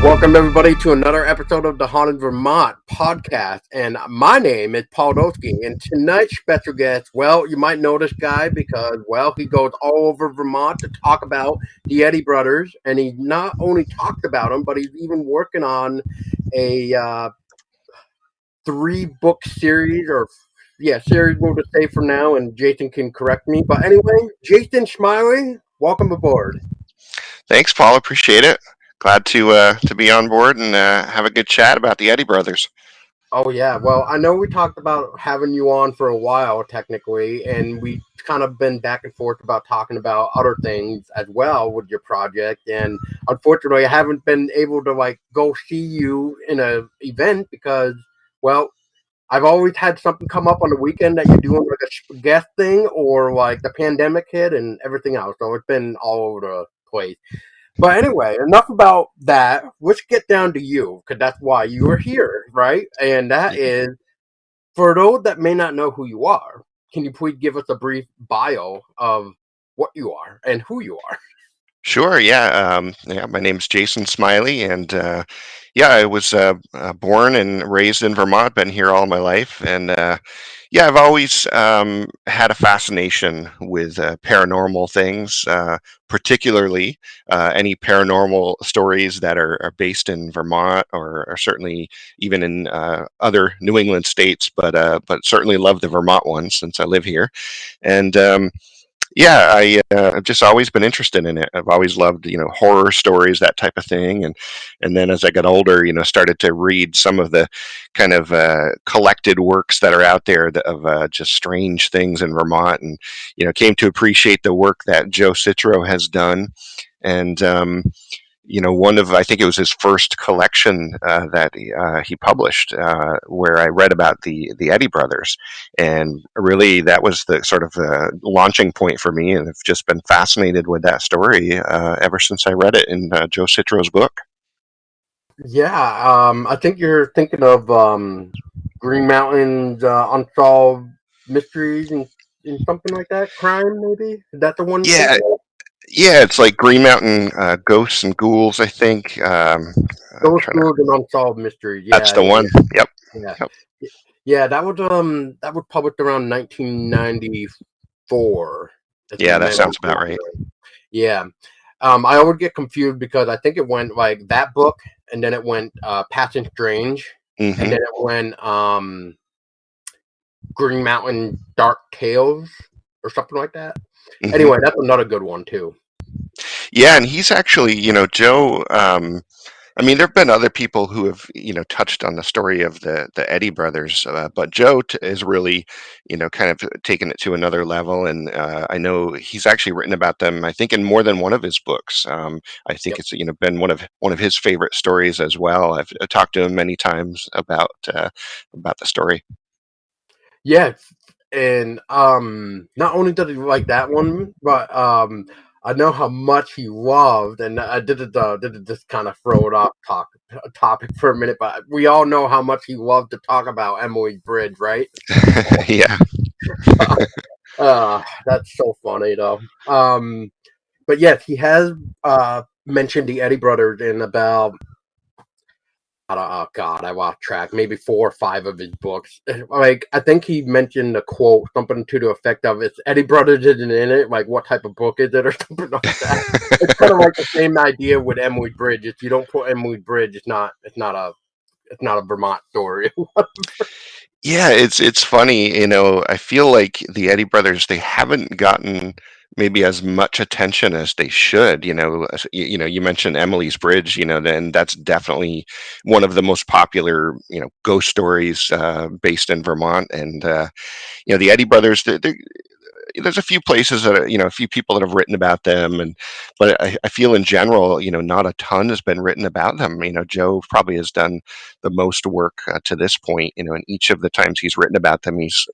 Welcome everybody to another episode of the Haunted Vermont podcast, and my name is Paul Doski. And tonight's special guest, well, you might know this guy because, well, he goes all over Vermont to talk about the Eddy Brothers, and he not only talks about them, but he's even working on a 3-book series, series we'll just say for now, and Jason can correct me. But anyway, Jason Smiley, welcome aboard. Thanks, Paul. Appreciate it. Glad to be on board and have a good chat about the Eddy Brothers. Oh yeah, well, I know we talked about having you on for a while, technically, and we kind of been back and forth about talking about other things as well with your project. And unfortunately, I haven't been able to go see you in a event because, well, I've always had something come up on the weekend that you're doing like a guest thing, or like the pandemic hit and everything else. So it's been all over the place. But anyway, enough about that. Let's get down to you, because that's why you are here, right? And that is, for those that may not know who you are, can you please give us a brief bio of what you are and who you are? Sure. Yeah. My name's Jason Smiley, and I was born and raised in Vermont. Been here all my life, and I've always had a fascination with paranormal things, particularly any paranormal stories that are based in Vermont or certainly even in other New England states, but certainly love the Vermont ones since I live here. And I've just always been interested in it. I've always loved, horror stories, that type of thing. And then as I got older, started to read some of the kind of collected works that are out there of just strange things in Vermont, and came to appreciate the work that Joe Citro has done. And one of, I think it was his first collection that he published, where I read about the Eddy Brothers, and really that was the sort of launching point for me, and I've just been fascinated with that story ever since I read it in Joe Citro's book. Yeah, I think you're thinking of Green Mountain's Unsolved Mysteries and something like that. Crime, maybe? Is that the one you're Yeah, thinking of? yeah, it's like Green Mountain Ghosts and Ghouls, I think. I'm Those trying to. schools and Unsolved Mysteries. That's Yeah, the yeah, one. Yep. yeah. Yep. Yeah, that was published around 1994, if Yeah, my that memory sounds about serves right. right. Yeah. I always get confused because I think it went like that book, and then it went Passing Strange, and Hmm. then it went Green Mountain Dark Tales or something like that. Hmm. Anyway, that's another good one too. Yeah, and he's actually, Joe. I mean, there have been other people who have, touched on the story of the Eddy brothers, but Joe is really, kind of taken it to another level. And I know he's actually written about them, I think, in more than one of his books. I think Yep. it's, been one of his favorite stories as well. I've talked to him many times about the story. Yeah, and not only did he like that one, but I know how much he loved, and I did it just kind of throw it off topic for a minute, but we all know how much he loved to talk about Emily's Bridge, right? Yeah. That's so funny though. But yes, he has mentioned the Eddy Brothers in about, oh God, I lost track. Maybe 4 or 5 of his books. Like, I think he mentioned a quote, something to the effect of, "It's Eddy Brothers isn't in it. Like, what type of book is it?" or something like that. It's kind of like the same idea with Emily Bridge. If you don't put Emily Bridge, it's not a Vermont story. Yeah, it's funny, I feel like the Eddy brothers, they haven't gotten maybe as much attention as they should. You mentioned Emily's Bridge, then that's definitely one of the most popular, ghost stories based in Vermont. And the Eddy brothers, there's a few places that a few people that have written about them, but I feel in general, not a ton has been written about them. Joe probably has done the most work to this point. And each of the times he's written about them, he's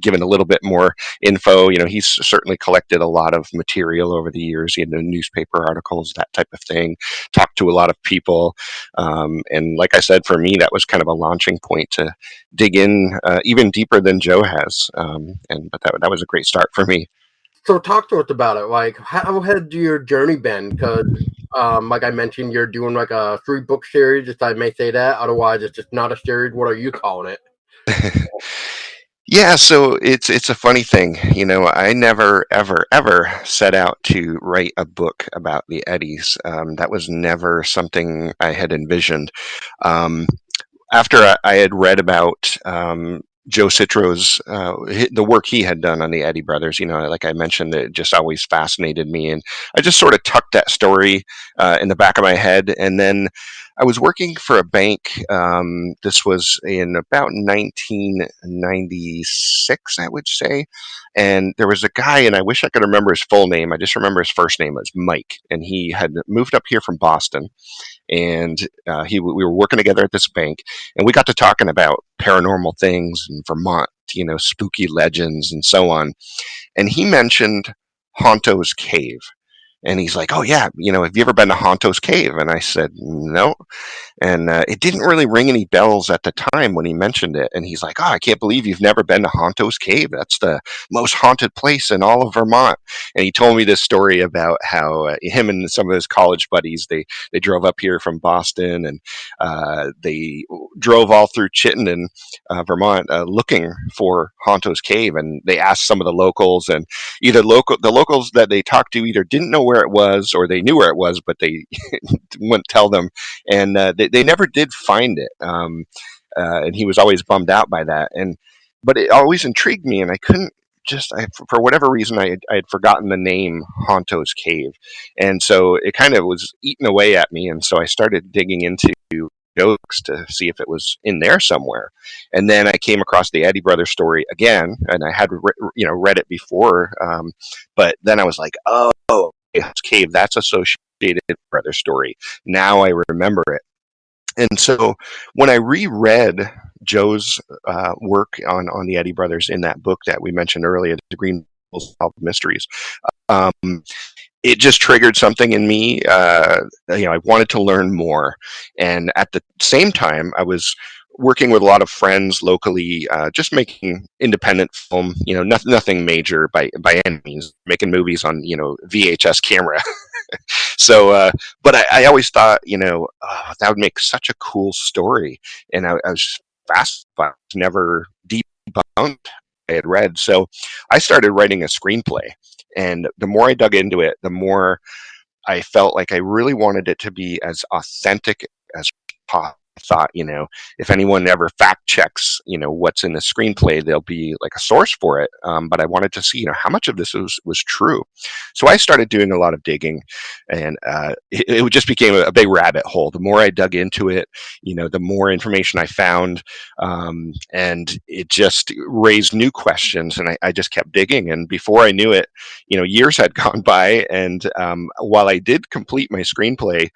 given a little bit more info. He's certainly collected a lot of material over the years, newspaper articles, that type of thing. Talked to a lot of people, and like I said, for me, that was kind of a launching point to dig in even deeper than Joe has. But that was a great start for me. So talk to us about it. Like, how had your journey been? Because like I mentioned, you're doing like a 3-book series, if I may say that. Otherwise, it's just not a series. What are you calling it? Yeah, so it's a funny thing. I never ever ever set out to write a book about the Eddies. That was never something I had envisioned. Um, After I had read about Joe Citro's the work he had done on the Eddy Brothers, like I mentioned, it just always fascinated me, and I just sort of tucked that story in the back of my head. And then I was working for a bank. This was in about 1996, I would say, and there was a guy, and I wish I could remember his full name. I just remember his first name was Mike, and he had moved up here from Boston, and we were working together at this bank, and we got to talking about paranormal things in Vermont, spooky legends and so on. And he mentioned Honto's Cave. And he's like, "Oh yeah, have you ever been to Honto's Cave?" And I said, "No." And it didn't really ring any bells at the time when he mentioned it. And he's like, "Oh, I can't believe you've never been to Honto's Cave. That's the most haunted place in all of Vermont." And he told me this story about how him and some of his college buddies, they drove up here from Boston, and they drove all through Chittenden, Vermont, looking for Honto's Cave. And they asked some of the locals, and the locals that they talked to either didn't know where it was, or they knew where it was, but they wouldn't tell them. And they never did find it. And he was always bummed out by that. But it always intrigued me, and I couldn't for whatever reason, I had forgotten the name Honto's Cave. And so it kind of was eating away at me. And so I started digging into jokes to see if it was in there somewhere. And then I came across the Eddy Brothers story again, and I had read it before, but then I was like, oh, Cave, that's associated with Brothers story. Now I remember it. And so when I reread Joe's work on the Eddy Brothers in that book that we mentioned earlier, The Green Mysteries, um, it just triggered something in me. I wanted to learn more. And at the same time, I was working with a lot of friends locally, just making independent film, nothing major by any means, making movies on, VHS camera. So, but I always thought, that would make such a cool story. And I was just fascinated, but never debunked I had read. So I started writing a screenplay. And the more I dug into it, the more I felt like I really wanted it to be as authentic as possible. I thought, if anyone ever fact checks, what's in the screenplay, there'll be like a source for it. But I wanted to see, how much of this was true. So I started doing a lot of digging, and it just became a big rabbit hole. The more I dug into it, the more information I found, and it just raised new questions. And I just kept digging, and before I knew it, years had gone by, and while I did complete my screenplay,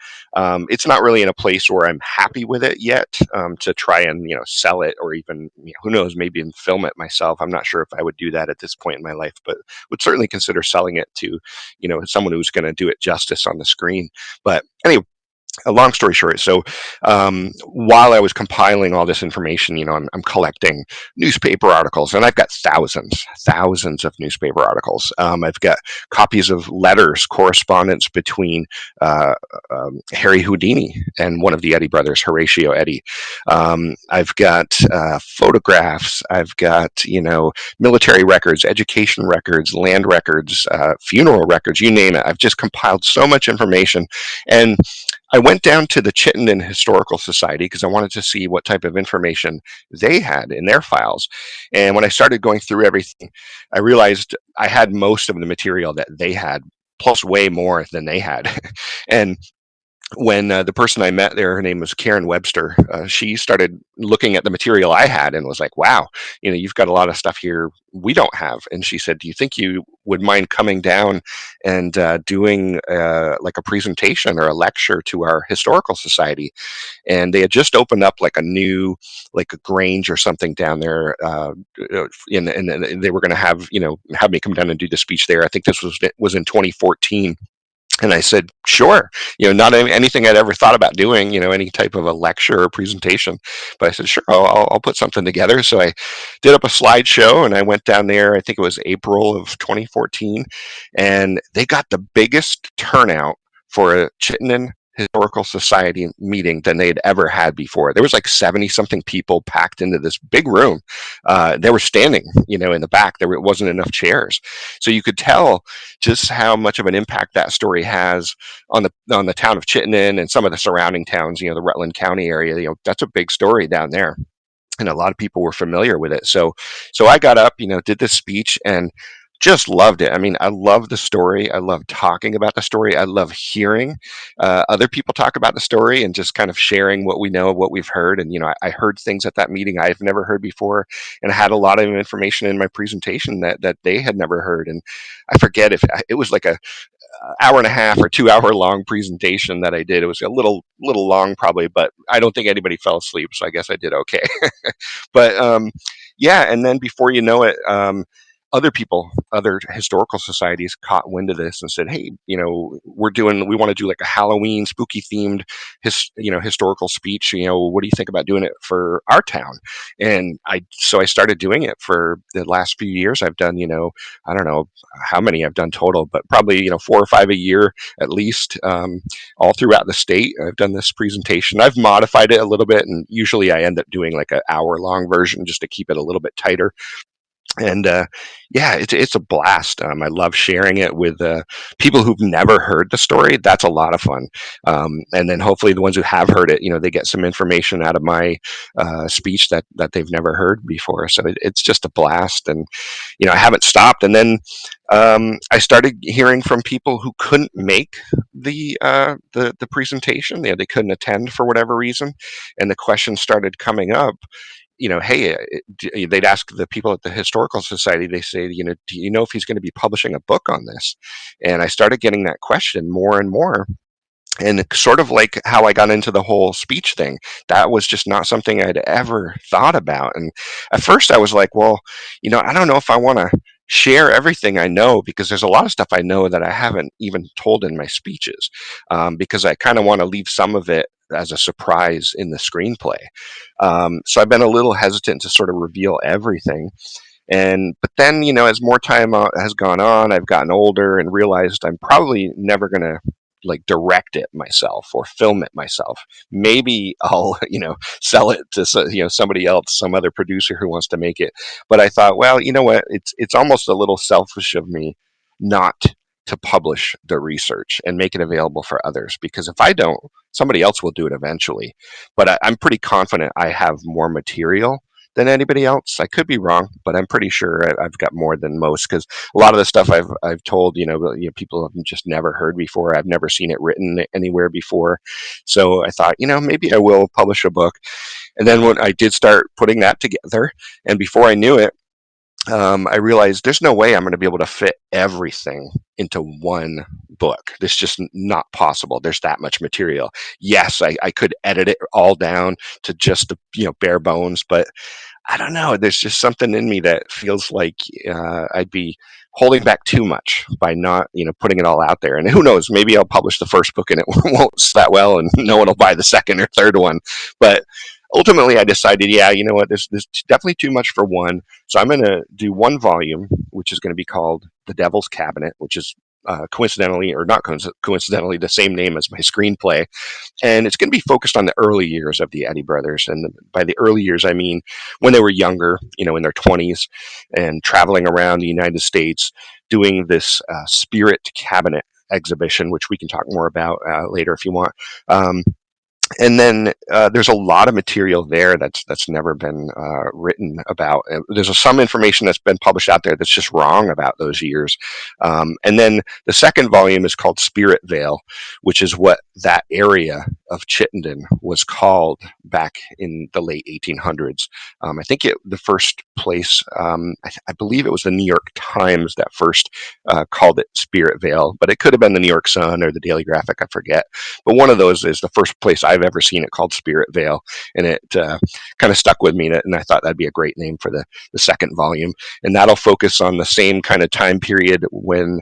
it's not really in a place where I'm happy with it yet, to try and sell it, or even who knows, maybe even film it myself. I'm not sure if I would do that at this point in my life, but would certainly consider selling it to someone who's going to do it justice on the screen. But anyway, a long story short, so while I was compiling all this information, I'm collecting newspaper articles, and I've got thousands of newspaper articles. I've got copies of letters, correspondence between Harry Houdini and one of the Eddy brothers, Horatio Eddy. I've got photographs. I've got military records, education records, land records, funeral records, you name it. I've just compiled so much information, and I went down to the Chittenden Historical Society because I wanted to see what type of information they had in their files. And when I started going through everything, I realized I had most of the material that they had, plus way more than they had. And when the person I met there, her name was Karen Webster, she started looking at the material I had and was like, wow, you've got a lot of stuff here we don't have. And she said, do you think you would mind coming down and doing like a presentation or a lecture to our historical society? And they had just opened up like a Grange or something down there, and they were going to have me come down and do the speech there. I think this was in 2014. And I said, sure, not anything I'd ever thought about doing, any type of a lecture or presentation. But I said, sure, I'll put something together. So I did up a slideshow, and I went down there, I think it was April of 2014, and they got the biggest turnout for a Chittenden Historical Society meeting than they had ever had before. There was like 70 something people packed into this big room. They were standing, in the back. There wasn't enough chairs, so you could tell just how much of an impact that story has on the town of Chittenden and some of the surrounding towns. The Rutland County area. That's a big story down there, and a lot of people were familiar with it. So I got up, did this speech and just loved it. I mean, I love the story. I love talking about the story. I love hearing other people talk about the story and just kind of sharing what we know, what we've heard. And I heard things at that meeting I've never heard before, and I had a lot of information in my presentation that they had never heard. And I forget if it was like a hour and a half or 2 hour long presentation that I did. It was a little long probably, but I don't think anybody fell asleep, so I guess I did okay. But yeah, and then before you know it, other people, other historical societies caught wind of this and said, "Hey, we want to do like a Halloween spooky themed, historical speech. What do you think about doing it for our town?" And so I started doing it for the last few years. I've done, I don't know how many I've done total, but probably 4 or 5 a year at least, all throughout the state. I've done this presentation. I've modified it a little bit, and usually I end up doing like an hour long version just to keep it a little bit tighter. And yeah, it's a blast. I love sharing it with people who've never heard the story. That's a lot of fun. And then hopefully the ones who have heard it, they get some information out of my speech that they've never heard before. So it's just a blast. And I haven't stopped. And then I started hearing from people who couldn't make the presentation. They couldn't attend for whatever reason, and the questions started coming up. Hey, they'd ask the people at the Historical Society, they say, do you know if he's going to be publishing a book on this? And I started getting that question more and more. And sort of like how I got into the whole speech thing, that was just not something I'd ever thought about. And at first I was like, well, I don't know if I want to share everything I know, because there's a lot of stuff I know that I haven't even told in my speeches, because I kind of want to leave some of it as a surprise in the screenplay. So I've been a little hesitant to sort of reveal everything. But then, as more time has gone on, I've gotten older and realized I'm probably never going to like direct it myself or film it myself. Maybe I'll, sell it to, somebody else, some other producer who wants to make it. But I thought, well, you know what? It's almost a little selfish of me not to publish the research and make it available for others, because if I don't, somebody else will do it eventually. But I'm pretty confident I have more material than anybody else. I could be wrong, but I'm pretty sure I've got more than most, because a lot of the stuff I've told, people have just never heard before. I've never seen it written anywhere before. So I thought, maybe I will publish a book. And then when I did start putting that together, and before I knew it, I realized there's no way I'm going to be able to fit everything into one book. It's just not possible. There's that much material. Yes, I could edit it all down to just the bare bones, but I don't know. There's just something in me that feels like I'd be holding back too much by not, putting it all out there. And who knows? Maybe I'll publish the first book and it won't that well, and no one will buy the second or third one. But ultimately, I decided, yeah, you know what? There's definitely too much for one. So I'm going to do one volume, which is going to be called The Devil's Cabinet, which is coincidentally, or not coincidentally, the same name as my screenplay. And it's going to be focused on the early years of the Eddy Brothers. And by the early years, I mean when they were younger, in their 20s, and traveling around the United States doing this spirit cabinet exhibition, which we can talk more about later if you want. And then there's a lot of material there that's never been written about. There's some information that's been published out there that's just wrong about those years. And then the second volume is called Spirit Vale, which is what that area of Chittenden was called back in the late 1800s. I think the first place, I believe it was the New York Times that first called it Spirit Vale, but it could have been the New York Sun or the Daily Graphic, I forget. But one of those is the first place I've ever seen it called Spirit Vale, and it kind of stuck with me, and I thought that'd be a great name for the second volume. And that'll focus on the same kind of time period when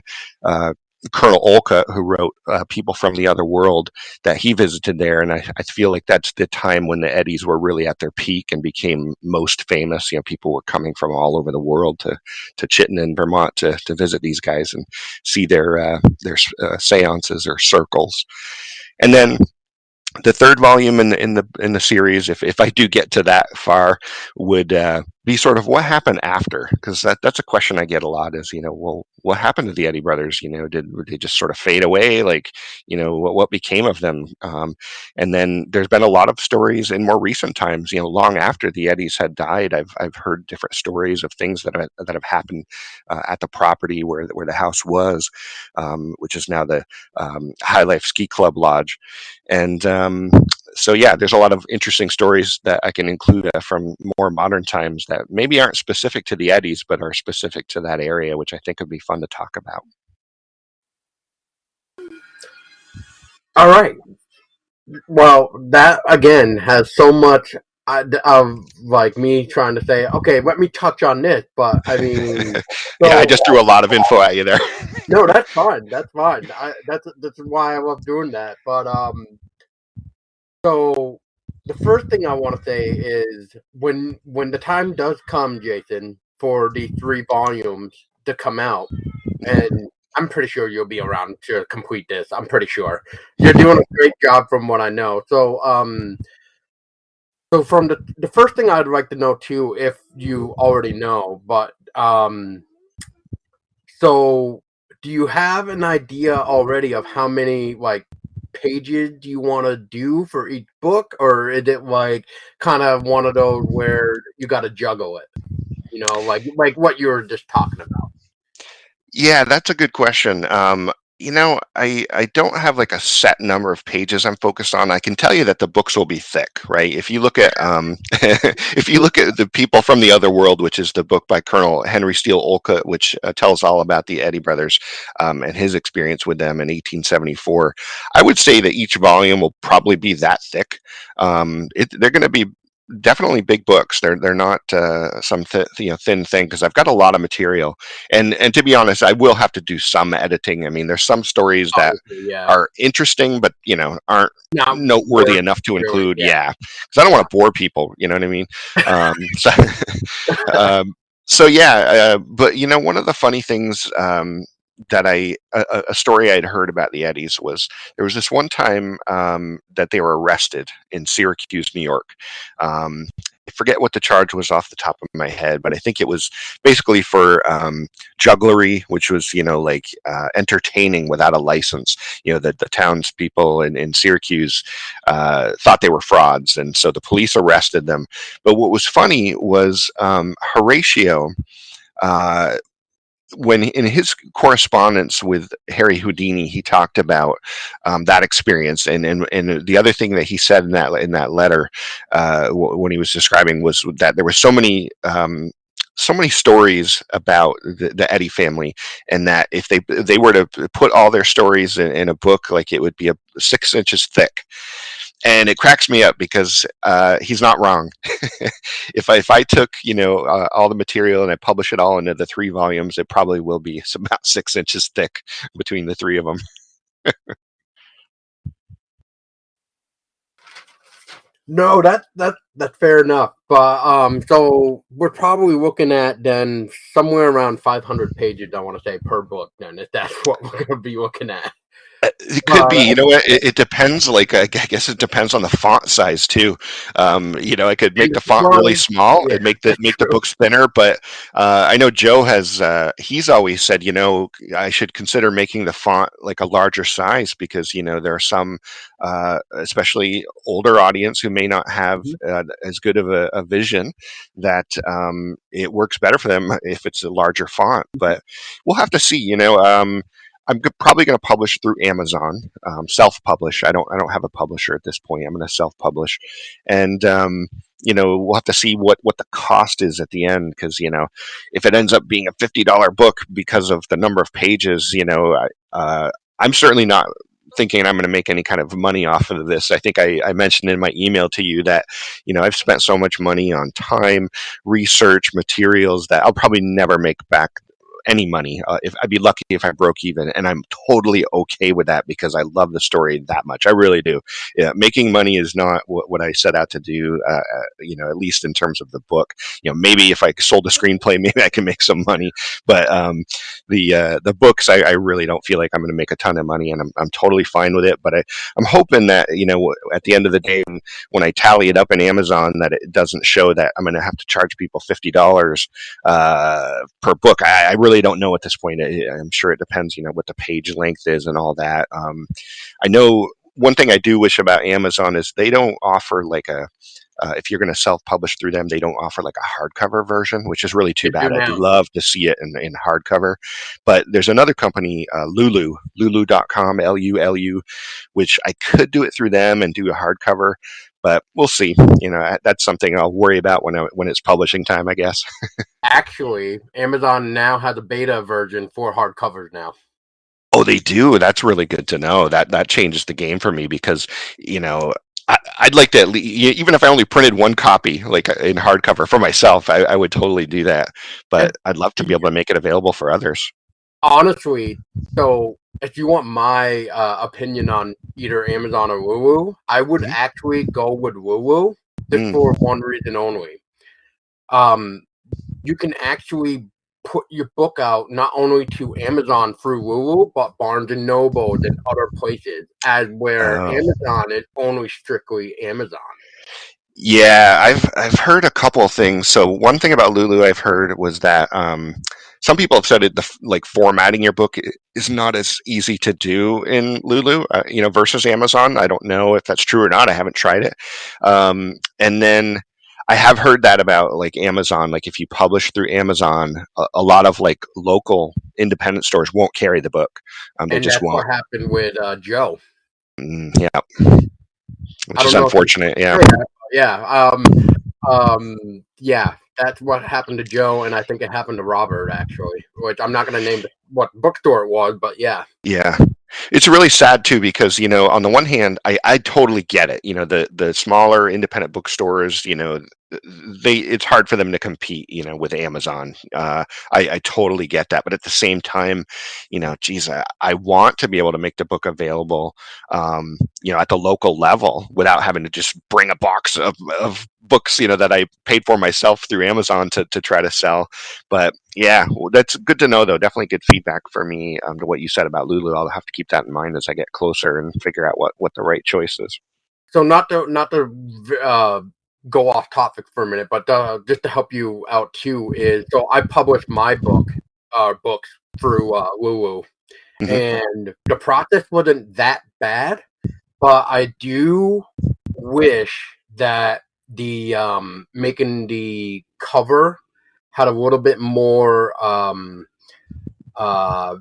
Colonel Olcott, who wrote People from the Other World, that he visited there. And I feel like that's the time when the Eddies were really at their peak and became most famous. You know, people were coming from all over the world to Chittenden, Vermont to visit these guys and see their seances or circles. And then the third volume in the series, if I do get to that far, would be sort of what happened after, because that's a question I get a lot. Is, well, what happened to the Eddy brothers? Did they just sort of fade away? Like, what became of them? And then there's been a lot of stories in more recent times. Long after the Eddies had died, I've heard different stories of things that have happened at the property where the house was, which is now the High Life Ski Club Lodge. And so, yeah, there's a lot of interesting stories that I can include from more modern times that maybe aren't specific to the Eddies, but are specific to that area, which I think would be fun to talk about. All right. Well, that again has so much of like me trying to say, okay, let me touch on this, but I mean, Yeah, I so just threw a lot of info at you there. no, that's fine. That's fine. That's why I love doing that. But so the first thing I want to say is when the time does come, Jason, for the 3 volumes to come out, and I'm pretty sure you'll be around to complete this. I'm pretty sure you're doing a great job from what I know. So from the first thing I'd like to know too, if you already know, but so do you have an idea already of how many like pages do you want to do for each book, or is it like kind of one of those where you got to juggle it? Like what you were just talking about. Yeah, that's a good question. I don't have like a set number of pages I'm focused on. I can tell you that the books will be thick, right? If you look at if you look at the People from the Other World, which is the book by Colonel Henry Olcott, which tells all about the Eddy brothers and his experience with them in 1874, I would say that each volume will probably be that thick. They're going to be definitely big books. They're not some thin thing, because I've got a lot of material, and to be honest, I will have to do some editing. I mean, there's some stories that Obviously, yeah. are interesting, but aren't Not noteworthy worth enough to doing, include. yeah. Yeah, because I don't want to bore people. You know what I mean? So, um, so yeah. But one of the funny things that a story I'd heard about the Eddies was there was this one time that they were arrested in Syracuse, New York. I forget what the charge was off the top of my head, but I think it was basically for jugglery, which was like entertaining without a license. The townspeople in Syracuse thought they were frauds, and so the police arrested them. But what was funny was Horatio. When in his correspondence with Harry Houdini, he talked about that experience, and the other thing that he said in that letter when he was describing was that there were so many stories about the Eddy family, and that if they were to put all their stories in a book, like it would be 6 inches thick. And it cracks me up because he's not wrong. If I took all the material and I publish it all into the 3 volumes, it probably will be about 6 inches thick between the three of them. No, that's fair enough. But so we're probably looking at then somewhere around 500 pages. I want to say per book. Then if that's what we're going to be looking at. It could be. You know what? It depends. Like, I guess it depends on the font size too. I could make the font really small Yeah, and make the that's make the true. books thinner. But I know Joe has. He's always said, I should consider making the font like a larger size, because there are some, especially older audience, who may not have as good of a vision, that it works better for them if it's a larger font. But we'll have to see. I'm probably going to publish through Amazon, self-publish. I don't have a publisher at this point. I'm going to self-publish, and we'll have to see what the cost is at the end, because if it ends up being a $50 book because of the number of pages, I'm certainly not thinking I'm going to make any kind of money off of this. I think I mentioned in my email to you that I've spent so much money on time, research, materials, that I'll probably never make back any money. If I'd be lucky if I broke even, and I'm totally okay with that because I love the story that much. I really do. Yeah, making money is not what I set out to do. At least in terms of the book. Maybe if I sold a screenplay, maybe I can make some money. But the books, I really don't feel like I'm going to make a ton of money, and I'm totally fine with it. But I'm hoping that at the end of the day, when I tally it up in Amazon, that it doesn't show that I'm going to have to charge people $50 per book. I really don't know at this point. I'm sure it depends, what the page length is and all that. I know one thing I do wish about Amazon is they don't offer like if you're going to self-publish through them, they don't offer like a hardcover version, which is really too They do bad. I'd now. love to see it in hardcover. But there's another company, Lulu.com, Lulu, which I could do it through them and do a hardcover, but we'll see. That's something I'll worry about when it's publishing time, I guess. Actually, Amazon now has a beta version for hardcovers now. Oh, they do. That's really good to know. That changes the game for me because I'd like to even if I only printed one copy, like in hardcover for myself, I would totally do that. But And I'd love to be able to make it available for others. honestly, so if you want my opinion on either Amazon or Woo, I would Mhm. actually go with Woo just for Mm. one reason only. Um, you can actually put your book out not only to Amazon through Woo, but Barnes and Nobles and other places, as where Oh. Amazon is only strictly Amazon. Yeah, I've heard a couple of things. So one thing about Lulu I've heard was that some people have said like formatting your book is not as easy to do in Lulu, versus Amazon. I don't know if that's true or not. I haven't tried it. And then I have heard that about like Amazon. Like if you publish through Amazon, a lot of like local independent stores won't carry the book. They And just that's won't. what happened with Joe. Yeah, I which is don't know if you unfortunate. Yeah. yeah. Yeah, that's what happened to Joe, and I think it happened to Robert actually. Which I'm not going to name what bookstore it was, but yeah. Yeah. It's really sad too because, on the one hand, I totally get it. The smaller independent bookstores, it's hard for them to compete, with Amazon. I totally get that. But at the same time, geez, I want to be able to make the book available, at the local level without having to just bring a box of books, that I paid for myself through Amazon to try to sell. But yeah, well, that's good to know, though. Definitely good feedback for me to what you said about Lulu. I'll have to keep that in mind as I get closer and figure out what the right choice is. So not to go off topic for a minute, but just to help you out too is so I published my books through Woo, Hmm. and the process wasn't that bad, but I do wish that the making the cover had a little bit more uh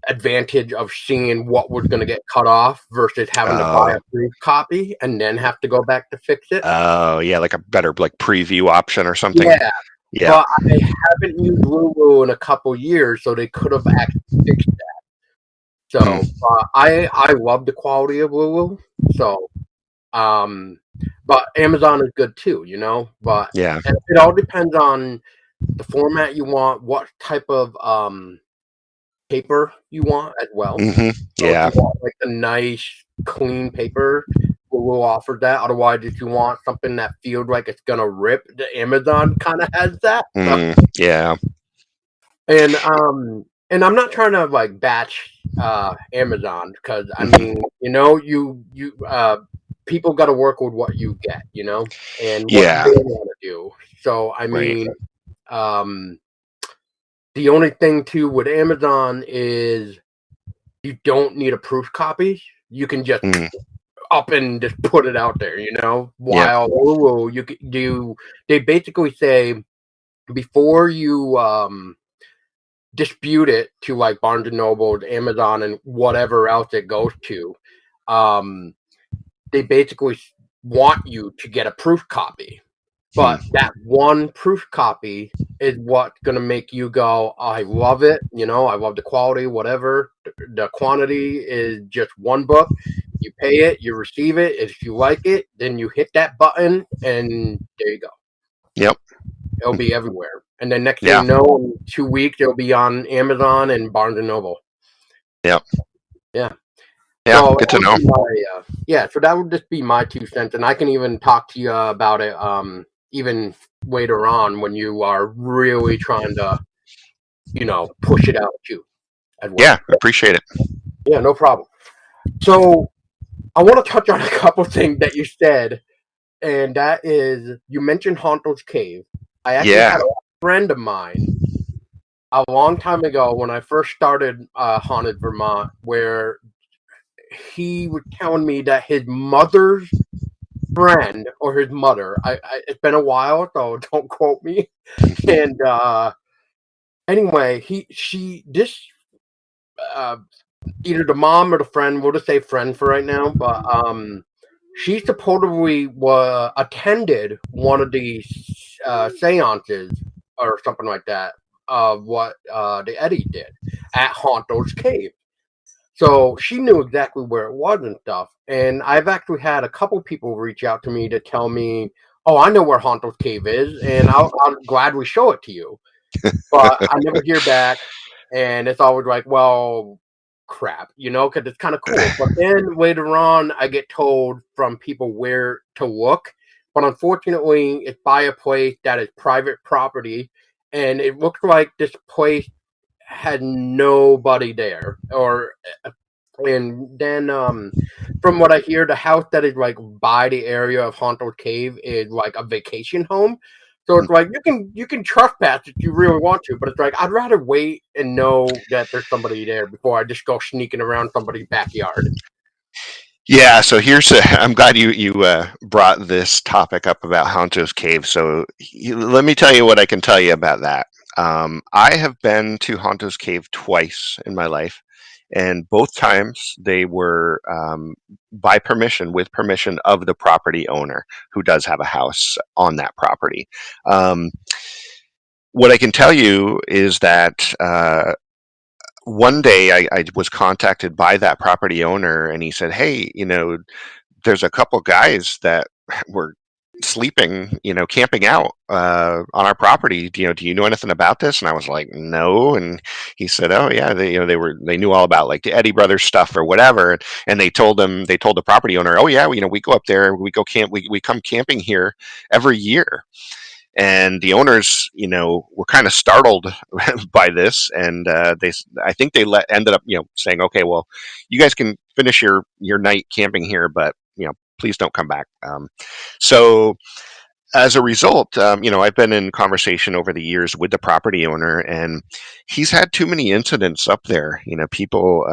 advantage of seeing what was going to get cut off versus having to buy Oh, a proof copy and then have to go back to fix it. oh, yeah, like a better like preview option or something. Yeah, Yeah. but I haven't used Lulu in a couple years, so they could have actually fixed that. So Mm, I love the quality of Lulu. So um, but Amazon is good too, But yeah. it all depends on the format you want, what type of paper you want as well. Hmm. So if Yeah. you want like a nice clean paper, Google offers that. Otherwise, if you want something that feels like it's gonna rip, the Amazon kind of has that. So, Mm, yeah. and I'm not trying to like batch Amazon because I Hmm. mean, people got to work with what you get, and what they Yeah. want to do. So I Right. mean, um, the only thing too with Amazon is you don't need a proof copy. You can just Mm, up and just put it out there, yep. While Lulu, you could do. They basically say before you dispute it to like Barnes and Noble, Amazon, and whatever else it goes to, um, they basically want you to get a proof copy. Hmm. But that one proof copy is what's gonna make you go, I love it, I love the quality, whatever. The quantity is just one book. You pay it, you receive it. If you like it, then you hit that button and there you go. Yep. It'll be everywhere. and then next thing Yeah. you know, in 2 weeks it'll be on Amazon and Barnes and Noble. Yeah. Yeah. Yeah. So Good that to would know. be my yeah. So that would just be my 2 cents, and I can even talk to you about it even later on when you are really trying to push it out too as well. Yeah. Appreciate it. Yeah, no problem. So I want to touch on a couple things that you said, and that is you mentioned Honto's Cave. I actually Yeah. had a friend of mine a long time ago when I first started Haunted Vermont, where he was telling me that his mother's friend or his mother. It's been a while, so don't quote me. And anyway, she this uh, either the mom or the friend. We'll just say friend for right now. But she supposedly attended one of these seances or something like that of what the Eddy did at Honto's Cave. So she knew exactly where it was and stuff. And I've actually had a couple people reach out to me to tell me, "Oh, I know where Honto's Cave is, and I'll gladly show it to you." But I never hear back, and it's always like, "Well, crap," because it's kind of cool. But then later on, I get told from people where to look, but unfortunately, it's by a place that is private property, and it looks like this place had nobody there, or and then from what I hear, the house that is like by the area of Honto's Cave is like a vacation home. So it's like you can trespass if you really want to, but it's like I'd rather wait and know that there's somebody there before I just go sneaking around somebody's backyard. Yeah, so I'm glad you brought this topic up about Honto's Cave. So let me tell you what I can tell you about that. I have been to Honto's Cave twice in my life, and both times they were by permission, with permission of the property owner who does have a house on that property. Um, what I can tell you is that one day I was contacted by that property owner, and he said, "Hey, there's a couple guys that were sleeping, camping out on our property. Do you know anything about this?" And I was like, "No." And he said, "Oh yeah, they knew all about like the Eddy Brothers stuff or whatever." And they told the property owner, "Oh yeah, we go up there, we go camp, we come camping here every year." And the owners, were kind of startled by this, and I think they ended up, saying, "Okay, well, you guys can finish your night camping here, but please don't come back." So as a result, I've been in conversation over the years with the property owner, and he's had too many incidents up there. People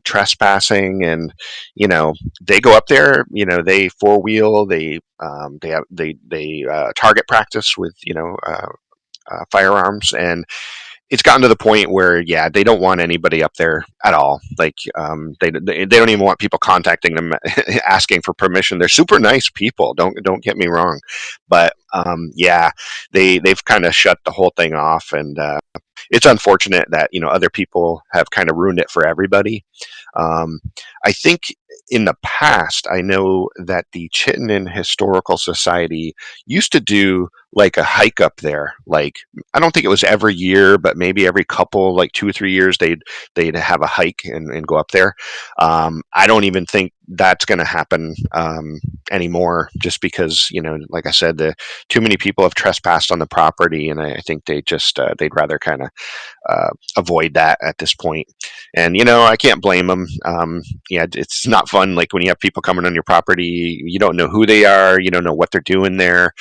trespassing, and they go up there. They four wheel. They target practice with firearms, and it's gotten to the point where they don't want anybody up there at all. Like they don't even want people contacting them asking for permission. They're super nice people, don't get me wrong, but they've kind of shut the whole thing off, and it's unfortunate that other people have kind of ruined it for everybody. um, I think in the past, I know that the Chittenden Historical Society used to do like a hike up there. Like, I don't think it was every year, but maybe every couple, like 2 or 3 years, they'd have a hike and go up there. I don't even think that's going to happen anymore, just because like I said, the too many people have trespassed on the property, and I think they'd rather kind of avoid that at this point. And I can't blame them. Yeah, it's not fun. Like when you have people coming on your property, you don't know who they are, you don't know what they're doing there,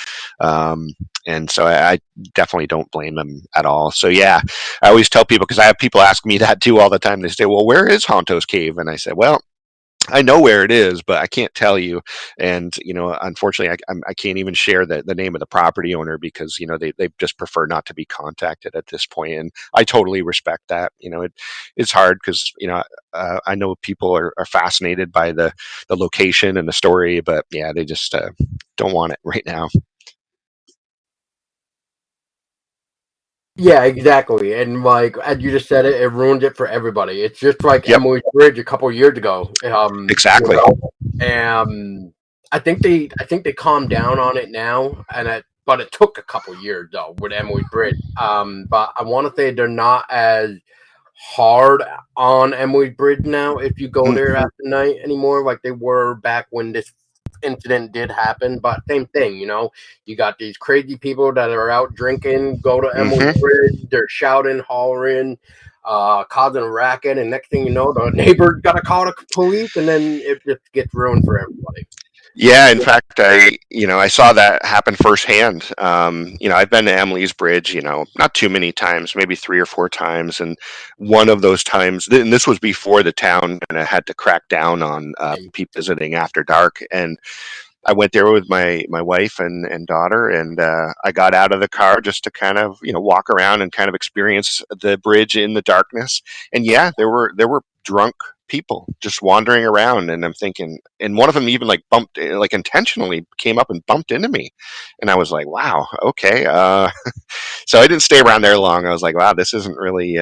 um, and so I definitely don't blame them at all. So yeah, I always tell people, because I have people ask me that too all the time. They say, "Well, where is Honto's Cave?" And I said, "Well, I know where it is, but I can't tell you." And unfortunately, I can't even share the name of the property owner, because they just prefer not to be contacted at this point. And I totally respect that. It's hard because I know people are fascinated by the location and the story, but yeah, they just don't want it right now. Yeah, exactly. And like as you just said it ruined it for everybody. It's just like Yep, Emily's Bridge a couple of years ago. exactly. I think they calmed down on it now, and but it took a couple years though with Emily's Bridge. But I want to say they're not as hard on Emily's Bridge now if you go there Mm-hmm. after night anymore, like they were back when this incident did happen. But same thing, you got these crazy people that are out drinking, go to Emily's Mm-hmm. Bridge, they're shouting, hollering, causing a racket, and next thing you know, the neighbor got to call the police, and then it just gets ruined for everybody. Yeah, in fact, I saw that happen firsthand. I've been to Emily's Bridge, not too many times, maybe 3 or 4 times, and one of those times, and this was before the town kind of had to crack down on people visiting after dark, and I went there with my wife and daughter, and I got out of the car just to kind of walk around and kind of experience the bridge in the darkness. And yeah, there were drunk people just wandering around, and I'm thinking, and one of them even like bumped, like intentionally came up and bumped into me, and I was like, wow, okay. So I didn't stay around there long. I was like, wow, this isn't really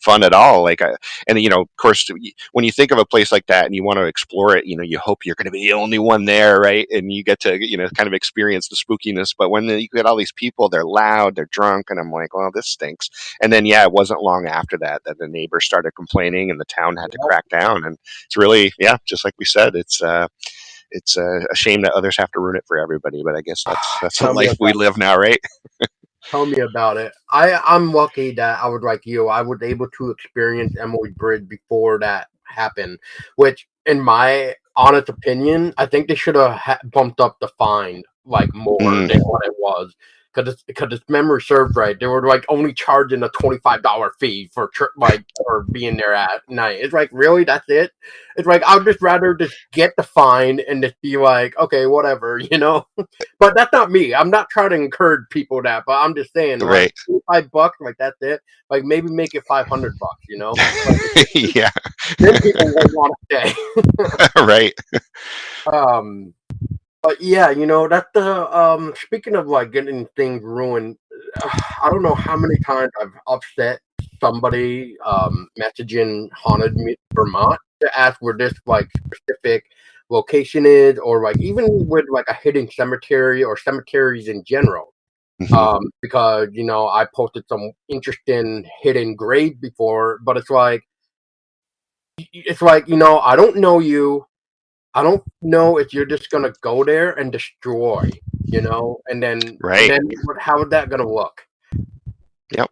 fun at all. And of course, when you think of a place like that and you want to explore it, you hope you're going to be the only one there, right? And you get to kind of experience the spookiness. But when you get all these people, they're loud, they're drunk, and I'm like, well, this stinks. And then yeah, it wasn't long after that the neighbors started complaining, and the town had to Yep. crack down. And it's really, yeah, just like we said, it's a shame that others have to ruin it for everybody. But I guess that's the Tell me life we about live now, right? Tell me about it. I'm lucky that I was like you. I was able to experience Emily Bridge before that happened, which, in my honest opinion, I think they should have bumped up the fine like more than Mm, what it was. Because if memory serves right, they were like only charging a $25 fee for for being there at night. It's like, really, that's it. It's like, I'd just rather just get the fine and just be like, okay, whatever, But that's not me. I'm not trying to encourage people that, but I'm just saying, like, right. $5, like that's it. Like maybe make it $500, Like Yeah. then people won't want to stay. Right. um, but yeah, that's the Speaking of like getting things ruined, I don't know how many times I've upset somebody messaging haunted Vermont to ask where this like specific location is, or like even with like a hidden cemetery or cemeteries in general. Hmm. Because I posted some interesting hidden grave before, but it's like I don't know you. I don't know if you're just gonna go there and destroy, and Right. then how is that gonna look? Yep.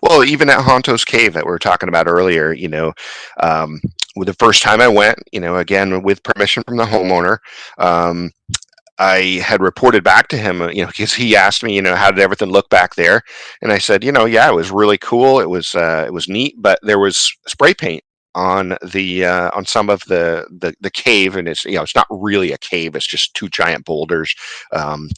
Well, even at Honto's Cave that we were talking about earlier, with the first time I went, again with permission from the homeowner, um, I had reported back to him, because he asked me, how did everything look back there, and I said, yeah, it was really cool. It was neat, but there was spray paint on some of the cave, and it's not really a cave. It's just two giant boulders,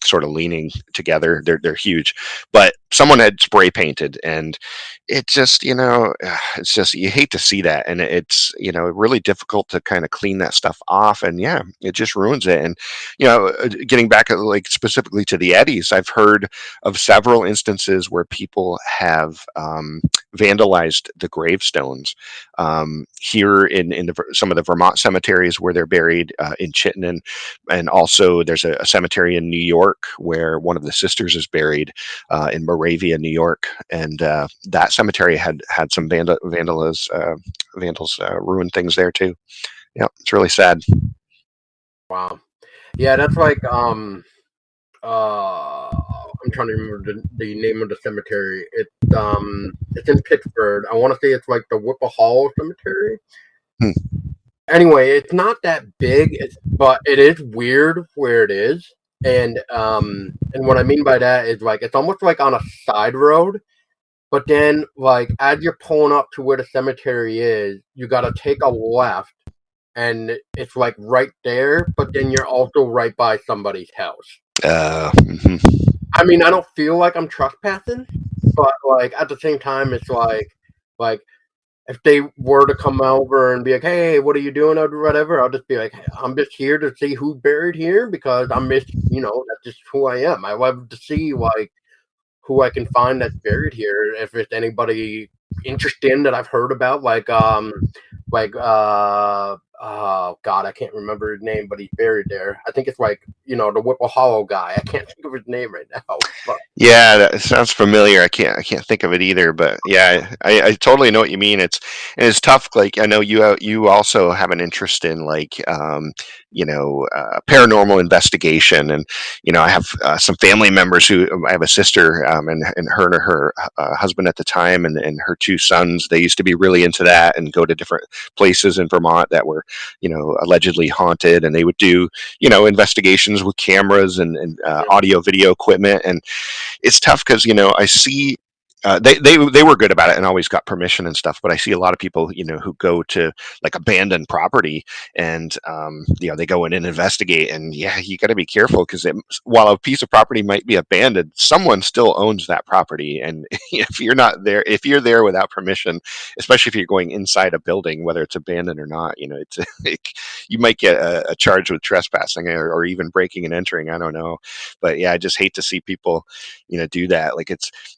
sort of leaning together. They're huge, but someone had spray painted, and it just it's just, you hate to see that, and it's really difficult to kind of clean that stuff off, and yeah, it just ruins it. And getting back like specifically to the Eddies, I've heard of several instances where people have vandalized the gravestones here in some of the Vermont cemeteries where they're buried, in Chittenden, and also there's a cemetery in New York where one of the sisters is buried, in Moravia, New York, and that cemetery had some vandals ruin things there too. Yeah, it's really sad. Wow. Yeah, that's like I'm trying to remember the name of the cemetery. It's in Pittsburgh. I want to say it's like the Whipple Hall Cemetery. Hmm. Anyway, it's not that big, but it is weird where it is. And what I mean by that is like it's almost like on a side road, but then like as you're pulling up to where the cemetery is, you gotta take a left, and it's like right there, but then you're also right by somebody's house. Mhm. I mean, I don't feel like I'm trespassing, but like at the same time, it's like if they were to come over and be like, "Hey, what are you doing?" or whatever, I'll just be like, "Hey, I'm just here to see who's buried here because that's just who I am. I love to see like who I can find that's buried here. If it's anybody interesting that I've heard about, like oh God, I can't remember his name, but he's buried there. I think it's like, the Whipple Hollow guy. I can't think of his name right now, but Yeah, that sounds familiar. I can't think of it either, but yeah, I totally know what you mean. It's tough. Like I know you also have an interest in like paranormal investigation, and I have some family members who I have a sister, and her husband at the time, and her two sons. They used to be really into that and go to different places in Vermont that were allegedly haunted, and they would do investigations with cameras and yeah. audio video equipment. And it's tough because I see they were good about it and always got permission and stuff, but I see a lot of people who go to like abandoned property, and they go in and investigate, and yeah, you got to be careful because while a piece of property might be abandoned, someone still owns that property. And if you're there without permission, especially if you're going inside a building, whether it's abandoned or not, it's you might get a charge with trespassing, or even breaking and entering. I don't know, but yeah, I just hate to see people do that. Like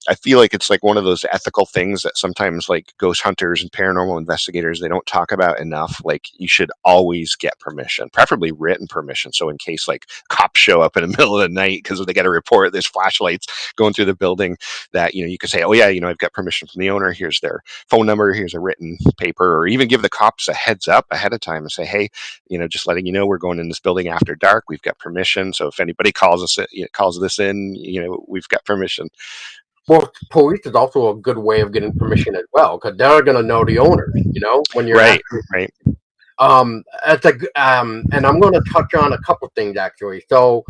I feel like it's like one of those ethical things that sometimes like ghost hunters and paranormal investigators, they don't talk about enough. Like you should always get permission, preferably written permission, so in case like cops show up in the middle of the night because they got a report there's flashlights going through the building, that you could say, oh yeah, I've got permission from the owner, here's their phone number, here's a written paper, or even give the cops a heads up ahead of time and say, hey, just letting we're going in this building after dark, we've got permission, so if anybody calls this in, we've got permission. Well, police is also a good way of getting permission as well, because they're going to know the owners, when you're Right, actually. right. And I'm going to touch on a couple things actually. So,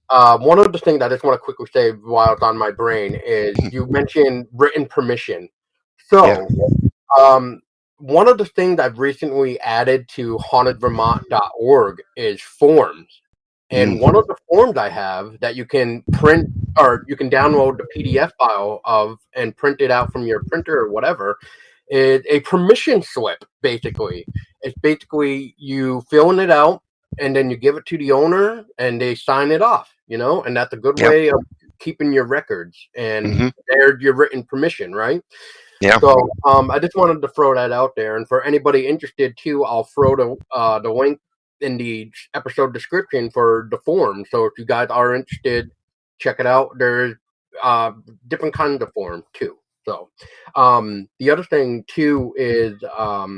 one of the things I just want to quickly say while it's on my brain is you mentioned written permission. Yeah. So, one of the things I've recently added to hauntedvermont.org is forms. And one of the forms I have that you can print, or you can download the PDF file of and print it out from your printer or whatever, is a permission slip, basically. It's basically you filling it out and then you give it to the owner and they sign it off, and that's a good Yeah. way of keeping your records, and Mm-hmm. there's your written permission, right? Yeah. So I just wanted to throw that out there, and for anybody interested too, I'll throw the link in the episode description for the form. So if you guys are interested, check it out. There's different kinds of forms too. So the other thing too is I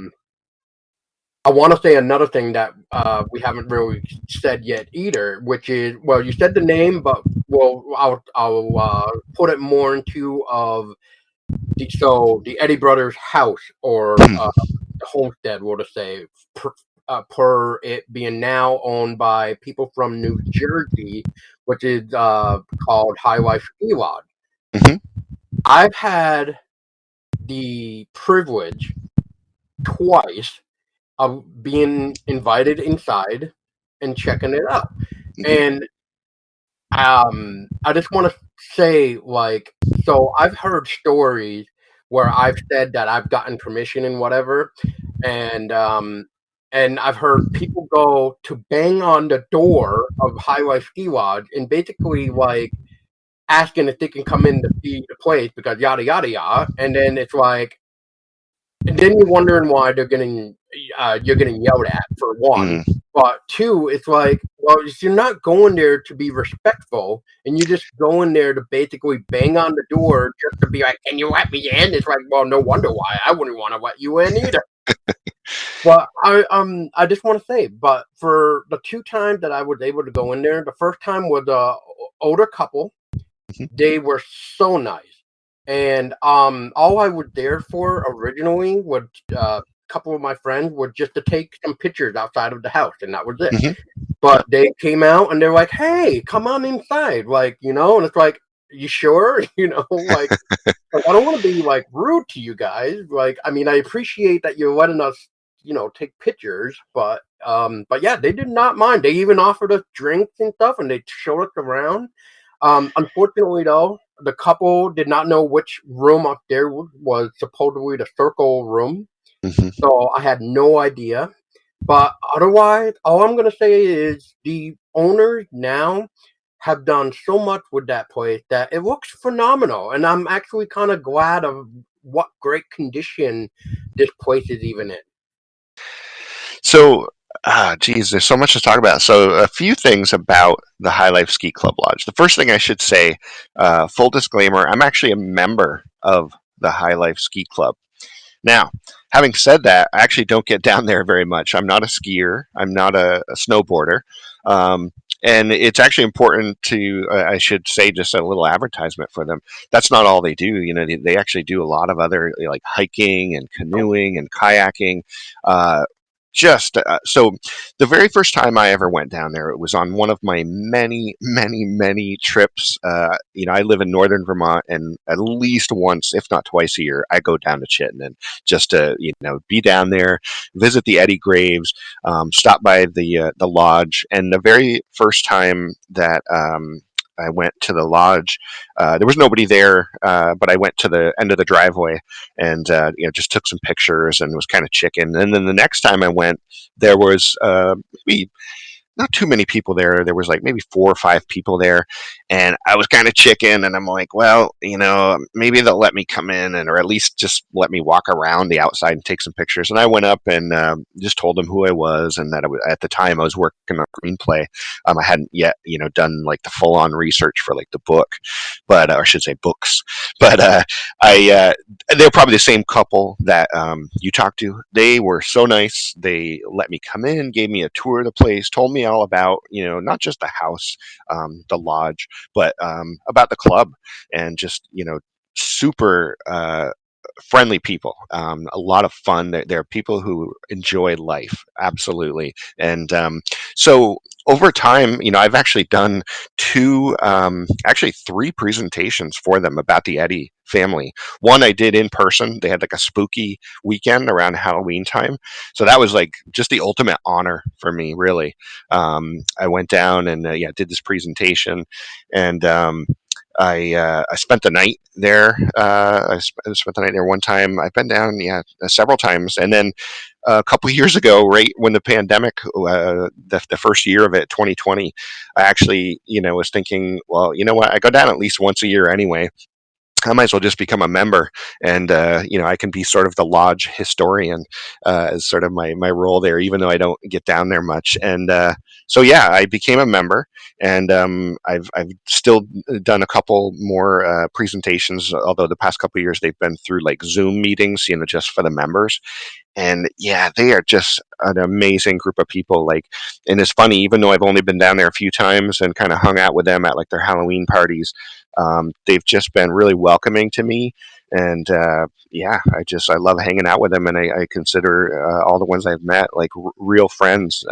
want to say another thing that we haven't really said yet either, which is, well, you said the name, but I'll put it more into of the Eddy Brothers house, or the homestead, we'll just say, per it being now owned by people from New Jersey, which is called High Life Ski Lodge. Mm-hmm. I've had the privilege twice of being invited inside and checking it out. Mm-hmm. And I just want to say, like, so I've heard stories where I've said that I've gotten permission and whatever, and I've heard people go to bang on the door of High Life Ski Lodge and basically like asking if they can come in to see the place because yada yada yada, and then it's like, and then you're wondering why you're getting yelled at, for one. Mm. But two, it's like, well, if you're not going there to be respectful, and you're just going there to basically bang on the door just to be like, "Can you let me in?" It's like, well, no wonder why I wouldn't want to let you in either. But I just want to say, but for the two times that I was able to go in there, the first time was a older couple. They were so nice. And all I was there for originally was a couple of my friends were just to take some pictures outside of the house, and that was it. Mm-hmm. But they came out and they're like, "Hey, come on inside," like, and it's like, "You sure?" Like, I don't want to be like rude to you guys. Like, I mean, I appreciate that you're letting us, take pictures, but yeah, they did not mind. They even offered us drinks and stuff, and they showed us around. Unfortunately, though, the couple did not know which room up there was supposedly the circle room, Mm-hmm. so I had no idea. But otherwise, all I'm going to say is the owners now have done so much with that place that it looks phenomenal. And I'm actually kind of glad of what great condition this place is even in. So, geez, there's so much to talk about. So, a few things about the High Life Ski Club Lodge. The first thing I should say, full disclaimer, I'm actually a member of the High Life Ski Club. Now, having said that, I actually don't get down there very much. I'm not a skier. I'm not a snowboarder. Um, and it's actually important to, I should say, just a little advertisement for them. That's not all they do. You know, they actually do a lot of other, like hiking and canoeing and kayaking. Uh, so the very first time I ever went down there, it was on one of my many, many, many trips. I live in northern Vermont, and at least once, if not twice a year, I go down to Chittenden just to be down there, visit the Eddy graves, stop by the lodge. And the very first time that I went to the lodge. There was nobody there, but I went to the end of the driveway and just took some pictures and was kind of chicken. And then the next time I went, there was maybe not too many people there. There was like maybe 4 or 5 people there, and I was kind of chicken. And I'm like, well, maybe they'll let me come in, or at least just let me walk around the outside and take some pictures. And I went up and just told them who I was, and that at the time I was working on a screenplay. I hadn't yet, done like the full on research for like the book, but or I should say books. But they were probably the same couple that you talked to. They were so nice. They let me come in, gave me a tour of the place, told me all about, not just the house, the lodge, but about the club, and just, super friendly people. A lot of fun. They're people who enjoy life, absolutely. And so over time, I've actually done actually 3 presentations for them about the Eddy family. One I did in person. They had like a spooky weekend around Halloween time. So that was like just the ultimate honor for me, really. I went down and did this presentation, and I spent the night there. I spent the night there one time. I've been down, several times, and then a couple of years ago, right when the pandemic, the first year of it, 2020, I actually, was thinking, well, you know what? I go down at least once a year anyway. I might as well just become a member, and I can be sort of the lodge historian, as sort of my role there, even though I don't get down there much. And so yeah, I became a member, and I've still done a couple more presentations. Although the past couple of years they've been through like Zoom meetings, just for the members. And yeah, they are just an amazing group of people. Like, and it's funny, even though I've only been down there a few times and kind of hung out with them at like their Halloween parties, they've just been really welcoming to me. And I love hanging out with them, and I consider all the ones I've met like real friends.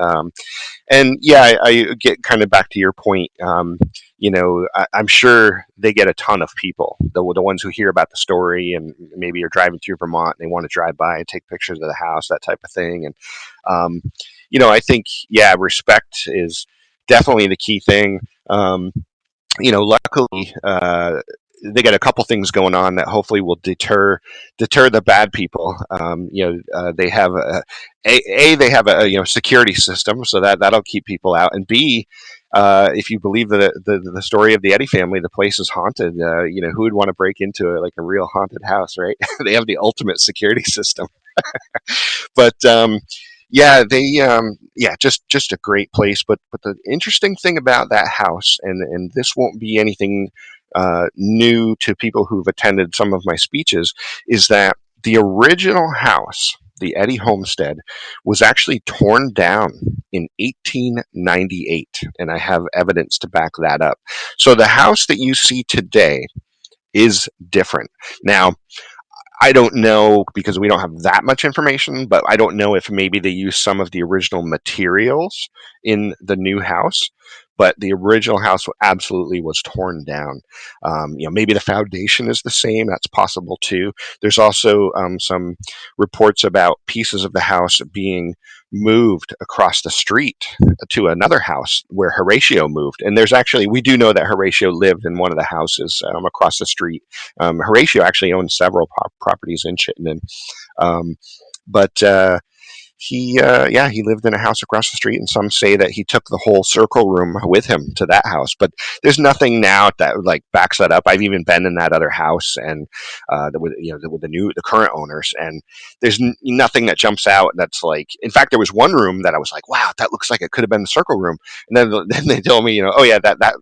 And yeah, I get kind of back to your point. I'm sure they get a ton of people, the ones who hear about the story and maybe you're driving through Vermont and they want to drive by and take pictures of the house, that type of thing. And I think respect is definitely the key thing. Luckily, they got a couple things going on that hopefully will deter the bad people. They have they have a security system, so that'll keep people out. And B, if you believe the story of the Eddy family, the place is haunted. Who would want to break into like a real haunted house, right? They have the ultimate security system. But just a great place. But the interesting thing about that house, and this won't be anything new to people who've attended some of my speeches, is that the original house, the Eddy homestead, was actually torn down in 1898, and I have evidence to back that up. So the house that you see today is different. Now, I don't know, because we don't have that much information, but I don't know if maybe they used some of the original materials in the new house. But the original house absolutely was torn down. Maybe the foundation is the same. That's possible too. There's also some reports about pieces of the house being moved across the street to another house where Horatio moved. And we do know that Horatio lived in one of the houses across the street. Horatio actually owned several properties in Chittenden. But he lived in a house across the street, and some say that he took the whole circle room with him to that house. But there's nothing now that like backs that up. I've even been in that other house, and with with the current owners, and there's nothing that jumps out that's like. In fact, there was one room that I was like, wow, that looks like it could have been the circle room, and then they told me, oh yeah, that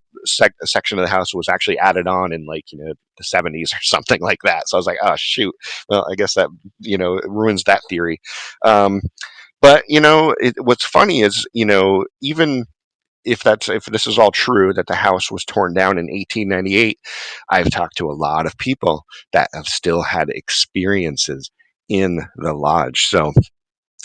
section of the house was actually added on in like the 70s or something like that. So I was like, oh shoot, well I guess that it ruins that theory. Um, but what's funny is even if this is all true that the house was torn down in 1898, I've talked to a lot of people that have still had experiences in the lodge. So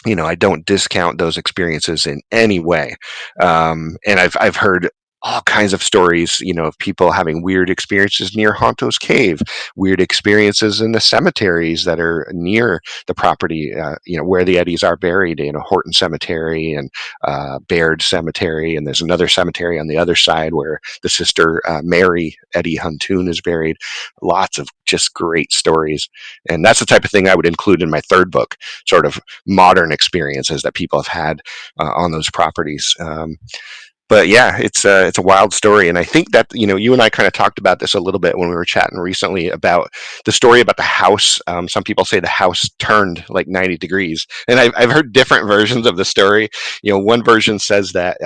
I don't discount those experiences in any way. And I've heard all kinds of stories, of people having weird experiences near Honto's Cave, weird experiences in the cemeteries that are near the property, where the Eddies are buried, Horton Cemetery and Baird Cemetery. And there's another cemetery on the other side where the sister, Mary Eddy Huntoon, is buried. Lots of just great stories. And that's the type of thing I would include in my third book, sort of modern experiences that people have had on those properties. But yeah, it's a wild story, and I think that you and I kind of talked about this a little bit when we were chatting recently about the story about the house. Some people say the house turned like 90 degrees, and I've heard different versions of the story. One version says that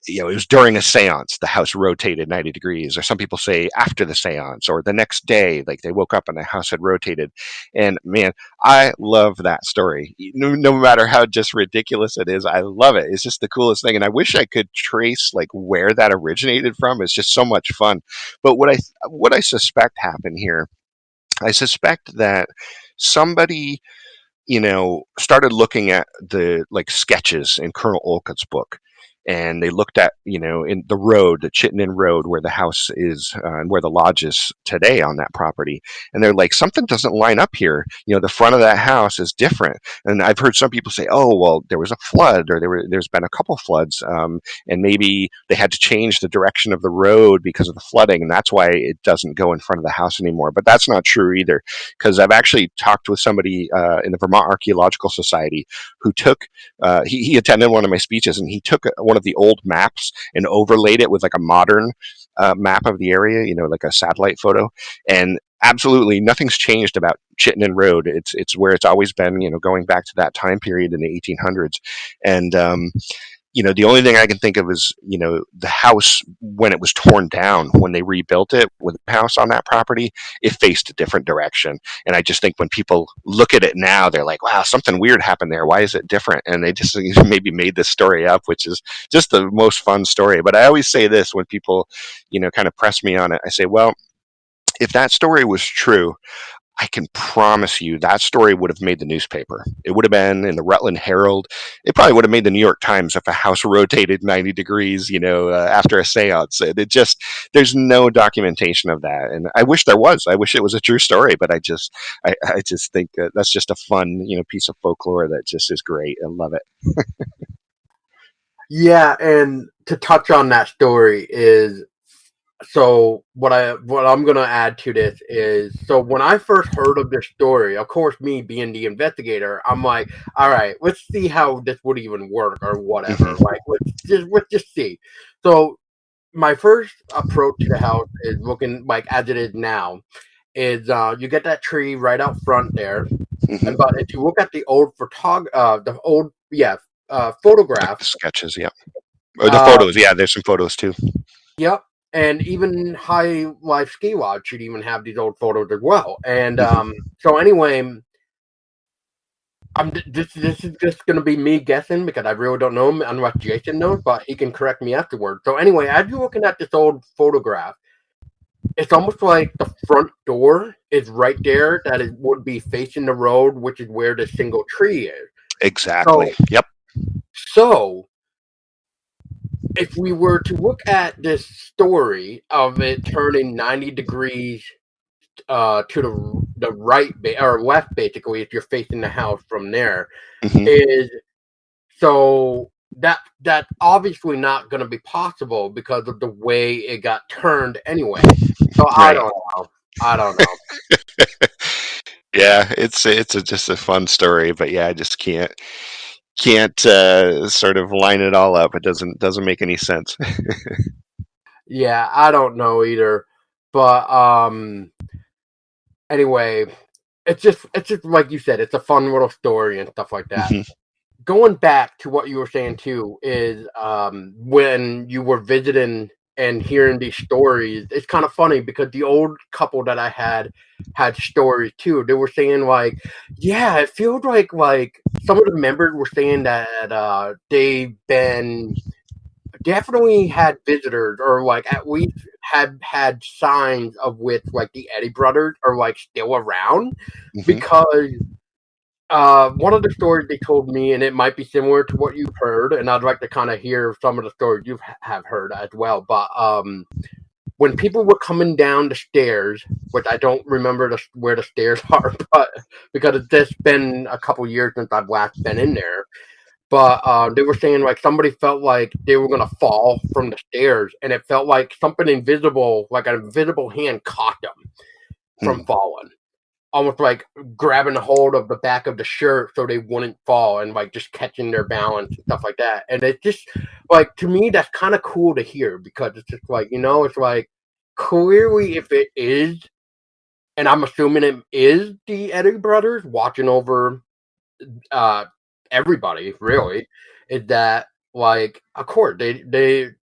it was during a seance, the house rotated 90 degrees, or some people say after the seance or the next day, like they woke up and the house had rotated. And man, I love that story. No matter how just ridiculous it is, I love it. It's just the coolest thing. And I wish I could trace like where that originated from. It's just so much fun. But what I suspect happened here, I suspect that somebody started looking at the like sketches in Colonel Olcott's book. And they looked at, in the road, the Chittenden Road, where the house is and where the lodge is today on that property. And they're like, something doesn't line up here. The front of that house is different. And I've heard some people say, oh, well, there was a flood, or there's been a couple floods. And maybe they had to change the direction of the road because of the flooding. And that's why it doesn't go in front of the house anymore. But that's not true either, because I've actually talked with somebody in the Vermont Archaeological Society who took, he attended one of my speeches, and he took one of the old maps and overlaid it with like a modern map of the area, like a satellite photo. And absolutely nothing's changed about Chittenden Road. It's where it's always been, going back to that time period in the 1800s. And the only thing I can think of is, the house, when it was torn down, when they rebuilt it with the house on that property, it faced a different direction. And I just think when people look at it now, they're like, wow, something weird happened there. Why is it different? And they just maybe made this story up, which is just the most fun story. But I always say this when people, kind of press me on it. I say, well, if that story was true, I can promise you that story would have made the newspaper. It would have been in the Rutland Herald. It probably would have made the New York Times if a house rotated 90 degrees, after a seance. There's no documentation of that. And I wish there was. I wish it was a true story, but I just think that's just a fun, piece of folklore that just is great. I love it. Yeah, and to touch on that story is, so what I'm gonna add to this is, so when I first heard of this story, of course, me being the investigator, I'm like, all right, let's see how this would even work or whatever. Mm-hmm. Like, let's just see. So my first approach to the house is looking like as it is now. Is you get that tree right out front there, Mm-hmm. but if you look at the old Like photograph, the sketches, yeah. Or the uh, photos, yeah. There's some photos too. yep. And even High Life Ski Lodge should even have these old photos as well. And Mm-hmm. so anyway, this is just going to be me guessing because I really don't know him unless Jason knows, but he can correct me afterwards. So anyway, as you're looking at this old photograph, it's almost like the front door is right there, that it would be facing the road, which is where the single tree is. Exactly. So Yep. so if we were to look at this story of it turning 90 degrees to the right or left, basically, if you're facing the house from there, Mm-hmm. is, so that's obviously not going to be possible because of the way it got turned anyway. So I Right. don't know. I don't know. Yeah, it's just a fun story, but yeah, I just can't sort of line it all up. It doesn't make any sense. Yeah, I don't know either. But anyway, it's just like you said, it's a fun little story and stuff like that. Mhm, Going back to what you were saying too is when you were visiting and hearing these stories, it's kind of funny because the old couple that I had stories too. They were saying like, yeah, it feels like some of the members were saying that they've been definitely had visitors or like at least had signs of which like the Eddy brothers are like still around mhm. because one of the stories they told me, and it might be similar to what you've heard, and I'd like to kind of hear some of the stories you have heard as well. But when people were coming down the stairs, which I don't remember where the stairs are, but because it's just been a couple years since I've last been in there. But they were saying like somebody felt like they were gonna fall from the stairs, and it felt like something invisible, like an invisible hand, caught them from Hmm. falling, almost like grabbing a hold of the back of the shirt so they wouldn't fall and like just catching their balance and stuff like that. And it's just like to me that's kind of cool to hear because it's just like it's like clearly if it is, and I'm assuming it is the Eddy brothers watching over uh everybody really, is that like of course they're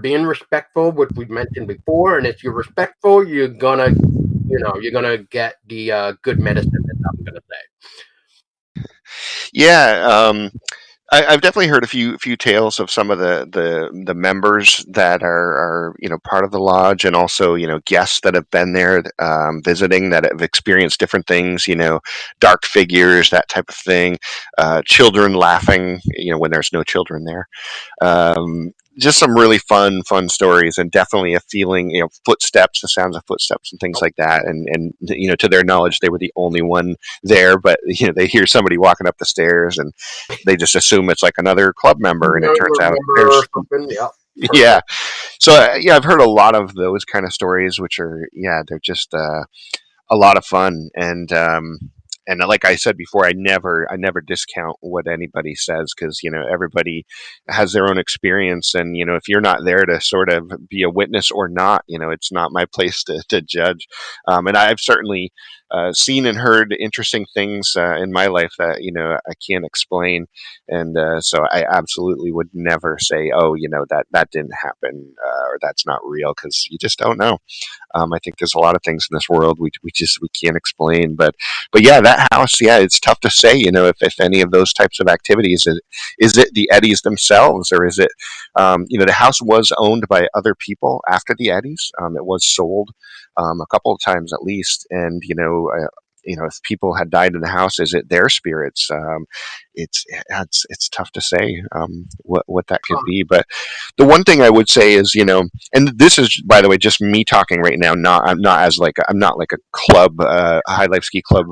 being respectful, which we've mentioned before, and if you're respectful, you're gonna get the good medicine. That I'm gonna say. Yeah, I've definitely heard a few tales of some of the members that are part of the lodge, and also guests that have been there visiting that have experienced different things. Dark figures, that type of thing. Children laughing. When there's no children there. Just some really fun stories, and definitely a feeling, footsteps, the sounds of footsteps and things like that. And to their knowledge, they were the only one there, but they hear somebody walking up the stairs, and they just assume it's like another club member, and it turns out Remember or there's something? Yep. yeah. Perfect. So yeah, I've heard a lot of those kind of stories, which are they're just a lot of fun. And like I said before, I never discount what anybody says, because everybody has their own experience, and if you're not there to sort of be a witness or not, it's not my place to judge. And I've certainly seen and heard interesting things in my life that I can't explain. And so I absolutely would never say, oh, that didn't happen, or that's not real, because you just don't know. I think there's a lot of things in this world we can't explain. But yeah, that house, yeah, it's tough to say. If any of those types of activities, is it the Eddies themselves, or is it the house was owned by other people after the Eddies. It was sold a couple of times at least, and if people had died in the house, is it their spirits? It's tough to say what that could Huh. be. But the one thing I would say is, and this is, by the way, just me talking right now. I'm not like a club, High Life Ski Club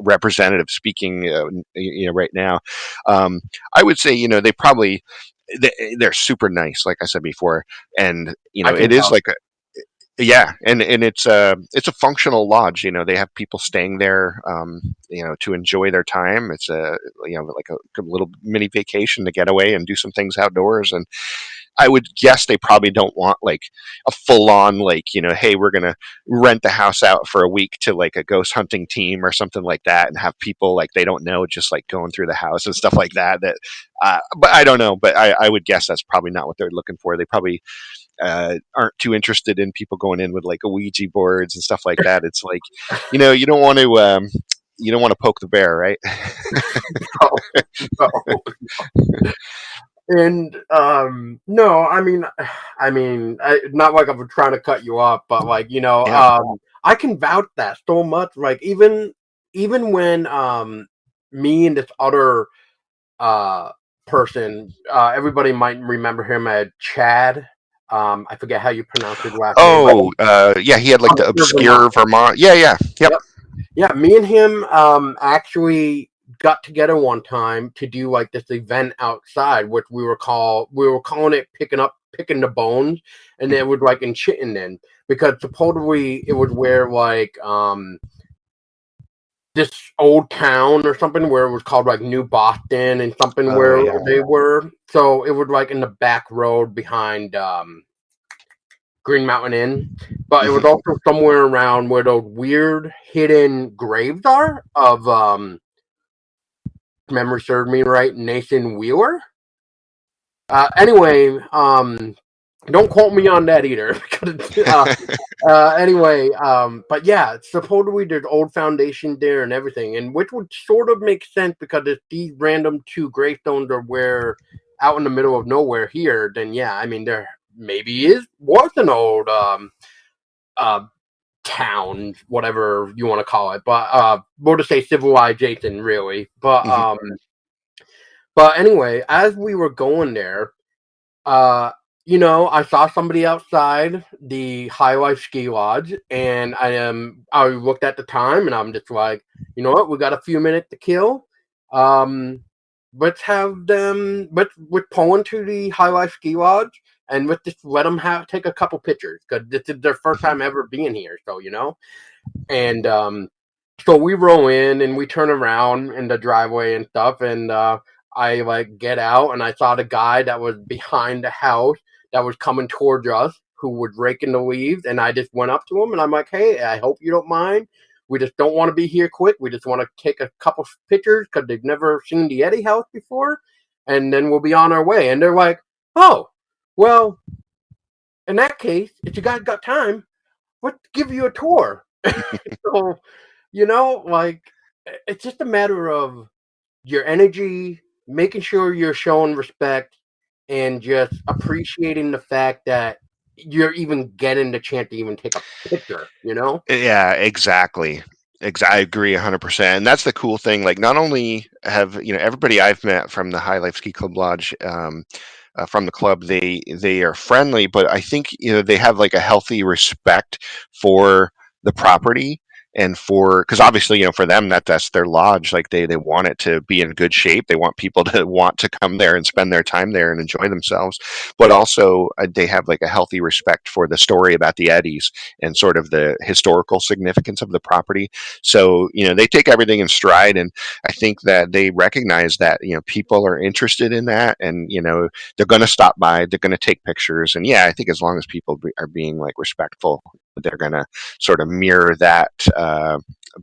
representative speaking, right now. Um, I would say, they're super nice, like I said before, and I can it is tell. like yeah, and it's a functional lodge. They have people staying there, to enjoy their time. It's like a little mini vacation to get away and do some things outdoors. And I would guess they probably don't want like a full on, like, hey, we're gonna rent the house out for a week to like a ghost hunting team or something like that, and have people like they don't know just like going through the house and stuff like that. But I don't know. But I would guess that's probably not what they're looking for. They probably aren't too interested in people going in with like a Ouija boards and stuff like that. It's like, you don't want to poke the bear, right? No, no. And no, not like I'm trying to cut you off, but like Yeah. I can vouch that so much. Like even when me and this other uh person, everybody might remember him as Chad. I forget how you pronounce his last name, but Oh, yeah. He had like the Vermont. obscure Vermont. Yeah, yeah. Yep. Yep. Yeah, me and him actually got together one time to do like this event outside, which we were calling it picking the bones, and it was like in Chittenden because supposedly it was where like this old town or something where it was called like New Boston and something Oh where yeah. they were. So it was like in the back road behind Green Mountain Inn, but it was Hmm. also somewhere around where those weird hidden graves are of memory served me right, Nathan Wheeler. Anyway, don't quote me on that either. Anyway, but yeah, supposedly there's old foundation there and everything, and which would sort of make sense because if these random two gravestones are where out in the middle of nowhere here, then yeah, I mean there maybe was an old uh town, whatever you want to call it, but we'll just say civilization, really. Hmm. But anyway, as we were going there, uh, I saw somebody outside the High Life Ski Lodge, and I looked at the time, and I'm just like, you know what, we got a few minutes to kill. Um, let's have them. Let's pull into the High Life Ski Lodge, and let's just let them take a couple pictures because this is their first Hmm. time ever being here. So and so we roll in and we turn around in the driveway and stuff, and I like get out and I saw the guy that was behind the house that was coming towards us who was raking the leaves, and I just went up to him and I'm like, hey, I hope you don't mind. We just don't want to be here quick. We just want to take a couple pictures because they've never seen the Eddy house before, and then we'll be on our way. And they're like, oh, well, in that case, if you guys got time, let's give you a tour. So, like it's just a matter of your energy, making sure you're showing respect, and just appreciating the fact that you're even getting the chance to even take a picture. Yeah, exactly. I agree 100%. And that's the cool thing. Like, not only have everybody I've met from the High Life Ski Club Lodge, from the club, they are friendly, but I think they have like a healthy respect for the property and for because obviously for them that's their lodge. Like they want it to be in good shape. They want people to want to come there and spend their time there and enjoy themselves. But also they have like a healthy respect for the story about the Eddies and sort of the historical significance of the property. So they take everything in stride, and I think that they recognize that people are interested in that, and they're going to stop by, they're going to take pictures, and yeah, I think as long as people are being like respectful, they're going to sort of mirror that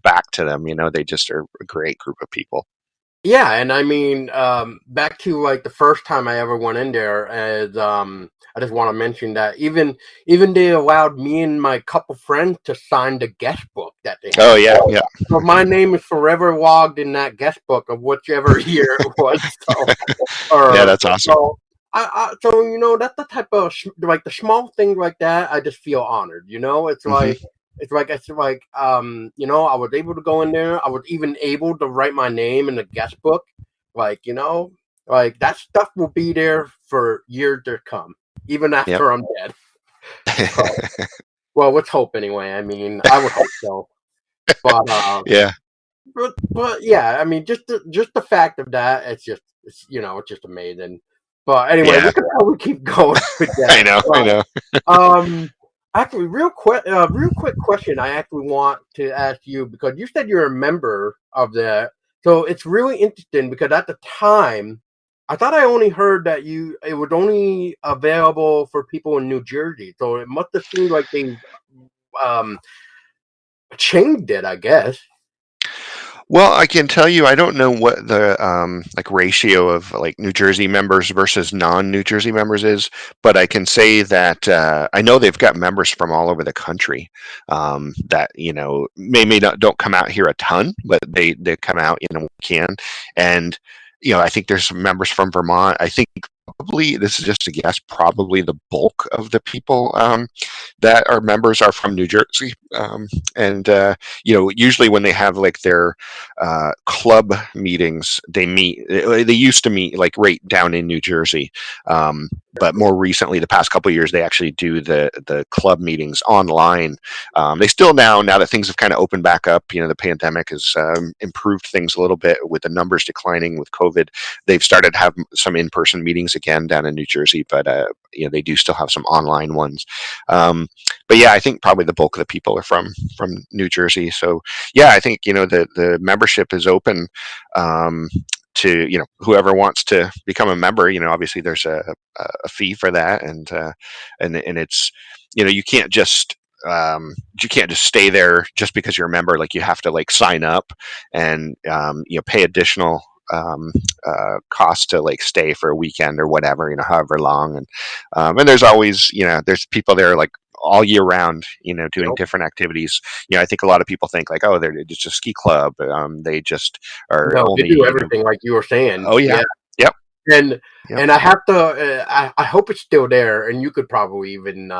back to them. They just are a great group of people. Yeah, and I mean, back to like the first time I ever went in there, as I just want to mention that even they allowed me and my couple friends to sign the guest book that they Oh had. yeah, yeah. So my name is forever logged in that guest book of whichever year it was. So, Yeah, or that's awesome. so that's the type of like the small things like that. I just feel honored. It's Hmm. like I was able to go in there. I was even able to write my name in the guest book. Like, like that stuff will be there for years to come, even Yep. after I'm dead. So, well, let's hope anyway. I mean, I would hope so. But Yeah, but yeah, I mean, just the fact of that, it's just amazing. But anyway, we yeah. could probably keep going with I that. know, I know. Um, actually, real quick question. I actually want to ask you because you said you're a member of that. So it's really interesting because at the time, I thought I only heard that it was only available for people in New Jersey. So it must have seemed like they um changed it, I guess. Well, I can tell you, I don't know what the like ratio of like New Jersey members versus non-New Jersey members is, but I can say that I know they've got members from all over the country that may not don't come out here a ton, but they come out can, and I think there's some members from Vermont. I think probably this is just a guess. Probably the bulk of the people that are members are from New Jersey, and usually when they have like their club meetings, they meet. They used to meet like right down in New Jersey, but more recently, the past couple of years, they actually do the club meetings online. They still now that things have kind of opened back up. The pandemic has improved things a little bit with the numbers declining with COVID. They've started to have some in-person meetings again down in New Jersey, but they do still have some online ones. But yeah, I think probably the bulk of the people are from New Jersey. So yeah, I think the membership is open to whoever wants to become a member. Obviously there's a fee for that, and it's you can't just stay there just because you're a member. Like, you have to like sign up and pay additional cost to like stay for a weekend or whatever, however long. And there's always there's people there like all year round, doing Yep. different activities. I think a lot of people think like, oh, they're just a ski club. They just are No, they only, do everything like you were saying. oh yeah, Yeah. yep, And yep. and I have to. I hope it's still there, and you could probably even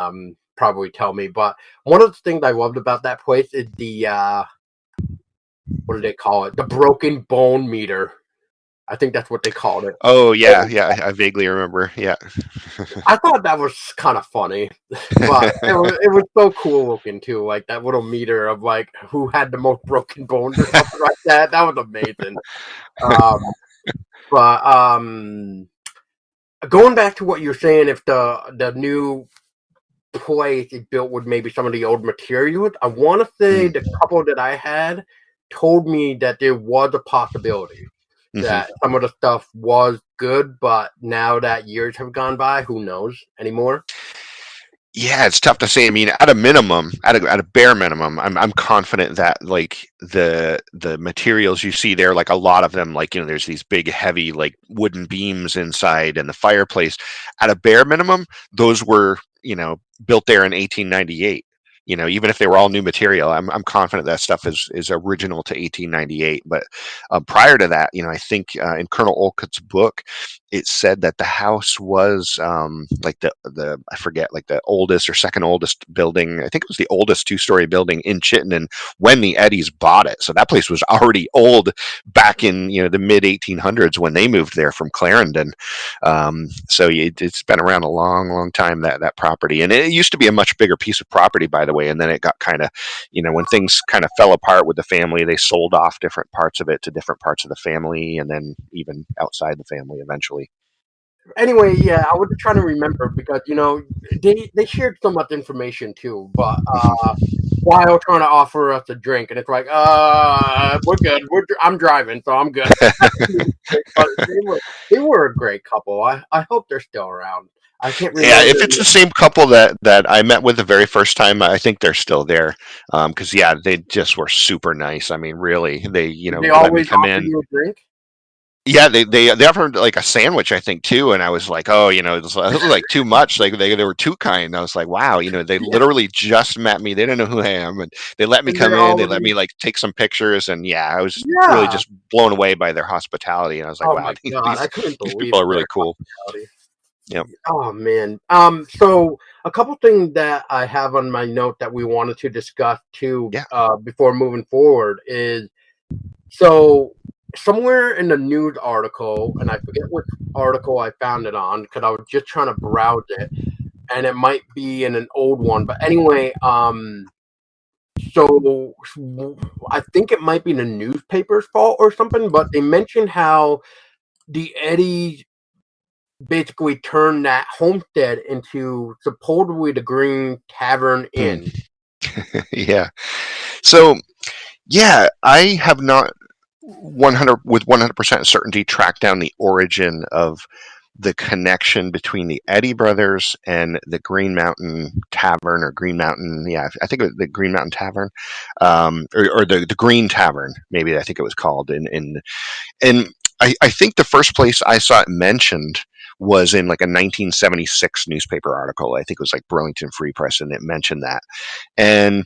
probably tell me. But one of the things I loved about that place is the what do they call it? The broken bone meter. I think that's what they called it. Oh yeah, yeah. I vaguely remember. Yeah. I thought that was kind of funny, but it was so cool looking too. Like that little meter of like who had the most broken bones or something like that. That was amazing. Um, but going back to what you're saying, if the new place is built with maybe some of the old materials, I want to say the Mm. couple that I had told me that there was a possibility that Hmm. some of the stuff was good, but now that years have gone by, who knows anymore? Yeah, it's tough to say. I mean, at a minimum, at a bare minimum, I'm confident that like the materials you see there, like a lot of them, like there's these big heavy like wooden beams inside and the fireplace. At a bare minimum, those were built there in 1898. Even if they were all new material, I'm confident that stuff is original to 1898. But prior to that, I think in Colonel Olcott's book, it said that the house was like the I forget, like the oldest or second oldest building. I think it was the oldest two-story building in Chittenden when the Eddys bought it. So that place was already old back in the mid 1800s when they moved there from Clarendon. So it's been around a long, long time, that property, and it used to be a much bigger piece of property, by the way. And then it got kind of, when things kind of fell apart with the family, they sold off different parts of it to different parts of the family, and then even outside the family eventually. Anyway, yeah, I was just trying to remember because they shared so much information too, but while trying to offer us a drink, and it's like, we're good. I'm driving, so I'm good. But they were a great couple. I hope they're still around. I can't Yeah, remember if their it's the name. same couple that I met with the very first time, I think they're still there. Because yeah, they just were super nice. I mean, really, they Did they let me always come offer in. you a drink? Yeah, they offered like a sandwich, I think, too, and I was like, oh, this was like too much. Like they were too kind. I was like, wow, they Yeah, literally just met me. They didn't know who I am, and they let me and come they're in. They let already me like take some pictures, and yeah, I was really yeah. just blown away by their hospitality. And I was like, Oh wow, my god, I couldn't these people believe are really their cool. hospitality. Yep. Oh man. So a couple things that I have on my note that we wanted to discuss too, Yeah. before moving forward is so somewhere in the news article, and I forget which article I found it on because I was just trying to browse it, and it might be in an old one. But anyway, so I think it might be the newspaper's fault or something. But they mentioned how the Eddies basically turned that homestead into supposedly the Green Tavern Hmm. Inn. Yeah. So yeah, I have not 100% certainty tracked down the origin of the connection between the Eddy Brothers and the Green Mountain Tavern, or Green Mountain. Yeah, I think it was the Green Mountain Tavern, or the Green Tavern, maybe I think it was called. And I think the first place I saw it mentioned was in like a 1976 newspaper article. I think it was like Burlington Free Press, and it mentioned that. And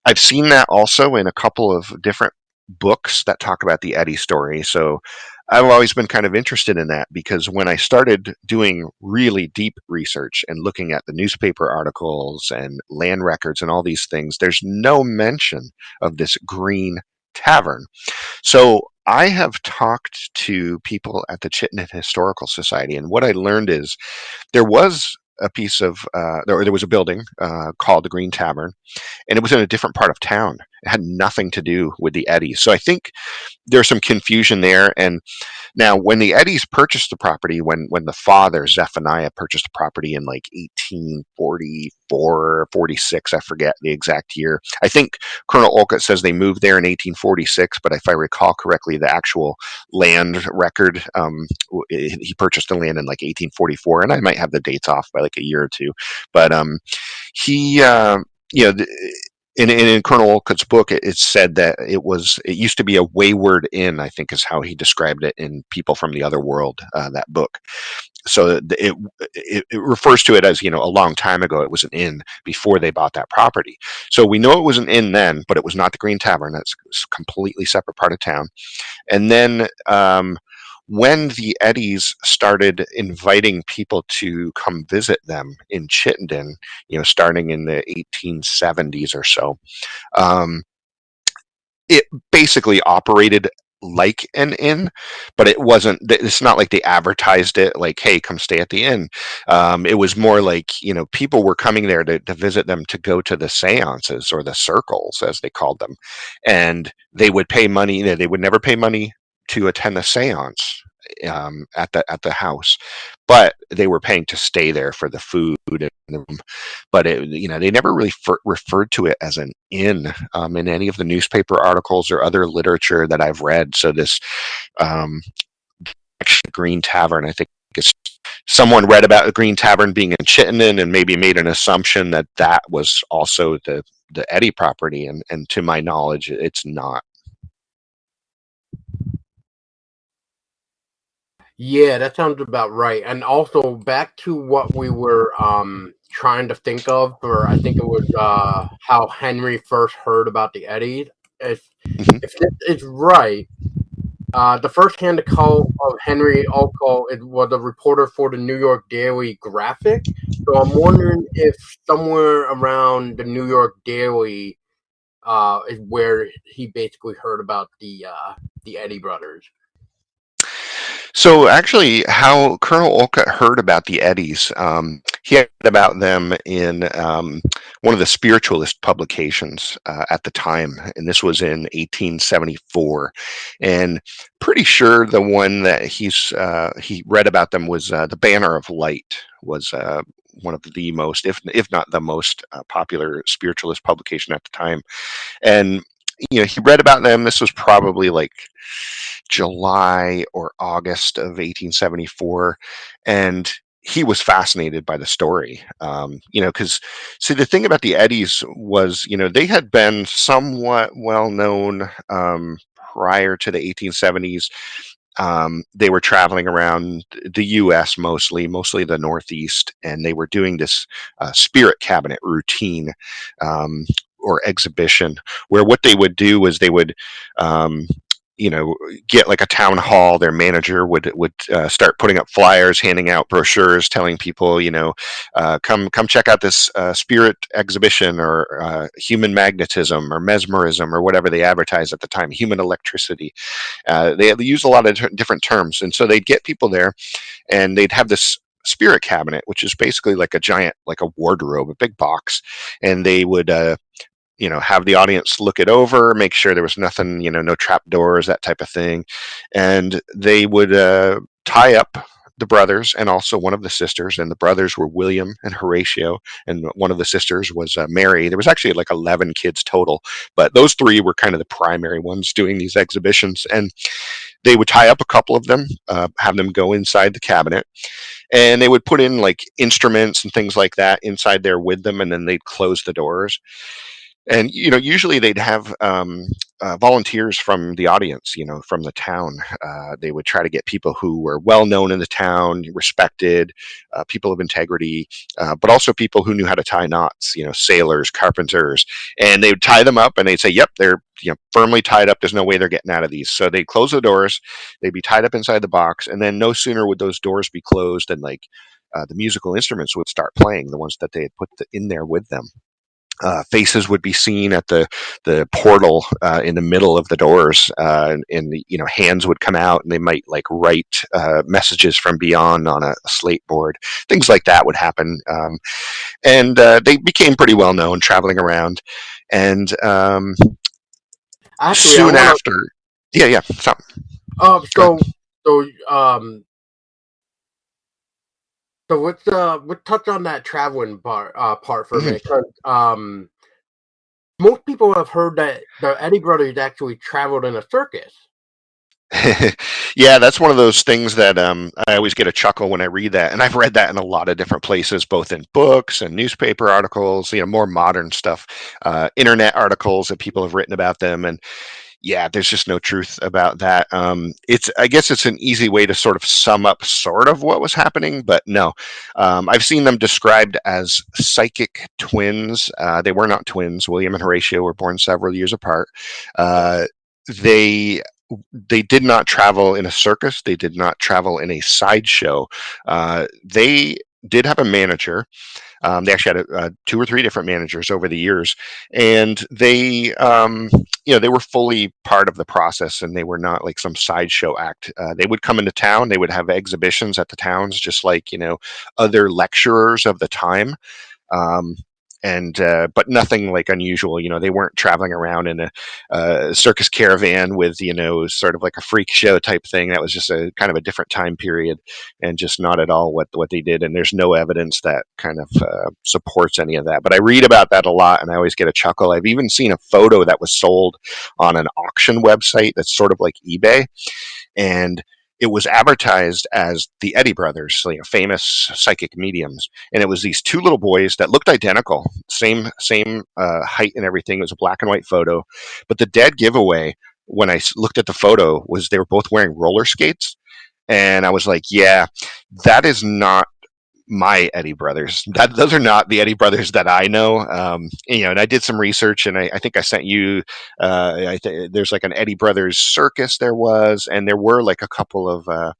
I've seen that also in a couple of different books that talk about the Eddy story. So I've always been kind of interested in that, because when I started doing really deep research and looking at the newspaper articles and land records and all these things, there's no mention of this Green Tavern. So I have talked to people at the Chittenden Historical Society, and what I learned is there was a piece of there was a building called the Green Tavern, and it was in a different part of town. It had nothing to do with the Eddies. So I think there's some confusion there. And now, when the Eddies purchased the property, when the father Zephaniah purchased the property in like 1844, 46, I forget the exact year. I think Colonel Olcott says they moved there in 1846, but if I recall correctly, the actual land record, he purchased the land in like 1844, and I might have the dates off by like a year or two, but he. You know, in Colonel Olcott's book, it said that it used to be a wayward inn, I think is how he described it in People from the Other World, that book. So it refers to it as, a long time ago, it was an inn before they bought that property. So we know it was an inn then, but it was not the Green Tavern. That's a completely separate part of town. And then when the Eddies started inviting people to come visit them in Chittenden, starting in the 1870s or so, um, it basically operated like an inn, but it wasn't. It's not like they advertised it like, "Hey, come stay at the inn." It was more like, people were coming there to visit them, to go to the seances or the circles, as they called them, and they would pay money. They would never pay money to attend the seance at the house, but they were paying to stay there for the food and the room. But they never really referred to it as an inn in any of the newspaper articles or other literature that I've read. So this um, Green Tavern, I think, is someone read about the Green Tavern being in Chittenden and maybe made an assumption that that was also the Eddy property, and to my knowledge, it's not. Yeah, that sounds about right. And also back to what we were trying to think of, or I think it was how Henry first heard about the Eddies. If Mhm. if this is right, the first hand call of Henry Olcott, it was a reporter for the New York Daily Graphic. So I'm wondering if somewhere around the New York Daily is where he basically heard about the Eddy Brothers. So actually, how Colonel Olcott heard about the Eddies, he heard about them in one of the spiritualist publications at the time, and this was in 1874. And pretty sure the one that he read about them was the Banner of Light, was one of the most, if not the most, popular spiritualist publication at the time. And he read about them. This was probably like July or August of 1874, and he was fascinated by the story. Because see, the thing about the Eddies was, they had been somewhat well known prior to the 1870s. They were traveling around the U.S. mostly the Northeast, and they were doing this spirit cabinet routine, or exhibition, where what they would do was they would um, get like a town hall. Their manager would start putting up flyers, handing out brochures, telling people, come check out this spirit exhibition, or human magnetism or mesmerism, or whatever they advertised at the time, human electricity. They use a lot of different terms, and so they'd get people there, and they'd have this spirit cabinet, which is basically like a giant, like a wardrobe, a big box, and they would have the audience look it over, make sure there was nothing, no trap doors, that type of thing. And they would tie up the brothers and also one of the sisters. And the brothers were William and Horatio, and one of the sisters was Mary. There was actually like 11 kids total, but those three were kind of the primary ones doing these exhibitions. And they would tie up a couple of them, have them go inside the cabinet, and they would put in like instruments and things like that inside there with them, and then they'd close the doors. And usually they'd have volunteers from the audience, from the town. They would try to get people who were well known in the town, respected, people of integrity, but also people who knew how to tie knots, sailors, carpenters. And they would tie them up, and they'd say, "Yep, they're firmly tied up. There's no way they're getting out of these." So they'd close the doors, they'd be tied up inside the box, and then no sooner would those doors be closed than like the musical instruments would start playing, the ones that they had put in there with them. faces would be seen at the portal in the middle of the doors, and the, hands would come out, and they might like write messages from beyond on a slate board. Things like that would happen, and they became pretty well known traveling around. And Actually, I soon want to. after, yeah, so, go ahead. So so let's touch on that traveling part for a Mhm. minute. 'Cause, most people have heard that the Eddy Brothers actually traveled in a circus. Yeah, that's one of those things that I always get a chuckle when I read that, and I've read that in a lot of different places, both in books and newspaper articles, more modern stuff, internet articles that people have written about them, and yeah, there's just no truth about that. I guess it's an easy way to sort of sum up sort of what was happening, but no. I've seen them described as psychic twins. They were not twins. William and Horatio were born several years apart. Uh, they they did not travel in a circus. They did not travel in a sideshow. They did have a manager. They actually had two or three different managers over the years, and they were fully part of the process, and they were not like some sideshow act. They would come into town. They would have exhibitions at the towns, just like other lecturers of the time. Um, and But nothing like unusual. They weren't traveling around in a circus caravan with sort of like a freak show type thing. That was just a kind of a different time period, and just not at all what they did. And there's no evidence that kind of supports any of that. But I read about that a lot, and I always get a chuckle. I've even seen a photo that was sold on an auction website that's sort of like eBay, and it was advertised as the Eddy Brothers, so, famous psychic mediums, and it was these two little boys that looked identical, same height and everything. It was a black and white photo, but the dead giveaway when I looked at the photo was they were both wearing roller skates, and I was like, yeah, that is not my Eddy Brothers. Those are not the Eddy Brothers that I know. And I did some research, and I think I sent you. There's like an Eddy Brothers circus there was, and there were like a couple of a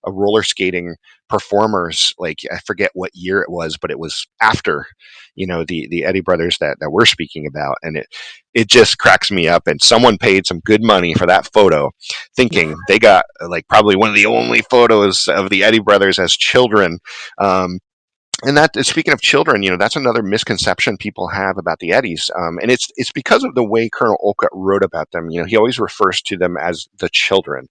roller skating performers. Like I forget what year it was, but it was after the Eddy Brothers that we're speaking about, and it just cracks me up. And someone paid some good money for that photo, thinking they got like probably one of the only photos of the Eddy Brothers as children. Um, and that, speaking of children, that's another misconception people have about the Eddies, and it's because of the way Colonel Olcott wrote about them. He always refers to them as the children,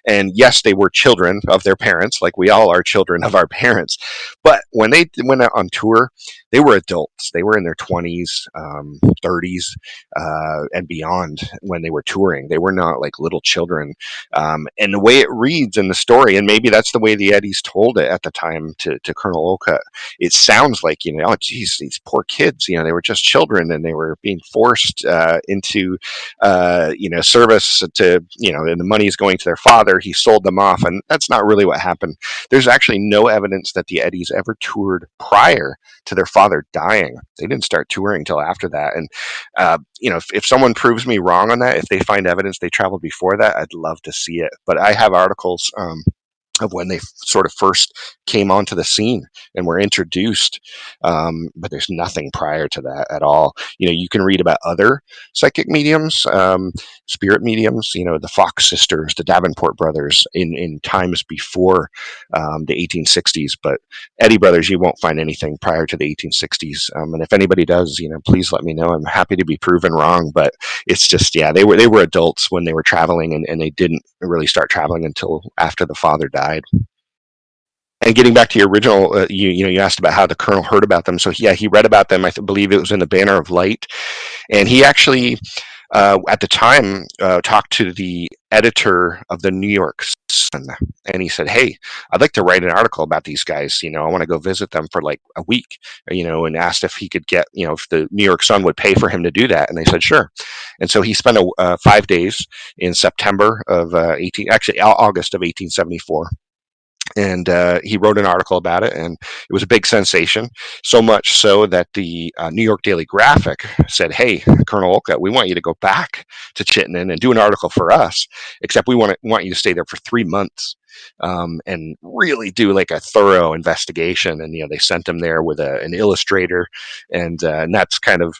and yes, they were children of their parents, like we all are children of our parents. But when they went out on tour, they were adults. They were in their 20s, 30s, and beyond when they were touring. They were not like little children. And the way it reads in the story, and maybe that's the way the Eddies told it at the time to Colonel Olcott, it sounds like oh geez, these poor kids, they were just children, and they were being forced into service to and the money is going to their father. He sold them off, and that's not really what happened. There's actually no evidence that the Eddies ever toured prior to their father dying. They didn't start touring until after that. And if someone proves me wrong on that, if they find evidence they traveled before that, I'd love to see it. But I have articles of when they sort of first came onto the scene and were introduced. But there's nothing prior to that at all. You can read about other psychic mediums, spirit mediums, the Fox sisters, the Davenport brothers in times before the 1860s. But Eddy Brothers, you won't find anything prior to the 1860s. And if anybody does, please let me know. I'm happy to be proven wrong. But it's just, yeah, they were adults when they were traveling, and they didn't really start traveling until after the father died. And getting back to your original, you asked about how the colonel heard about them. So yeah, he read about them. Believe it was in the Banner of Light, and he actually, at the time, talked to the editor of the New York Sun, and he said, "Hey, I'd like to write an article about these guys. I want to go visit them for like a week. And asked if he could get, if the New York Sun would pay for him to do that, and they said sure. And so he spent 5 days in September of August of 1874, and he wrote an article about it, and it was a big sensation. So much so that the New York Daily Graphic said, "Hey, Colonel Olcott, we want you to go back to Chittenden and do an article for us. Except we want you to stay there for 3 months and really do like a thorough investigation. And they sent him there with an illustrator, and that's kind of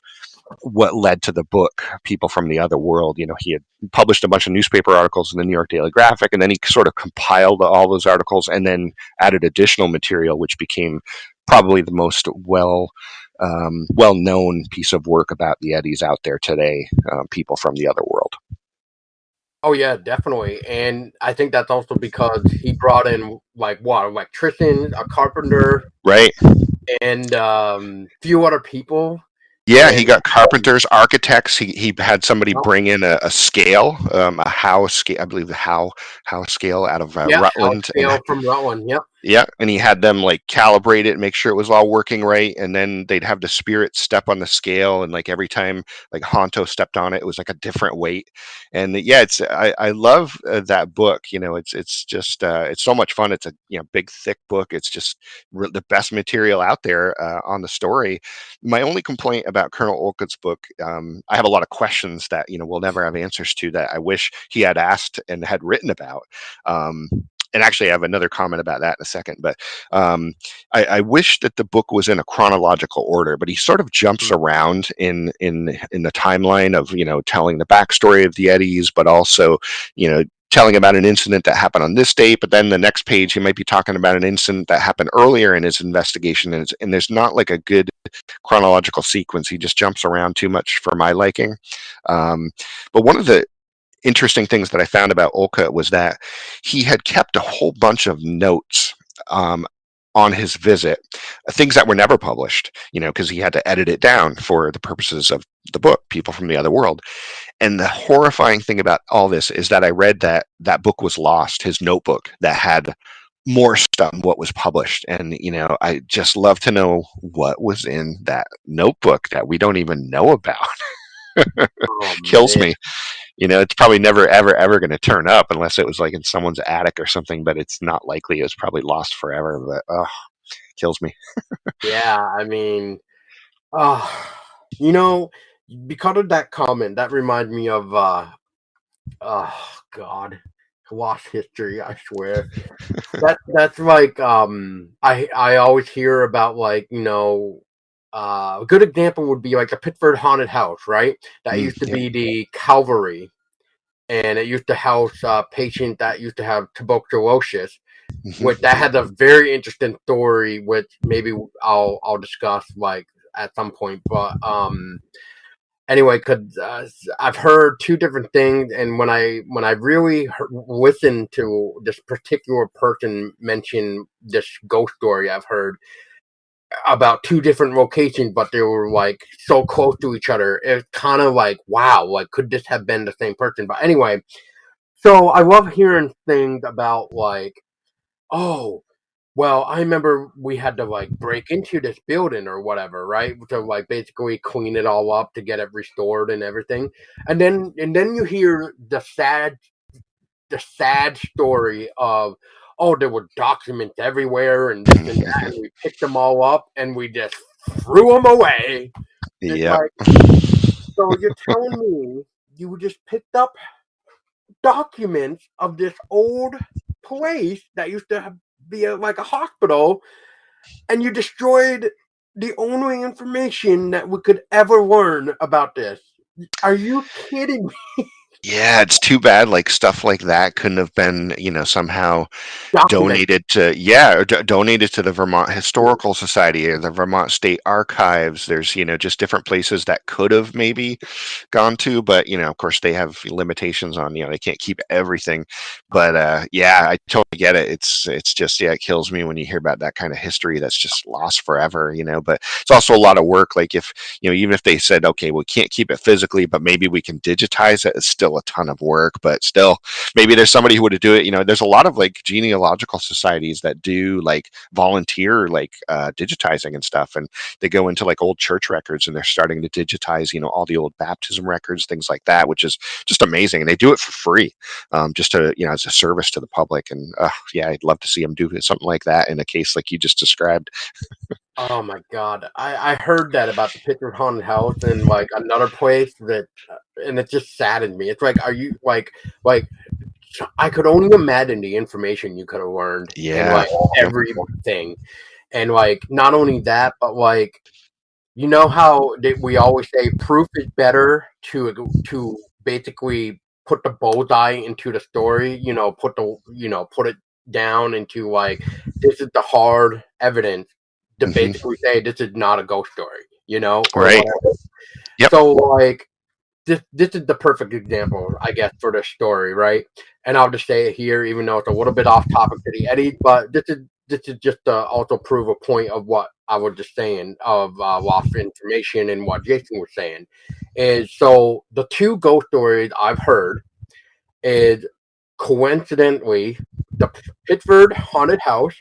what led to the book People from the Other World. He had published a bunch of newspaper articles in the New York Daily Graphic, and then he sort of compiled all those articles and then added additional material, which became probably the most well known piece of work about the Eddies out there today, People from the Other World. Oh yeah, definitely. And I think that's also because he brought in like what, electrician, a carpenter, Right. and few other people. Yeah, he And got carpenters, architects. He had somebody bring in a scale, a Howe scale, I believe the Howe scale out of yeah, house Rutland, and scale from Rutland. Yep. yeah, and he had them like calibrate it, make sure it was all working right, and then they'd have the spirits step on the scale, and like every time like Honto stepped on it, it was like a different weight. And yeah, I love that book. It's just it's so much fun. It's a big thick book. It's just the best material out there on the story. My only complaint about Colonel Olcott's book, I have a lot of questions that we'll never have answers to that I wish he had asked and had written about. And actually, I have another comment about that in a second. But I wish that the book was in a chronological order. But he sort of jumps around in the timeline of telling the backstory of the Eddies, but also telling about an incident that happened on this date. But then the next page, he might be talking about an incident that happened earlier in his investigation, and there's not like a good chronological sequence. He just jumps around too much for my liking. But one of the interesting things that I found about Olcott was that he had kept a whole bunch of notes on his visit, things that were never published, because he had to edit it down for the purposes of the book, People from the Other World. And the horrifying thing about all this is that I read that that book was lost, his notebook that had more stuff than what was published. And, I just love to know what was in that notebook that we don't even know about. Oh Kills man. me. It's probably never, ever, ever going to turn up unless it was like in someone's attic or something, but it's not likely. It was probably lost forever, but kills me. Yeah, I mean, uh, you know, because of that comment, that reminded me of oh God, lost history. I swear. That's like I always hear about like a good example would be like the Pittsburgh haunted house, right? That used to Yep. be the Calvary, and it used to house a patient that used to have tuberculosis. Which that has a very interesting story, which maybe I'll discuss like at some point. But anyway, because I've heard two different things, and when I really listened to this particular person mention this ghost story, I've heard about two different locations, but they were like so close to each other. It's kind of like, wow, like could this have been the same person? But anyway, so I love hearing things about like, oh, well, I remember we had to like break into this building or whatever, right? To like basically clean it all up to get it restored and everything. And then you hear the sad story of, oh, there were documents everywhere and this and that, and we picked them all up and we just threw them away. It's Yep. like, so you're telling me you just picked up documents of this old place that used to be like a hospital, and you destroyed the only information that we could ever learn about this. Are you kidding me? Yeah, it's too bad like stuff like that couldn't have been, somehow Document. donated to, yeah, or donated to the Vermont Historical Society or the Vermont State Archives. There's, just different places that could have maybe gone to, but of course they have limitations on, they can't keep everything. But yeah, I totally get it. It's just, yeah, it kills me when you hear about that kind of history that's just lost forever, but it's also a lot of work. Like if, even if they said, okay, we can't keep it physically, but maybe we can digitize it, it's still a ton of work. But still, maybe there's somebody who would do it. There's a lot of like genealogical societies that do like volunteer like digitizing and stuff, and they go into like old church records and they're starting to digitize all the old baptism records, things like that, which is just amazing. And they do it for free, just to as a service to the public. And yeah, I'd love to see them do something like that in a case like you just described. Oh my god, I heard that about the Pittsburgh haunted house and like another place that, and it just saddened me. It's like, are you like I could only imagine the information you could have learned and Yeah. like Yep. everything. And like not only that, but like you know how we always say proof is better to basically put the bullseye into the story, put it down into like this is the hard evidence to Hmm. basically say this is not a ghost story, or Right. whatever. Yep. So like this is the perfect example, I guess, for this story, right? And I'll just say it here, even though it's a little bit off topic to the Eddie, but this is just to also prove a point of what I was just saying of lost information and what Jason was saying. Is so the two ghost stories I've heard is coincidentally the Pittsford haunted house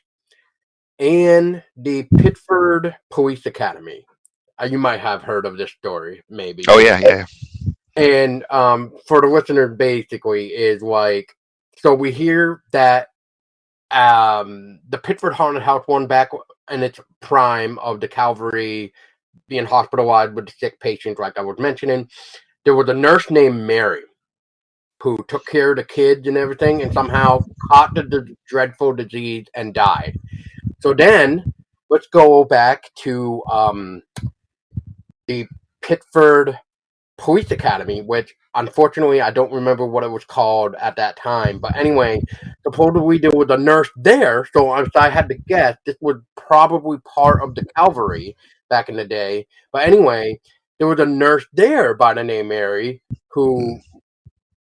and the Pittsford Police Academy. You might have heard of this story, maybe. Oh yeah. Yeah. And for the listeners, basically, is like, so we hear that the Pittsford Haunted House one back in its prime of the Calvary being hospitalized with the sick patients, like I was mentioning, there was a nurse named Mary who took care of the kids and everything, and somehow caught the dreadful disease and died. So then, let's go back to the Pittsford Police Academy, which unfortunately I don't remember what it was called at that time. But anyway, supposedly there was a nurse there, so if I had to guess, this was probably part of the cavalry back in the day. But anyway, there was a nurse there by the name Mary who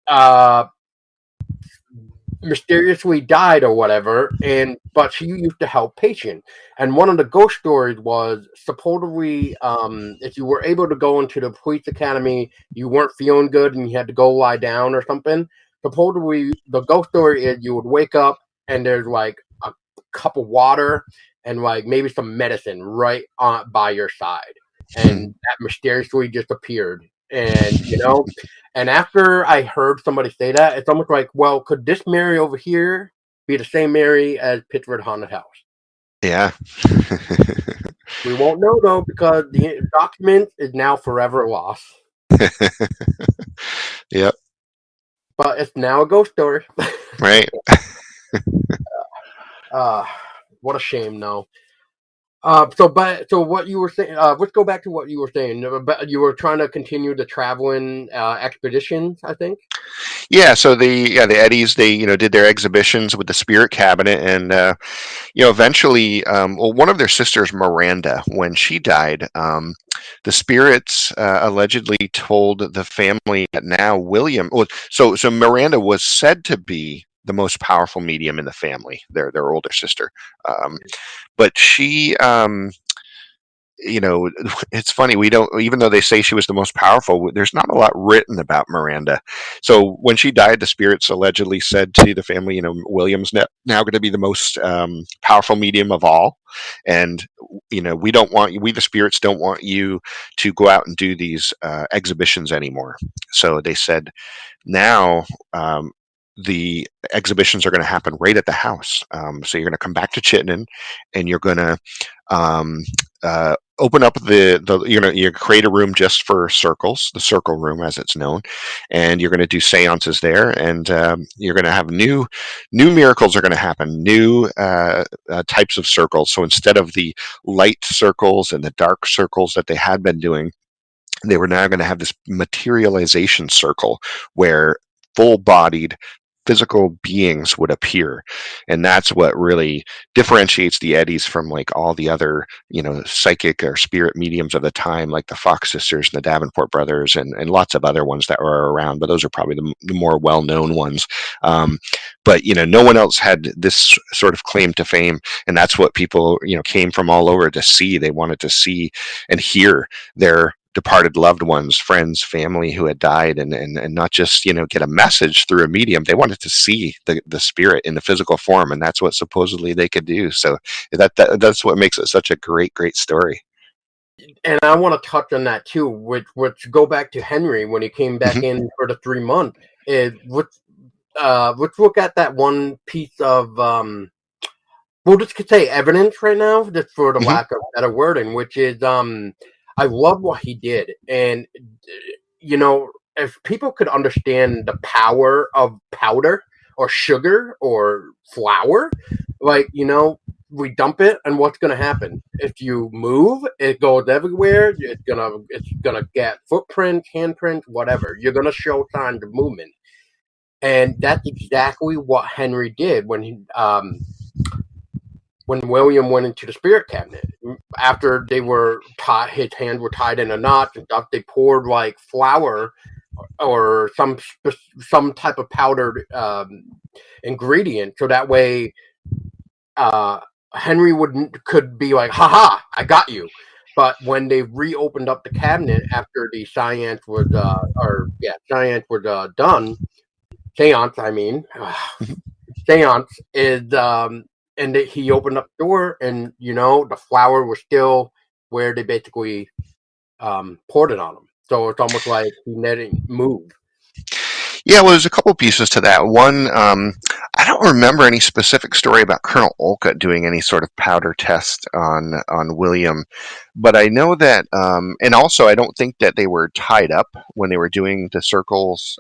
uh mysteriously died or whatever, but she used to help patients. And one of the ghost stories was supposedly if you were able to go into the police academy, you weren't feeling good and you had to go lie down or something. Supposedly the ghost story is you would wake up and there's like a cup of water and like maybe some medicine right by your side, and that mysteriously just appeared. And and after I heard somebody say that, it's almost like, well, could this Mary over here be the same Mary as Pittsford Haunted House? Yeah. We won't know though because the document is now forever lost. Yep. But it's now a ghost story. Right. uh, what a shame, though. So what you were saying? Let's go back to what you were saying. But you were trying to continue the traveling expeditions, I think. Yeah. So the Eddies, they did their exhibitions with the Spirit Cabinet, and eventually, well, one of their sisters, Miranda, when she died, the spirits allegedly told the family that now William. Well, so Miranda was said to be the most powerful medium in the family, their older sister, but she. It's funny, we don't, even though they say she was the most powerful, there's not a lot written about Miranda. So when she died, the spirits allegedly said to the family, William's now going to be the most powerful medium of all, and we don't want you, we the spirits don't want you to go out and do these exhibitions anymore. So they said now, the exhibitions are going to happen right at the house. So you're going to come back to Chittenden, and you're going to um, open up you create a room just for circles, the circle room as it's known, and you're going to do seances there, and you're going to have new miracles are going to happen, new types of circles. So instead of the light circles and the dark circles that they had been doing, they were now going to have this materialization circle where full-bodied physical beings would appear, and that's what really differentiates the Eddies from like all the other psychic or spirit mediums of the time, like the Fox sisters and the Davenport brothers, and lots of other ones that were around, but those are probably the more well-known ones. But no one else had this sort of claim to fame, and that's what people came from all over to see. They wanted to see and hear their departed loved ones, friends, family who had died, and not just get a message through a medium. They wanted to see the spirit in the physical form, and that's what supposedly they could do. So that's what makes it such a great story. And I want to touch on that too, which go back to Henry when he came back Hmm. in for the 3 month. Let's look at that one piece of we'll just say evidence right now, just for the Hmm. lack of better wording, which is I love what he did, and if people could understand the power of powder or sugar or flour, like, we dump it, and what's going to happen? If you move, it goes everywhere. It's gonna get footprints, handprints, whatever. You're gonna show signs of movement, and that's exactly what Henry did when William went into the spirit cabinet. After they were tied, his hands were tied in a knot and stuff. They poured like flour or some type of powdered ingredient, so that way uh, Henry could be like, "Ha ha, I got you." But when they reopened up the cabinet after the science was done, seance, I mean, seance is, and he opened up the door, and the flour was still where they basically poured it on him. So it's almost like he didn't move. Yeah, well, there's a couple pieces to that. One, I don't remember any specific story about Colonel Olcott doing any sort of powder test on William, but I know that, and also I don't think that they were tied up when they were doing the circles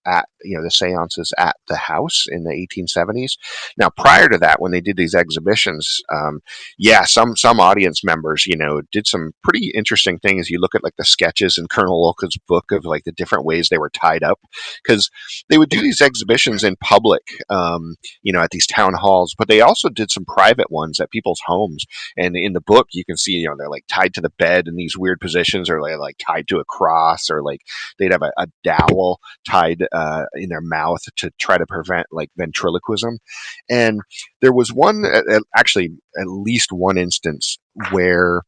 at the seances at the house in the 1870s. Now, prior to that, when they did these exhibitions, yeah, some audience members did some pretty interesting things. You look at like the sketches in Colonel Olcott's book of like the different ways they were tied up, because they would do these exhibitions in public, at these town halls, but they also did some private ones at people's homes. And in the book, you can see, they're like tied to the bed in these weird positions, or they're like tied to a cross, or like they'd have a dowel tied in their mouth to try to prevent like ventriloquism. And there was actually at least one instance where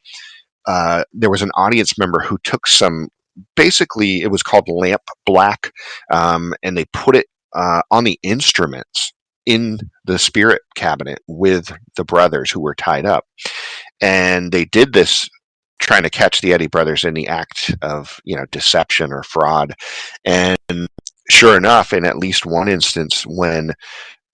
there was an audience member who took some, basically it was called lamp black, and they put it on the instruments in the spirit cabinet with the brothers who were tied up. And they did this trying to catch the Eddy brothers in the act of deception or fraud. And sure enough, in at least one instance, when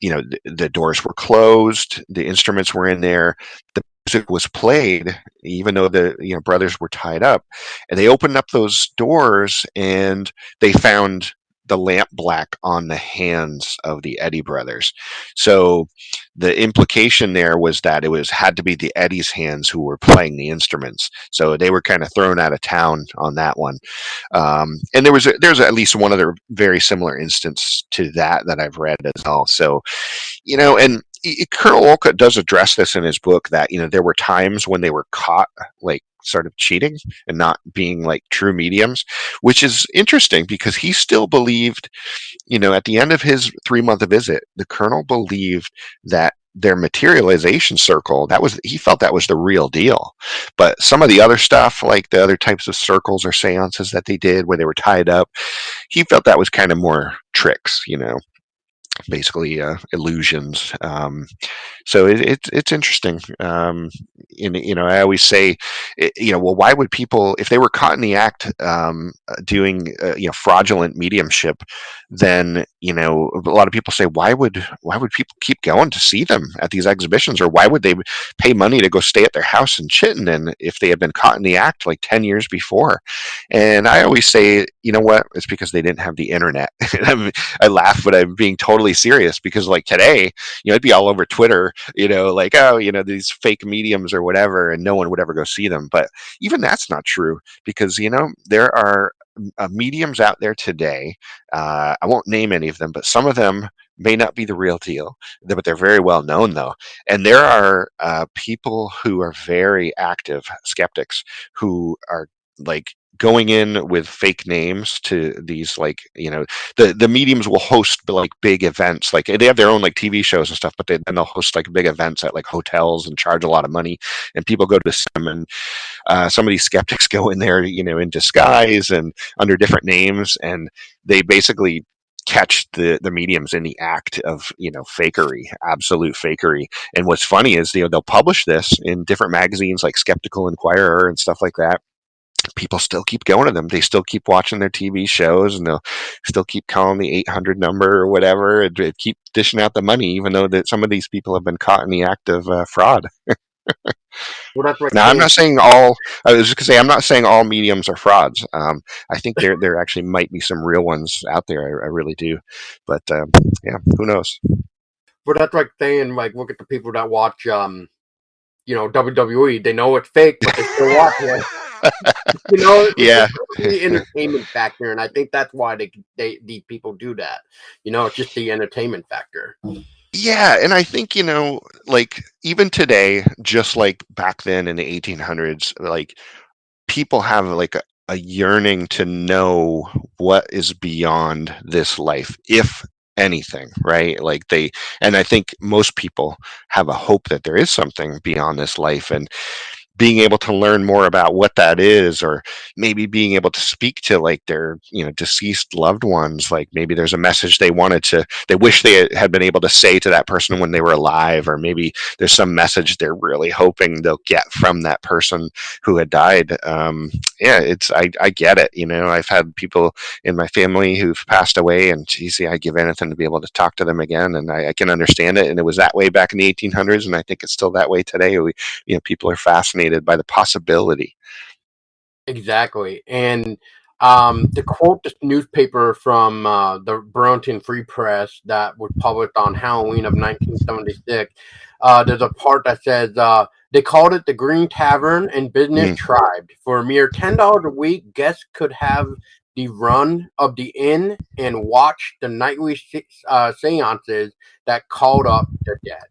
the doors were closed, the instruments were in there, the music was played, even though the brothers were tied up, and they opened up those doors and they found the lamp black on the hands of the Eddy brothers. So the implication there was that had to be the Eddy's hands who were playing the instruments. So they were kind of thrown out of town on that one. And there's at least one other very similar instance to that I've read as well. So, and Colonel Olcott does address this in his book that, there were times when they were caught like sort of cheating and not being like true mediums, which is interesting because he still believed, at the end of his 3-month visit, the Colonel believed that their materialization circle, he felt that was the real deal. But some of the other stuff, like the other types of circles or seances that they did where they were tied up, he felt that was kind of more tricks, basically illusions. So it's interesting. I always say, well, why would people, if they were caught in the act doing fraudulent mediumship, then a lot of people say, why would people keep going to see them at these exhibitions, or why would they pay money to go stay at their house in Chittenden if they had been caught in the act like 10 years before? And I always say, you know what? It's because they didn't have the internet. I laugh, but I'm being totally serious, because like today, it'd be all over Twitter, like, oh, these fake mediums or whatever, and no one would ever go see them. But even that's not true, because, there are mediums out there today. I won't name any of them, but some of them may not be the real deal, but they're very well known though. And there are people who are very active skeptics who are like going in with fake names to these, like, the mediums will host like big events, like they have their own like TV shows and stuff, but then they'll host like big events at like hotels and charge a lot of money, and people go to see them. And some of these skeptics go in there, in disguise and under different names, and they basically catch the mediums in the act of fakery, absolute fakery. And what's funny is they'll publish this in different magazines like Skeptical Inquirer and stuff like that. People still keep going to them. They still keep watching their TV shows, and they'll still keep calling the 800 number or whatever, and keep dishing out the money, even though that some of these people have been caught in the act of fraud. Well, that's what Now, I'm came. not saying all. I was just gonna say I'm not saying all mediums are frauds. I think there actually might be some real ones out there. I really do, but yeah, who knows? But that's like saying, like, look at the people that watch, WWE. They know it's fake, but they still watch it. It's Yeah. just the entertainment factor, and I think that's why these people do that. It's just the entertainment factor. Yeah, and I think, like even today, just like back then in the 1800s, like people have like a yearning to know what is beyond this life, if anything, right? And I think most people have a hope that there is something beyond this life, and being able to learn more about what that is, or maybe being able to speak to like their deceased loved ones, like maybe there's a message they wish they had been able to say to that person when they were alive, or maybe there's some message they're really hoping they'll get from that person who had died. Yeah, I get it. I've had people in my family who've passed away, and geez, I'd give anything to be able to talk to them again, and I can understand it. And it was that way back in the 1800s, and I think it's still that way today. People are fascinated by the possibility. Exactly. And to quote this newspaper from the Burlington Free Press that was published on Halloween of 1976, there's a part that says they called it the Green Tavern and business Mm. thrived. For a mere $10 a week, guests could have the run of the inn and watch the nightly seances that called up the dead.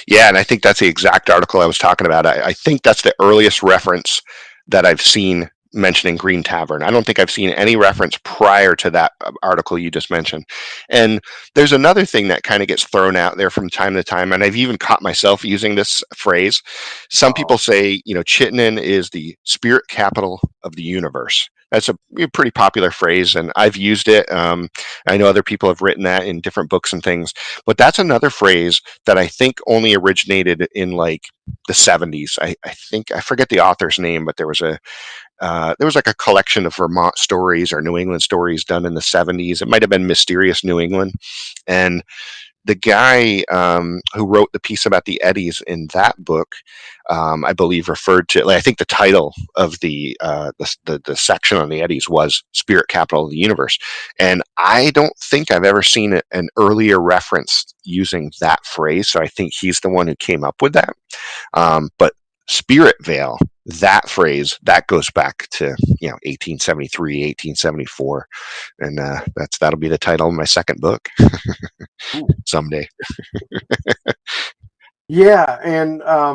Yeah, and I think that's the exact article I was talking about. I think that's the earliest reference that I've seen mentioning Green Tavern. I don't think I've seen any reference prior to that article you just mentioned. And there's another thing that kind of gets thrown out there from time to time, and I've even caught myself using this phrase. Some Oh, people say, Chittenden is the spirit capital of the universe. That's a pretty popular phrase, and I've used it. I know other people have written that in different books and things, but that's another phrase that I think only originated in like the 70s. I think I forget the author's name, but there was like a collection of Vermont stories or New England stories done in the 70s. It might have been Mysterious New England, and the guy who wrote the piece about the Eddies in that book, I believe, referred to. Like, I think the title of the section on the Eddies was "Spirit Capital of the Universe," and I don't think I've ever seen an earlier reference using that phrase. So I think he's the one who came up with that. But Spirit Veil, that phrase, that goes back to 1873, 1874, and that'll be the title of my second book ooh. someday. Yeah, and I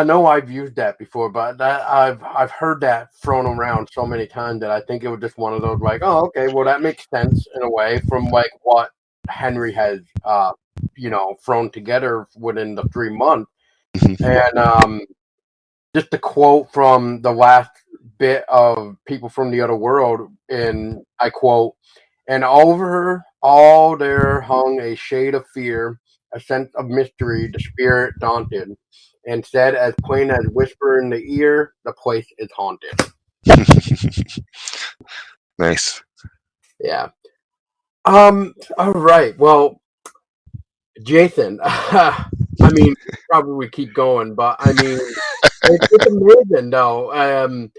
know I've used that before, but I've heard that thrown around so many times that I think it was just one of those like, oh, okay, well that makes sense in a way from like what Henry has thrown together within the 3 months. And just a quote from the last bit of People from the Other World, and I quote, and over all there hung a shade of fear, a sense of mystery, the spirit daunted, and said as plain as whisper in the ear, the place is haunted. Nice. Yeah. All right. Well, Jason, I mean, probably keep going, but I mean, it's amazing though.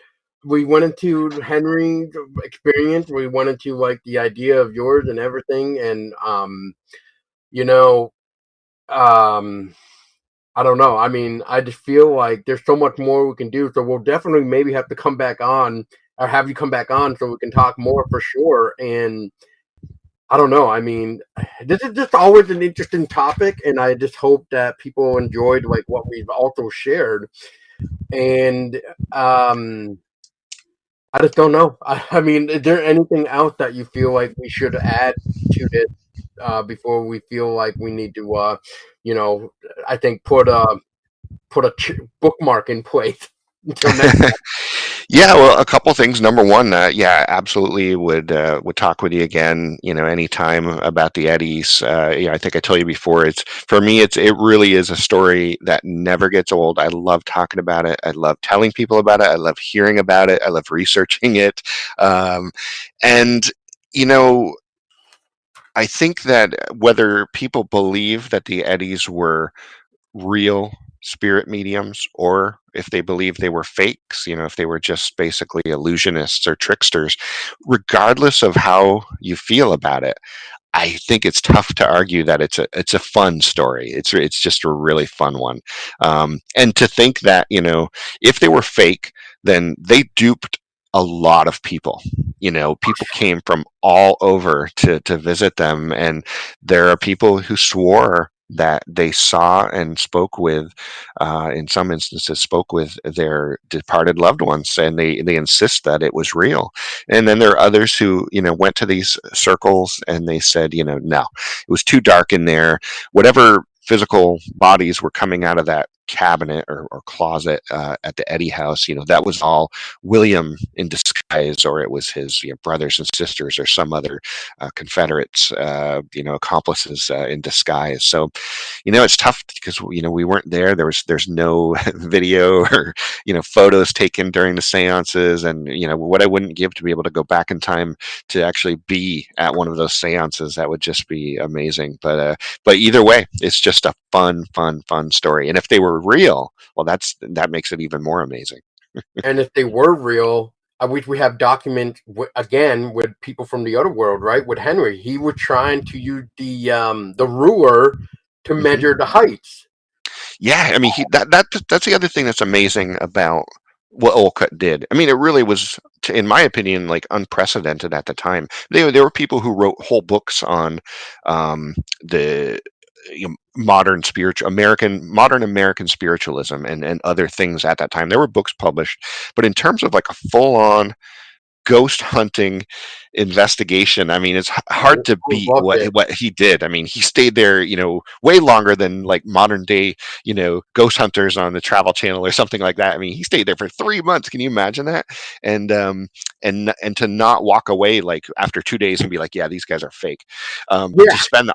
We went into Henry's experience. We went into like the idea of yours and everything, and you know, um, I don't know. I mean, I just feel like there's so much more we can do. So we'll definitely maybe have to come back on, or have you come back on so we can talk more for sure. And I don't know. I mean, this is just always an interesting topic, and I just hope that people enjoyed like what we've also shared. And I just don't know. I mean, is there anything else that you feel like we should add to this before we feel like we need to, you know, I think put a bookmark in place until next. Yeah, well, a couple things. Number one, yeah, absolutely would talk with you again. Anytime about the Eddies. I think I told you before. It's for me. It really is a story that never gets old. I love talking about it. I love telling people about it. I love hearing about it. I love researching it. And you know, I think that whether people believe that the Eddies were real spirit mediums or if they believed they were fakes, if they were just basically illusionists or tricksters, regardless of how you feel about it, I think it's tough to argue that it's a fun story. It's just a really fun one, and to think that if they were fake, then they duped a lot of people. People came from all over to visit them, and there are people who swore that they saw and spoke with, in some instances, spoke with their departed loved ones, and they insist that it was real. And then there are others who went to these circles and they said, no, it was too dark in there. Whatever physical bodies were coming out of that cabinet or closet at the Eddy house, that was all William in disguise, or it was his brothers and sisters or some other Confederates, accomplices in disguise. So, it's tough because we weren't there. There's no video or photos taken during the seances, and what I wouldn't give to be able to go back in time to actually be at one of those seances. That would just be amazing. But either way, it's just a fun story. And if they were real, well, that makes it even more amazing. And if they were real, we have documents again with people from the other world, right? With Henry, he was trying to use the ruler to Hmm. measure the heights. Yeah, I mean, that's the other thing that's amazing about what Olcott did. I mean, it really was, in my opinion, like unprecedented at the time. There were people who wrote whole books on the modern American spiritualism and other things at that time. There were books published, but in terms of like a full on ghost hunting investigation, I mean, it's hard to I beat loved what it. what he did. I mean, he stayed there, way longer than like modern day, ghost hunters on the Travel Channel or something like that. I mean, he stayed there for 3 months. Can you imagine that? And and to not walk away like after 2 days and be like, yeah, these guys are fake. But to Yeah, spend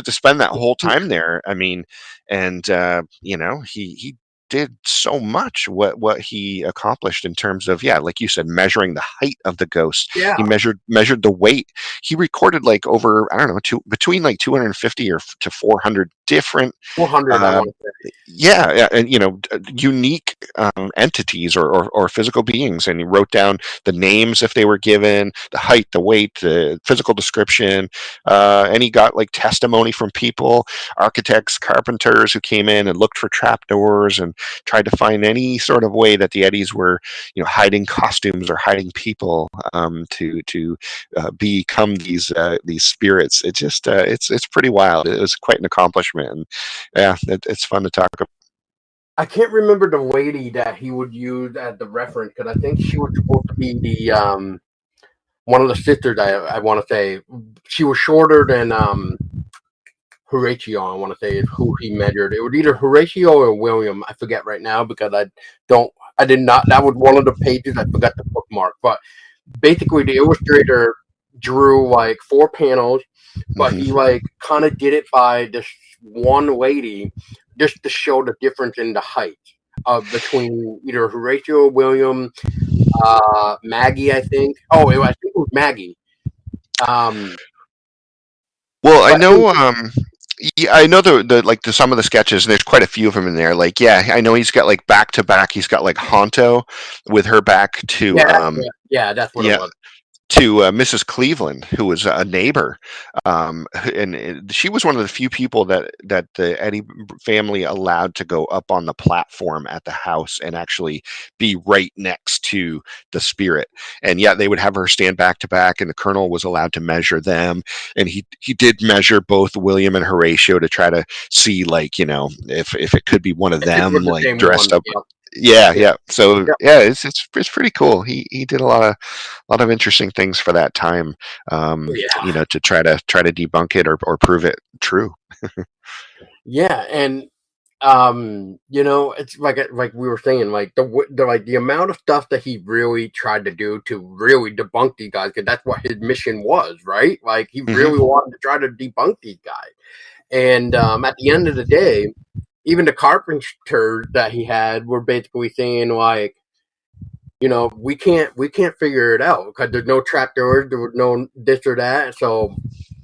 to spend that whole time there, I mean, and he did so much what he accomplished in terms of, yeah, like you said, measuring the height of the ghost. yeah, He measured the weight. He recorded like over, I don't know, between like 250 or to 400 different 400. I uh, want to say. yeah, yeah, and unique entities or physical beings, and he wrote down the names if they were given, the height, the weight, the physical description, and he got like testimony from people, architects, carpenters who came in and looked for trapdoors and tried to find any sort of way that the Eddies were, hiding costumes or hiding people, to become these spirits. It just it's pretty wild. It was quite an accomplishment, and yeah, it's fun to talk about. I can't remember the lady that he would use as the reference because I think she was supposed to be the one of the sisters. I want to say she was shorter than Horatio. I want to say is who he measured. It was either Horatio or William. I forget right now because don't. I did not. That was one of the pages I forgot to bookmark. But basically, the illustrator drew like 4 panels, but he Hmm. like kind of did it by this one lady just to show the difference in the height between either Horatio, William, Maggie, I think. I think it was Maggie. Um, Well, I but it was, know. Yeah, I know some of the sketches, and there's quite a few of them in there. Like, yeah, I know he's got like back to back. He's got like Honto with her back to yeah, yeah, that's what it yeah, was. to Mrs. Cleveland, who was a neighbor, and she was one of the few people that the Eddy family allowed to go up on the platform at the house and actually be right next to the spirit. And yeah, they would have her stand back to back, and the Colonel was allowed to measure them, and he did measure both William and Horatio to try to see, like, if it could be one of If it them, was the like same dressed one, up. yeah, Yeah, yeah, yeah. So yeah, yeah, it's pretty cool. He did a lot of interesting things for that time, yeah. to try to debunk it or prove it true. Yeah, and it's like we were saying, like the amount of stuff that he really tried to do to really debunk these guys, because that's what his mission was, right? Like he Hmm. really wanted to try to debunk these guys, and at the end of the day, even the carpenters that he had were basically saying like, we can't figure it out because there's no trapdoors, there was no this or that, so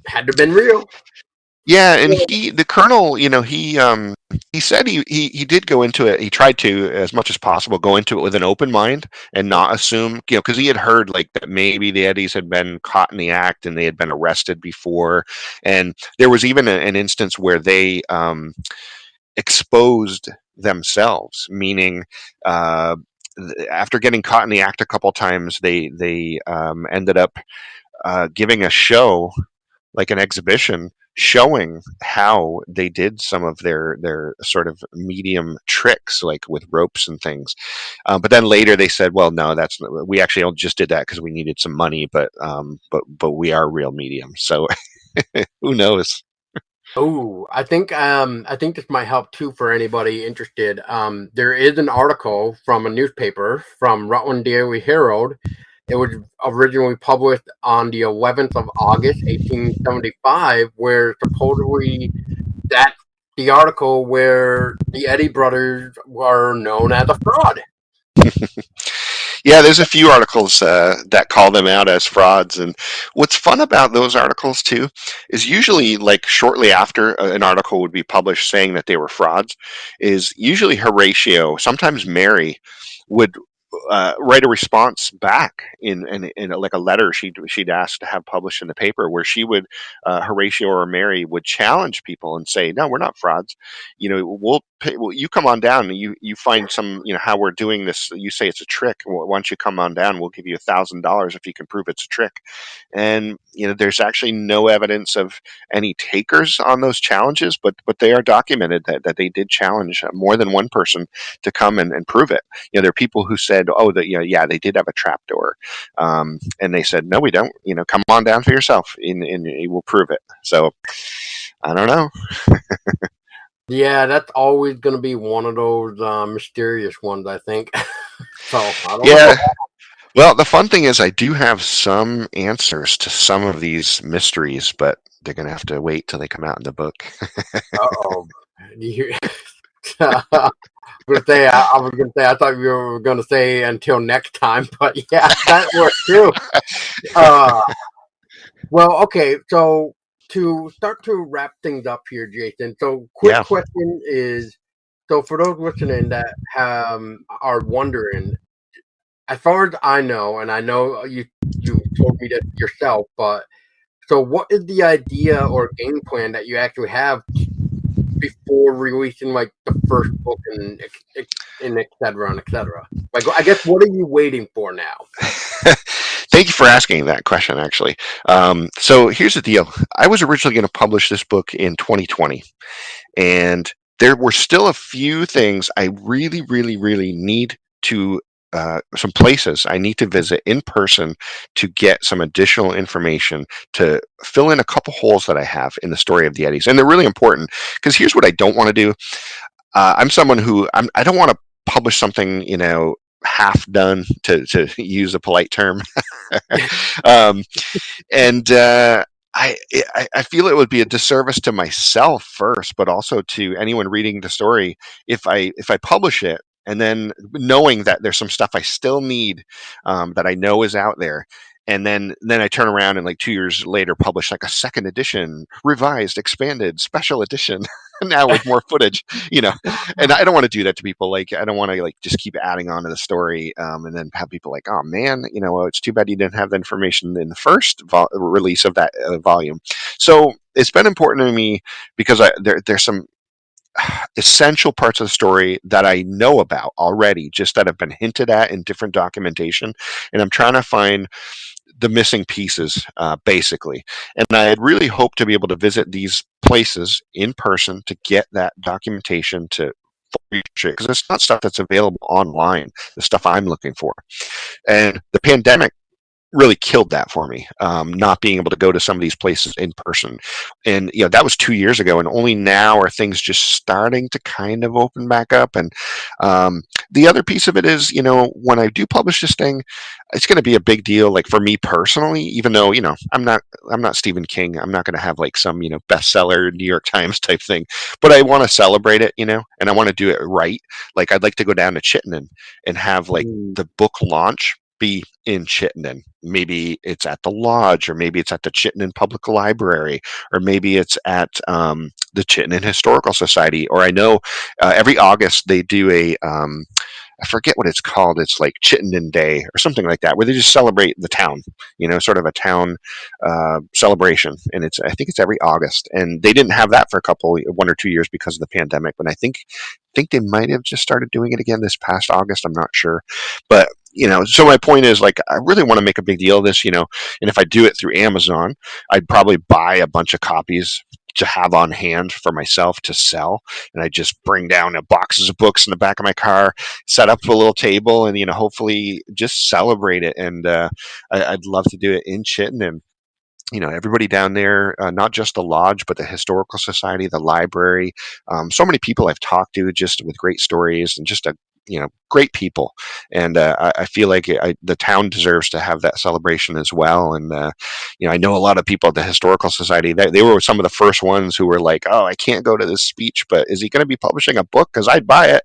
had to been real. Yeah, and the colonel, he said he did go into it. He tried to, as much as possible, go into it with an open mind and not assume, because he had heard like that maybe the Eddies had been caught in the act and they had been arrested before, and there was even an instance where they exposed themselves, meaning. After getting caught in the act a couple times, they ended up giving a show, like an exhibition, showing how they did some of their sort of medium tricks, like with ropes and things. But then later they said, "Well, no, that's we actually just did that because we needed some money, but we are real mediums." So who knows? Oh, I think this might help too for anybody interested. There is an article from a newspaper from Rutland Daily Herald. It was originally published on the 11th of August, 1875, where supposedly that's the article where the Eddy brothers were known as a fraud. Yeah, there's a few articles that call them out as frauds, and what's fun about those articles too is usually like shortly after an article would be published saying that they were frauds, is usually Horatio, sometimes Mary, would write a response back in like a letter she'd asked to have published in the paper, where she would Horatio or Mary would challenge people and say, "No, we're not frauds. We'll pay, well, you come on down. And you find some, how we're doing this. You say it's a trick. Well, why don't you come on down? We'll give you $1,000 if you can prove it's a trick." And there's actually no evidence of any takers on those challenges, but they are documented that they did challenge more than one person to come and prove it. There are people who said, "Oh, yeah, they did have a trap door," and they said, "No, we don't. Come on down for yourself, and we'll prove it." So I don't know. Yeah, that's always going to be one of those mysterious ones, I think. So I don't know. Yeah. Well, the fun thing is, I do have some answers to some of these mysteries, but they're going to have to wait till they come out in the book. Uh-oh. I was gonna say I thought you were gonna say until next time, but yeah, that works too. Uh, well, okay, so to start to wrap things up here, Jason. So, quick Yeah. question is, so for those listening that are wondering, as far as I know, and I know you told me that yourself, but so what is the idea or game plan that you actually have before releasing like the first book and et cetera and et cetera? Like, I guess what are you waiting for now? Thank you for asking that question, actually. So here's the deal. I was originally going to publish this book in 2020, and there were still a few things I really, really, really need to. Some places I need to visit in person to get some additional information to fill in a couple holes that I have in the story of the Eddies, and they're really important because here's what I don't want to do. I'm someone who I don't want to publish something, half done, to use a polite term. um, and I feel it would be a disservice to myself first, but also to anyone reading the story if I publish it and then knowing that there's some stuff I still need, that I know is out there. And then I turn around and like 2 years later publish like a second edition, revised, expanded, special edition, now with more footage, you know. And I don't want to do that to people. Like I don't want to like just keep adding on to the story, and then have people like, "Oh man, well, it's too bad you didn't have the information in the first release of that volume." So it's been important to me because there's some essential parts of the story that I know about already, just that have been hinted at in different documentation, and I'm trying to find the missing pieces, basically. And I had really hoped to be able to visit these places in person to get that documentation to because it's not stuff that's available online, the stuff I'm looking for. And the pandemic really killed that for me, not being able to go to some of these places in person. And that was 2 years ago, and only now are things just starting to kind of open back up. And the other piece of it is, when I do publish this thing, it's going to be a big deal, like for me personally, even though I'm not Stephen King. I'm not going to have like some bestseller New York Times type thing, but I want to celebrate it, and I want to do it right. Like I'd like to go down to Chittenden and have like Mm. the book launch be in Chittenden. Maybe it's at the lodge, or maybe it's at the Chittenden Public Library, or maybe it's at the Chittenden Historical Society. Or I know every August they do a I forget what it's called. It's like Chittenden Day or something like that, where they just celebrate the town, sort of a town celebration. And I think it's every August. And they didn't have that for 1 or 2 years because of the pandemic. But I think they might have just started doing it again this past August. I'm not sure, but so my point is, like, I really want to make a big deal of this, and if I do it through Amazon, I'd probably buy a bunch of copies to have on hand for myself to sell. And I just bring down boxes of books in the back of my car, set up a little table, and hopefully just celebrate it. And I'd love to do it in Chittenden. Everybody down there, not just the lodge, but the historical society, the library. So many people I've talked to, just with great stories, and just great people. And I feel like the town deserves to have that celebration as well. And I know a lot of people at the historical society, they were some of the first ones who were like, "Oh, I can't go to this speech, but is he going to be publishing a book? Because I'd buy it."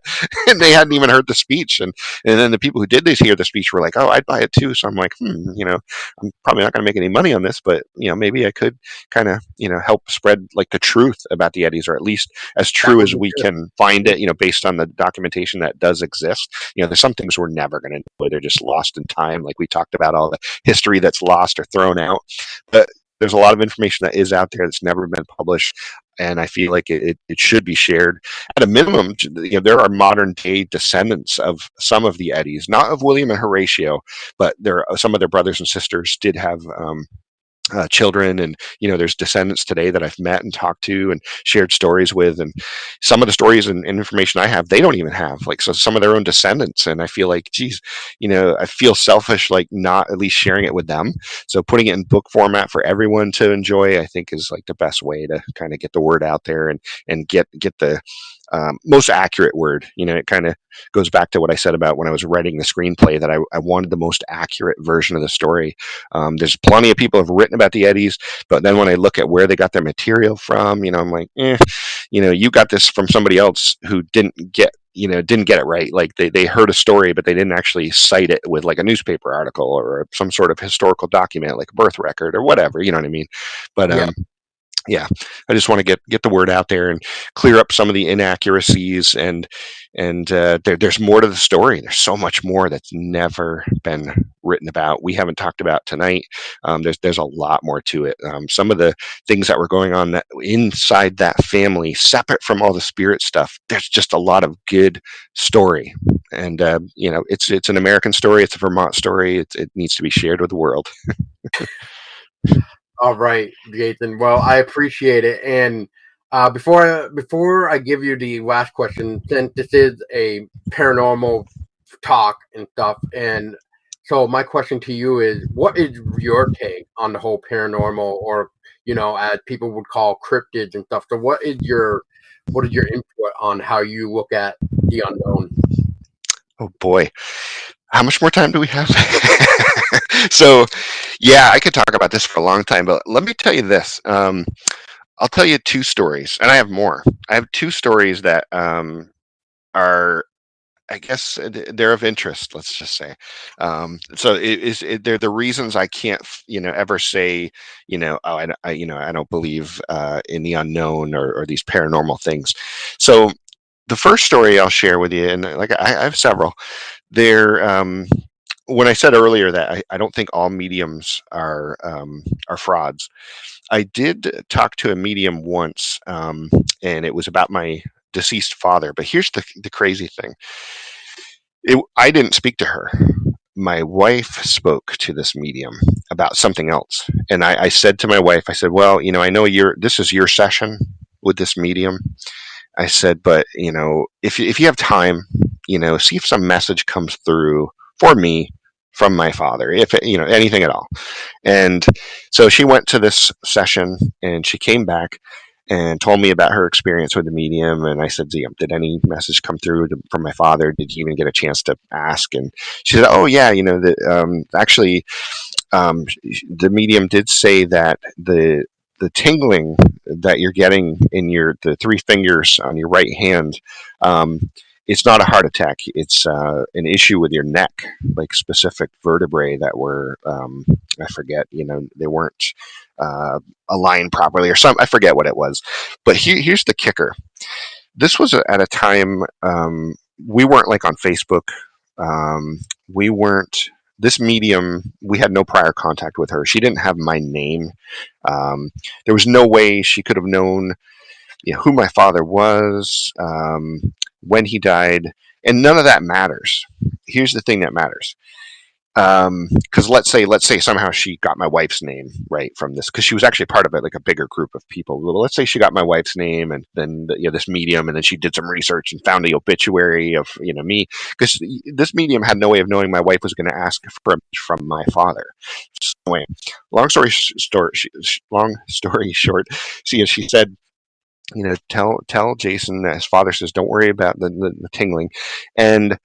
And they hadn't even heard the speech. And then the people who did hear the speech were like, "Oh, I'd buy it too." So I'm like, I'm probably not going to make any money on this, but maybe I could kind of help spread like the truth about the Eddies, or at least as That true would as be we good. can find it, based on the documentation that does exist. There's some things we're never going to know; they're just lost in time. Like we talked about, all the history that's lost or thrown out, but there's a lot of information that is out there that's never been published. And I feel like it should be shared. At a minimum, there are modern day descendants of some of the Eddies, not of William and Horatio, but some of their brothers and sisters did have children. And there's descendants today that I've met and talked to and shared stories with. And some of the stories and information I have, they don't even have, like, so some of their own descendants. And I feel like, geez, I feel selfish, like, not at least sharing it with them. So putting it in book format for everyone to enjoy, I think, is like the best way to kind of get the word out there, and get the most accurate word. It kind of goes back to what I said about when I was writing the screenplay, that I wanted the most accurate version of the story. There's plenty of people who have written about the Eddies, but then when I look at where they got their material from, I'm like, you got this from somebody else who didn't get it right. Like they heard a story, but they didn't actually cite it with like a newspaper article or some sort of historical document, like a birth record or whatever. You know what I mean? But Yeah. yeah, I just want to get the word out there and clear up some of the inaccuracies. And there's more to the story. There's so much more that's never been written about. We haven't talked about tonight. There's a lot more to it. Some of the things that were going on that inside that family, separate from all the spirit stuff. There's just a lot of good story. And it's an American story. It's a Vermont story. It needs to be shared with the world. All right, Jason. Well, I appreciate it. And before I give you the last question, since this is a paranormal talk and stuff, and so my question to you is, what is your take on the whole paranormal, or as people would call cryptids and stuff? So, what is your input on how you look at the unknown? Oh boy, how much more time do we have? So, yeah, I could talk about this for a long time, but let me tell you this. I'll tell you two stories, and I have more. I have two stories that are, I guess, they're of interest. Let's just say. So they're the reasons I can't, ever say, oh, I don't believe in the unknown, or these paranormal things. So the first story I'll share with you, and like I have several. They're when I said earlier that I don't think all mediums are frauds. I did talk to a medium once, and it was about my deceased father. But here's the crazy thing: I didn't speak to her. My wife spoke to this medium about something else, and I said to my wife, I said, "Well, I know this is your session with this medium." I said, "But if you have time, see if some message comes through for me from my father, if anything at all." And so she went to this session, and she came back and told me about her experience with the medium. And I said, "Did any message come through from my father? Did you even get a chance to ask?" And she said, "Oh yeah, actually, the medium did say that the tingling that you're getting in the three fingers on your right hand, um, it's not a heart attack. It's an issue with your neck, like specific vertebrae that were, I forget, they weren't aligned properly or something. I forget what it was. But here's the kicker. This was at a time, we weren't like on Facebook. We weren't, this medium, we had no prior contact with her. She didn't have my name. There was no way she could have known who my father was, when he died, and none of that matters. Here's the thing that matters. Because let's say somehow she got my wife's name right from this, because she was actually part of it, like a bigger group of people. Well, let's say she got my wife's name, and then this medium, and then she did some research and found the obituary of me, because this medium had no way of knowing my wife was going to ask for a message from my father. So anyway, long story short, she said, tell Jason that his father says, don't worry about the tingling. And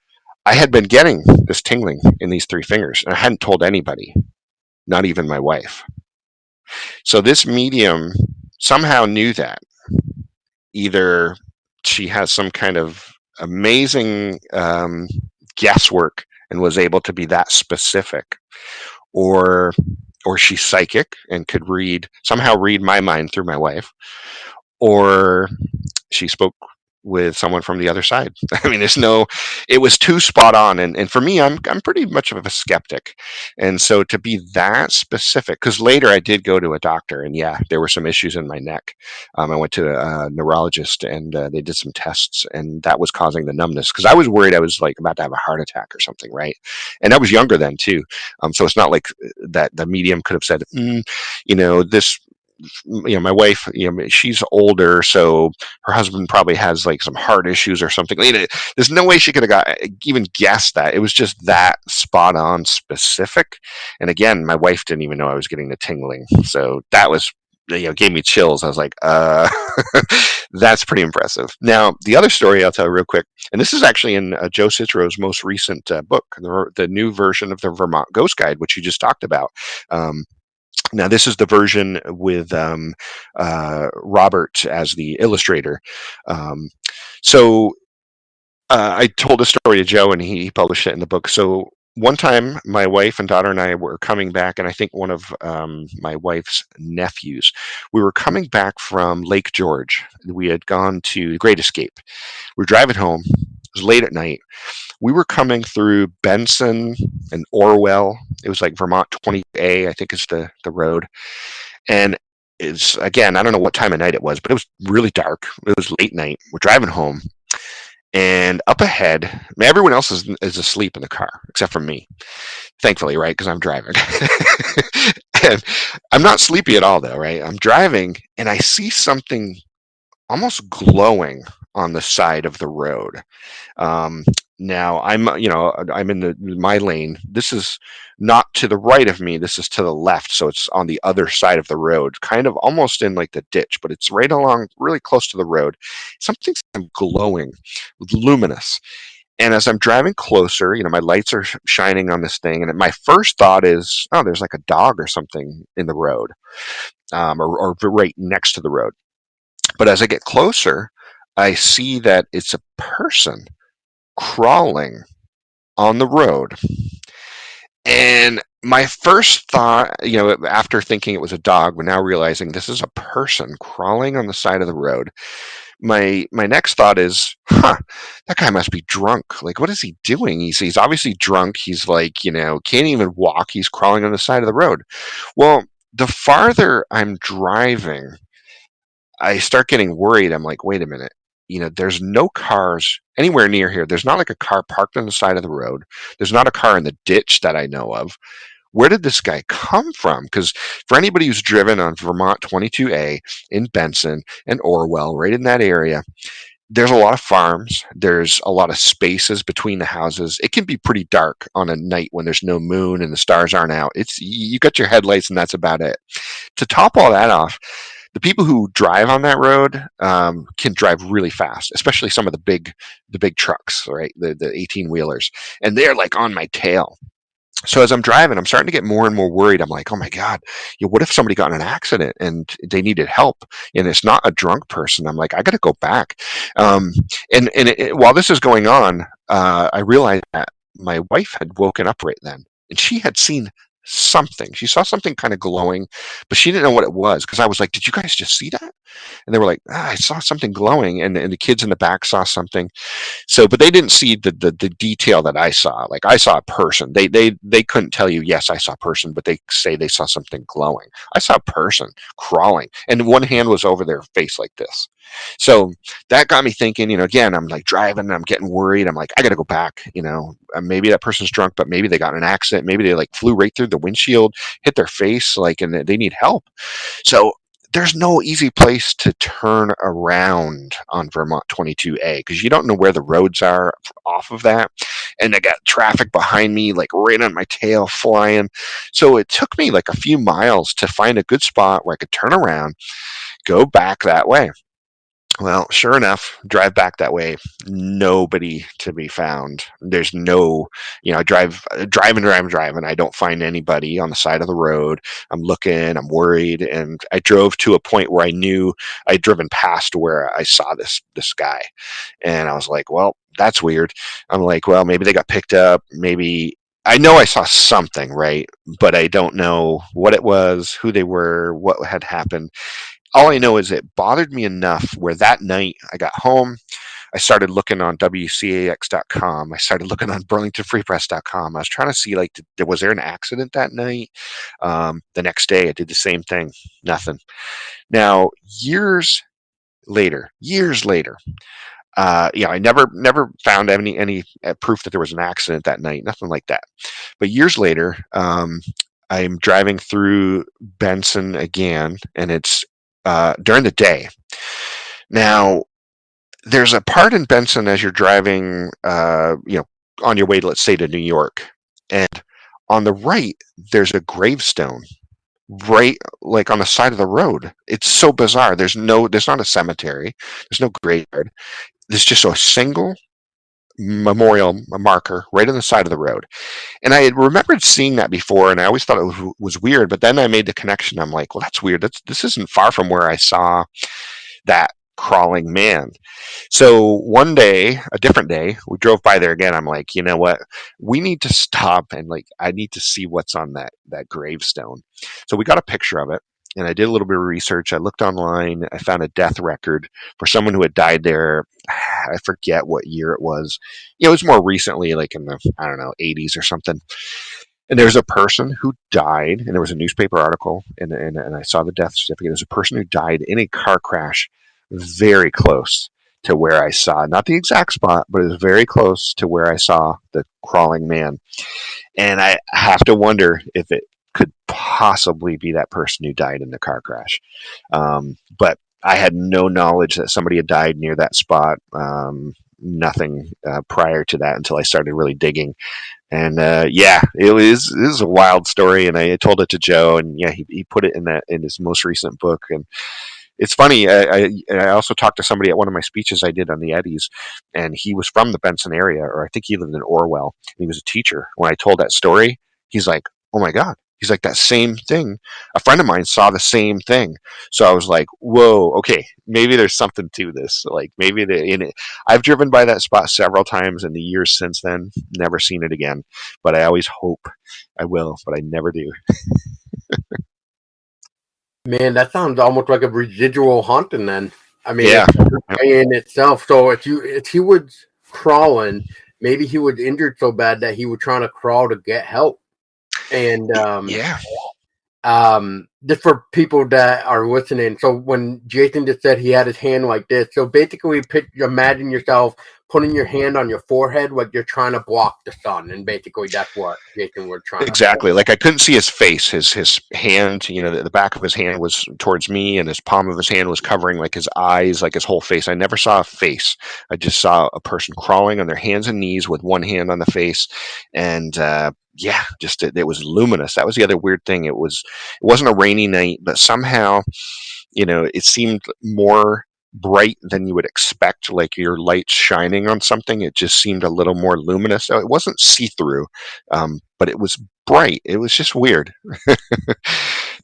I had been getting this tingling in these three fingers, and I hadn't told anybody, not even my wife. So this medium somehow knew that. Either she has some kind of amazing guesswork and was able to be that specific, or she's psychic and could somehow read my mind through my wife, or she spoke with someone from the other side. I mean, it was too spot on. And for me, I'm pretty much of a skeptic. And so to be that specific, because later I did go to a doctor, and yeah, there were some issues in my neck. I went to a neurologist, and they did some tests, and that was causing the numbness, because I was worried I was like about to have a heart attack or something. Right. And I was younger then too. So it's not like that the medium could have said, this, my wife, she's older, so her husband probably has like some heart issues or something. There's no way she could have even guessed that. It was just that spot on specific. And again, my wife didn't even know I was getting the tingling. So that was, gave me chills. I was like, that's pretty impressive. Now, the other story I'll tell real quick, and this is actually in Joe Citro's most recent book, the new version of the Vermont Ghost Guide, which you just talked about. Now, this is the version with Robert as the illustrator. So I told a story to Joe, and he published it in the book. So one time, my wife and daughter and I were coming back, and I think one of my wife's nephews, we were coming back from Lake George. We had gone to Great Escape. We were driving home. It was late at night. We were coming through Benson and Orwell. It was like Vermont 20A, I think is the road. And it's, again, I don't know what time of night it was, but it was really dark. It was late night. We're driving home. And up ahead, everyone else is asleep in the car, except for me. Thankfully, right? Because I'm driving. And I'm not sleepy at all, though, right? I'm driving, and I see something almost glowing on the side of the road. Now I'm in my lane. This is not to the right of me. This is to the left. So it's on the other side of the road, kind of almost in like the ditch, but it's right along, really close to the road. Something's glowing, luminous. And as I'm driving closer, my lights are shining on this thing. And my first thought is, oh, there's like a dog or something in the road, or right next to the road. But as I get closer, I see that it's a person crawling on the road. And my first thought, after thinking it was a dog, but now realizing this is a person crawling on the side of the road, my next thought is, that guy must be drunk. Like, what is he doing? He's obviously drunk. He's like, can't even walk. He's crawling on the side of the road. Well, the farther I'm driving, I start getting worried. I'm like, wait a minute. There's no cars anywhere near here. There's not like a car parked on the side of the road. There's not a car in the ditch that I know of. Where did this guy come from? Because for anybody who's driven on Vermont 22A in Benson and Orwell, right in that area, there's a lot of farms. There's a lot of spaces between the houses. It can be pretty dark on a night when there's no moon and the stars aren't out. You got your headlights and that's about it. To top all that off, the people who drive on that road can drive really fast, especially some of the big trucks, right? The 18 wheelers, and they're like on my tail. So as I'm driving, I'm starting to get more and more worried. I'm like, oh my God, what if somebody got in an accident and they needed help and it's not a drunk person? I'm like, I got to go back. Um, while this is going on, I realized that my wife had woken up right then and she had seen something. She saw something kind of glowing, but she didn't know what it was because I was like, did you guys just see that? And they were like, I saw something glowing. And the kids in the back saw something. So, but they didn't see the detail that I saw. Like I saw a person. They couldn't tell you, yes, I saw a person, but they say they saw something glowing. I saw a person crawling, and one hand was over their face like this. So that got me thinking. Again, I'm like driving, and I'm getting worried. I'm like, I got to go back. Maybe that person's drunk, but maybe they got in an accident. Maybe they like flew right through the windshield, hit their face, like, and they need help. So there's no easy place to turn around on Vermont 22A because you don't know where the roads are off of that. And I got traffic behind me, like right on my tail flying. So it took me like a few miles to find a good spot where I could turn around, go back that way. Well, sure enough, drive back that way, nobody to be found. There's no, I driving. I don't find anybody on the side of the road. I'm looking, I'm worried, and I drove to a point where I knew I'd driven past where I saw this guy, and I was like, well, that's weird. I'm like, well, maybe they got picked up. Maybe I know I saw something, right? But I don't know what it was, who they were, what had happened. All I know is it bothered me enough where that night I got home, I started looking on WCAX.com. I started looking on BurlingtonFreePress.com. I was trying to see, like, was there an accident that night? The next day, I did the same thing. Nothing. Now, years later, I never found any proof that there was an accident that night. Nothing like that. But years later, I'm driving through Benson again, and it's during the day. Now, there's a part in Benson as you're driving, on your way, let's say, to New York, and on the right, there's a gravestone right, like on the side of the road. It's so bizarre. There's not a cemetery. There's no graveyard. There's just a single memorial marker right on the side of the road. And I had remembered seeing that before, and I always thought it was weird. But then I made the connection. I'm like, well, that's weird. This isn't far from where I saw that crawling man. So one day, a different day, we drove by there again. I'm like, you know what? We need to stop and like I need to see what's on that gravestone. So we got a picture of it. And I did a little bit of research. I looked online. I found a death record for someone who had died there. I forget what year it was. It was more recently, like in the, I don't know, 80s or something. And there's a person who died, and there was a newspaper article, and I saw the death certificate. There's a person who died in a car crash very close to where I saw, not the exact spot, but it was very close to where I saw the crawling man. And I have to wonder if it could possibly be that person who died in the car crash. But I had no knowledge that somebody had died near that spot. Nothing prior to that until I started really digging. And yeah, it was a wild story, and I told it to Joe, and yeah, he put it in his most recent book. And it's funny. I also talked to somebody at one of my speeches I did on the Eddies, and he was from the Benson area, or I think he lived in Orwell. And he was a teacher. When I told that story, he's like, "Oh my God." He's like, that same thing. A friend of mine saw the same thing. So I was like, whoa, okay, maybe there's something to this. Like maybe I've driven by that spot several times in the years since then, never seen it again. But I always hope I will, but I never do. Man, that sounds almost like a residual haunting. Then, I mean, Yeah. it's in itself. So if he was crawling, maybe he was injured so bad that he was trying to crawl to get help. And Yeah. just for people that are listening, so when Jason just said he had his hand like this, so basically imagine yourself putting your hand on your forehead like you're trying to block the sun, and basically that's what Jason was trying to Exactly. Like I couldn't see his face. His hand, the back of his hand was towards me, and his palm of his hand was covering like his eyes, like his whole face. I never saw a face. I just saw a person crawling on their hands and knees with one hand on the face, and yeah, just it was luminous. That was the other weird thing. It wasn't a rainy night, but somehow it seemed more bright than you would expect, like your lights shining on something. It just seemed a little more luminous. So it wasn't see through, but it was bright. It was just weird.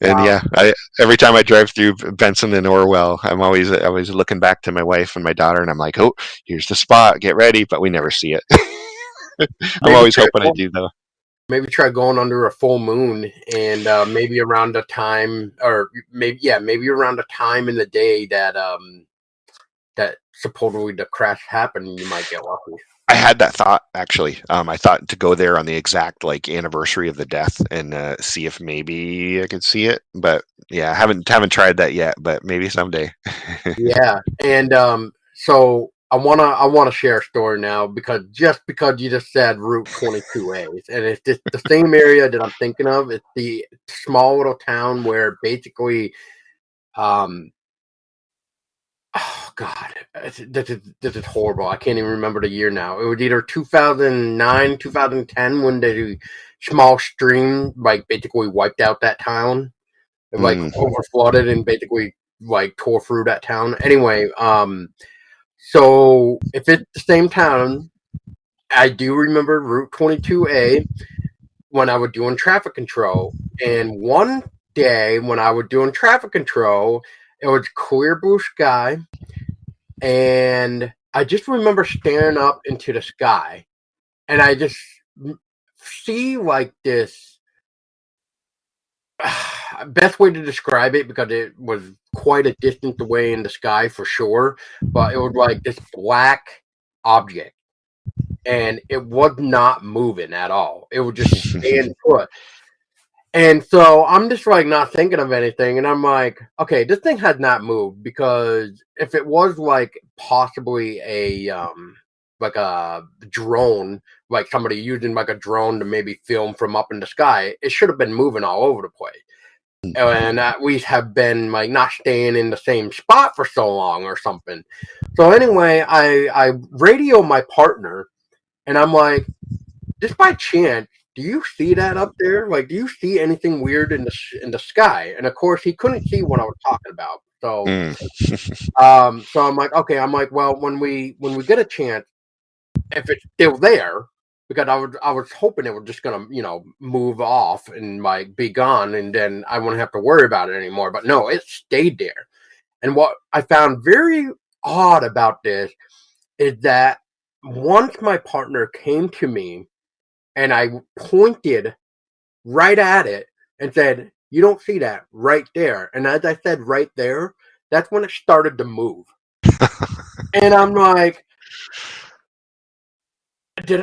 And Wow. yeah, every time I drive through Benson and Orwell, I'm always looking back to my wife and my daughter, and I'm like, oh, here's the spot. Get ready, but we never see it. I'm Maybe always try hoping I going, do though. maybe try going under a full moon, and maybe around the time, or maybe around the time in the day that that supposedly the crash happened, you might get lucky. I had that thought actually. I thought to go there on the exact like anniversary of the death and see if maybe I could see it. But yeah, haven't tried that yet. But maybe someday. Yeah, and so I wanna share a story now because you just said Route 22A, and it's just the same area that I'm thinking of. It's the small little town where basically, um, oh God, this is horrible. I can't even remember the year now. It was either 2009, 2010 when the small stream like basically wiped out that town. It like Mm. over flooded and basically like tore through that town. Anyway, so if it's the same town, I do remember Route 22A when I was doing traffic control. And one day when I was doing traffic control, it was clear blue sky, and I just remember staring up into the sky, and I just see like this. Best way to describe it, because it was quite a distance away in the sky for sure, but it was like this black object, and it was not moving at all. It was just staying put. And so I'm just like not thinking of anything, and I'm like, okay, this thing has not moved, because if it was like possibly a like a drone, like somebody using like a drone to maybe film from up in the sky, it should have been moving all over the place, and we have been like not staying in the same spot for so long or something. So anyway, I radio my partner, and I'm like, just by chance, do you see that up there? Like, do you see anything weird in the sky? And of course, he couldn't see what I was talking about. Mm. So I'm like, okay. I'm like, well, when we get a chance, if it's still there, because I was hoping it was just gonna move off and like be gone, and then I wouldn't have to worry about it anymore. But no, it stayed there. And what I found very odd about this is that once my partner came to me and I pointed right at it and said, "You don't see that right there." And as I said right there, that's when it started to move. And I'm like, did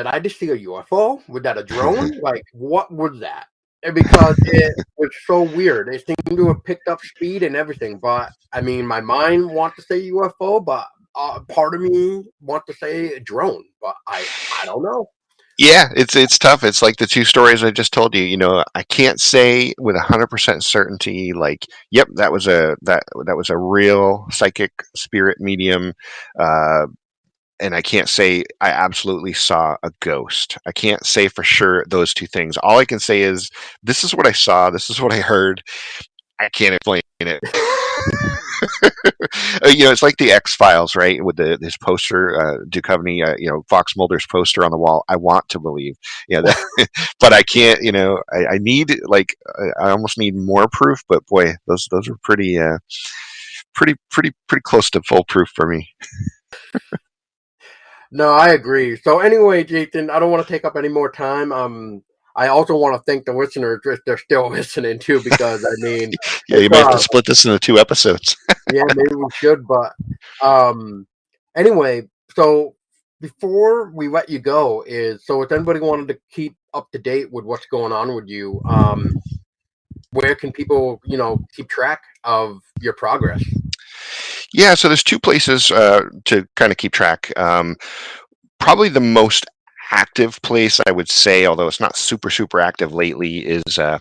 I just see a UFO? Was that a drone? Like, what was that? And because it was so weird. It seemed to have picked up speed and everything. But I mean, my mind wants to say UFO, but part of me wants to say drone. But I don't know. Yeah, it's tough. It's like the two stories I just told you. You know, I can't say with 100% certainty, like, yep, that was a real psychic spirit medium, uh, and I can't say I absolutely saw a ghost. I can't say for sure those two things. All I can say is this is what I saw. This is what I heard. I can't explain it. It's like the X Files, right? With this poster, Duchovny, Fox Mulder's poster on the wall. I want to believe, but I can't. I need like I almost need more proof. But boy, those are pretty close to full proof for me. No, I agree. So anyway, Jason, I don't want to take up any more time. I also want to thank the listeners if they're still listening too, because I mean, Yeah, it's you may have to split this into two episodes. yeah, maybe we should, but um, anyway, so before we let you go, if anybody wanted to keep up to date with what's going on with you, where can people, keep track of your progress? Yeah, so there's two places to kind of keep track. Probably the most active place I would say, although it's not super active lately, is on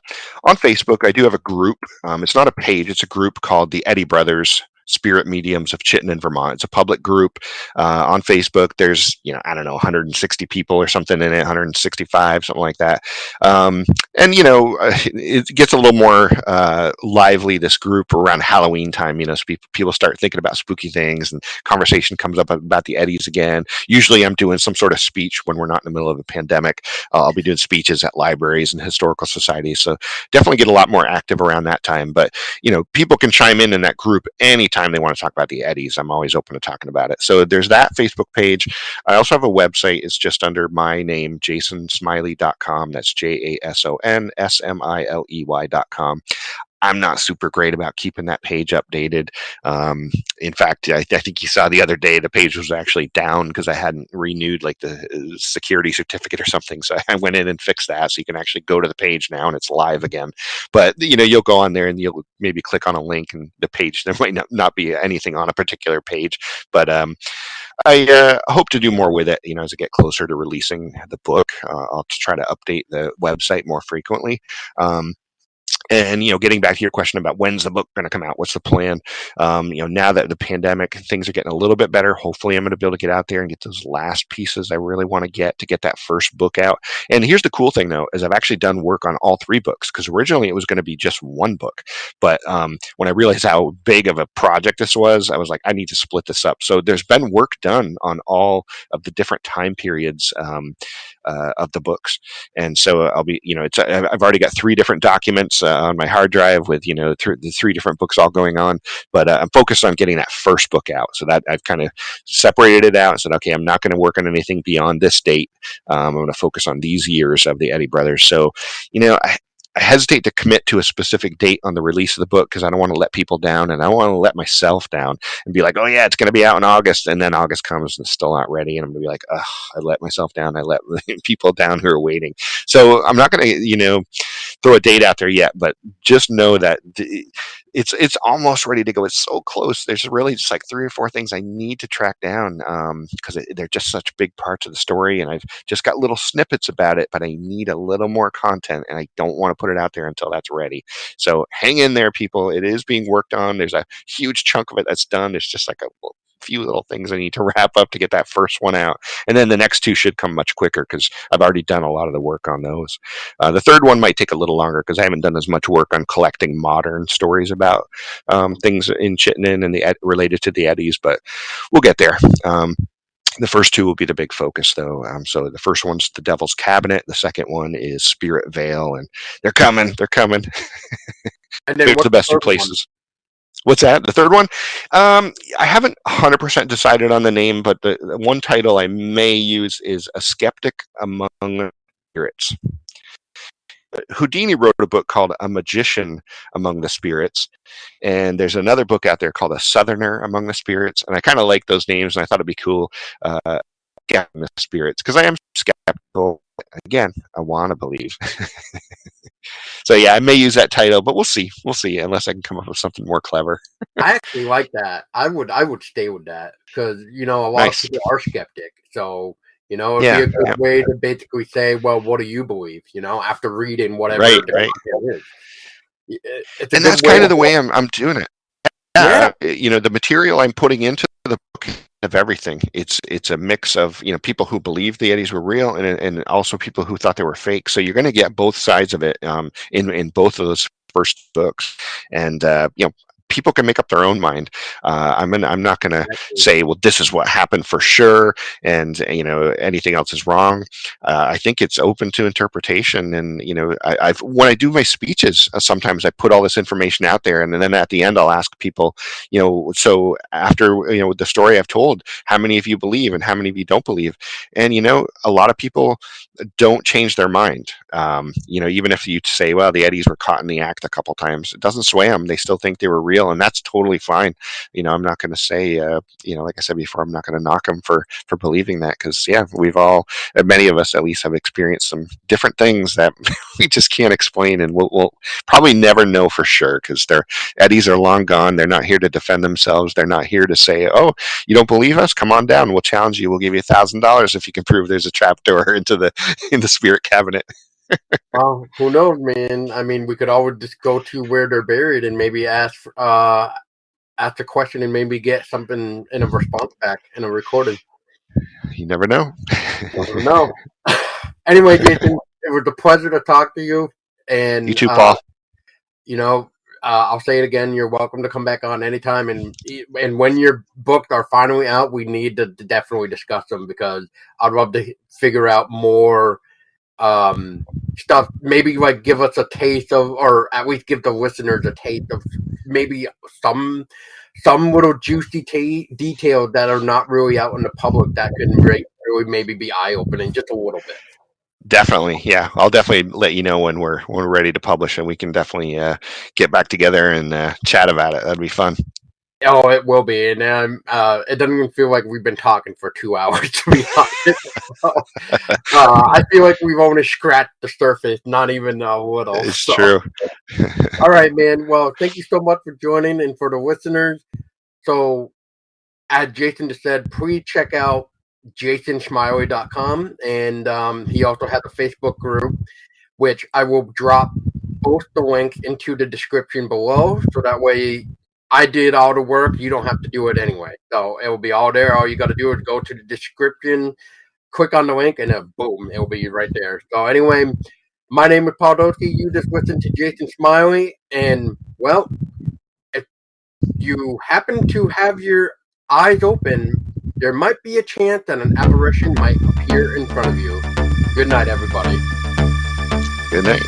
Facebook. I do have a group. It's not a page; it's a group called the Eddy Brothers Spirit Mediums of Chittenden, Vermont. It's a public group on Facebook. There's, I don't know, 160 people or something in it, 165, something like that. And it gets a little more lively, this group, around Halloween time. So people start thinking about spooky things, and conversation comes up about the Eddies again. Usually I'm doing some sort of speech when we're not in the middle of a pandemic. I'll be doing speeches at libraries and historical societies, so definitely get a lot more active around that time. But people can chime in that group anytime they want to talk about the Eddies. I'm always open to talking about it. So there's that Facebook page. I also have a website. It's just under my name, jasonsmiley.com. That's JASONSMILEY.com. I'm not super great about keeping that page updated. In fact, I think you saw the other day the page was actually down because I hadn't renewed like the security certificate or something. So I went in and fixed that, so you can actually go to the page now and it's live again. But you'll go on there and you'll maybe click on a link, and the page, there might not be anything on a particular page. But I hope to do more with it, as I get closer to releasing the book. I'll try to update the website more frequently. And getting back to your question about when's the book going to come out, what's the plan? Now that the pandemic, things are getting a little bit better. Hopefully, I'm going to be able to get out there and get those last pieces I really want to get that first book out. And here's the cool thing, though, is I've actually done work on all 3 books, because originally it was going to be just 1 book. But when I realized how big of a project this was, I was like, I need to split this up. So there's been work done on all of the different time periods of the books. And so I'll be, I've already got 3 different documents on my hard drive with, the 3 different books all going on. But I'm focused on getting that first book out. So that I've kind of separated it out and said, okay, I'm not going to work on anything beyond this date. I'm going to focus on these years of the Eddy Brothers. So, I hesitate to commit to a specific date on the release of the book, because I don't want to let people down, and I don't want to let myself down and be like, oh yeah, it's going to be out in August, and then August comes and it's still not ready, and I'm going to be like, ugh, I let myself down. I let people down who are waiting. So I'm not going to, throw a date out there yet, but just know that it's almost ready to go. It's so close. There's really just like 3 or 4 things I need to track down, because they're just such big parts of the story, and I've just got little snippets about it, but I need a little more content, and I don't want to put it out there until that's ready. So hang in there, people. It is being worked on. There's a huge chunk of it that's done. There's just like a few little things I need to wrap up to get that first one out, and then the next 2 should come much quicker, because I've already done a lot of the work on those. The third one might take a little longer, because I haven't done as much work on collecting modern stories about things in Chittenden and related to the Eddies, but we'll get there. The first 2 will be the big focus, though. So the first one's The Devil's Cabinet. The second one is Spirit Vale, and they're coming. They're coming. And then It's the best 2 places. What's that? The third one? I haven't 100% decided on the name, but the one title I may use is A Skeptic Among Spirits. Houdini wrote a book called A Magician Among the Spirits, and there's another book out there called A Southerner Among the Spirits, and I kind of like those names, and I thought it'd be cool. The spirits, because I am skeptical. Again, I want to believe. So yeah, I may use that title, but we'll see. We'll see, unless I can come up with something more clever. I actually like that. I would stay with that, because a lot of people are skeptic. So it'd be a good way to basically say, well, what do you believe? After reading whatever right. is. And that's kind of the way I'm doing it. Yeah. The material I'm putting into the book of everything. It's a mix of people who believe the Eddies were real, and also people who thought they were fake. So you're going to get both sides of it in both of those first books, and people can make up their own mind. I'm not going to say, well, this is what happened for sure, and anything else is wrong. I think it's open to interpretation, and I've when I do my speeches, sometimes I put all this information out there, and then at the end I'll ask people, so after the story I've told, how many of you believe and how many of you don't believe? And a lot of people don't change their mind. Even if you say, well, the Eddies were caught in the act a couple times, it doesn't sway them. They still think they were real, and that's totally fine. I'm not going to say, like I said before, I'm not going to knock them for believing that, because we've all, many of us at least, have experienced some different things that we just can't explain, and we'll probably never know for sure, because their Eddies are long gone. They're not here to defend themselves. They're not here to say, oh, you don't believe us? Come on down. We'll challenge you. We'll give you $1,000 if you can prove there's a trapdoor into the spirit cabinet. Well, who knows, man? I mean, we could always just go to where they're buried and maybe ask ask a question and maybe get something in a response back in a recording. You never know. Never know. Anyway, Jason, it was a pleasure to talk to you. You And too, Paul. you know, I'll say it again. You're welcome to come back on anytime. And when your books are finally out, we need to definitely discuss them, because I'd love to figure out more stuff. Maybe like give us a taste of, or at least give the listeners a taste of maybe some little juicy details that are not really out in the public that can really maybe be eye opening just a little bit. Definitely, yeah. I'll definitely let you know when we're ready to publish, and we can definitely get back together and chat about it. That'd be fun. Oh, it will be, and it doesn't even feel like we've been talking for 2 hours, to be honest. So, I feel like we've only scratched the surface, not even a little. It's So, true. all right, man. Well, thank you so much for joining, and for the listeners. So, as Jason just said, please check out jasonsmiley.com, and he also has a Facebook group, which I will drop both the links into the description below, so that way I did all the work. You don't have to do it anyway. So it will be all there. All you got to do is go to the description, click on the link, and then boom, it will be right there. So anyway, my name is Paul Doski. You just listened to Jason Smiley, and well, if you happen to have your eyes open, there might be a chance that an apparition might appear in front of you. Good night, everybody. Good night.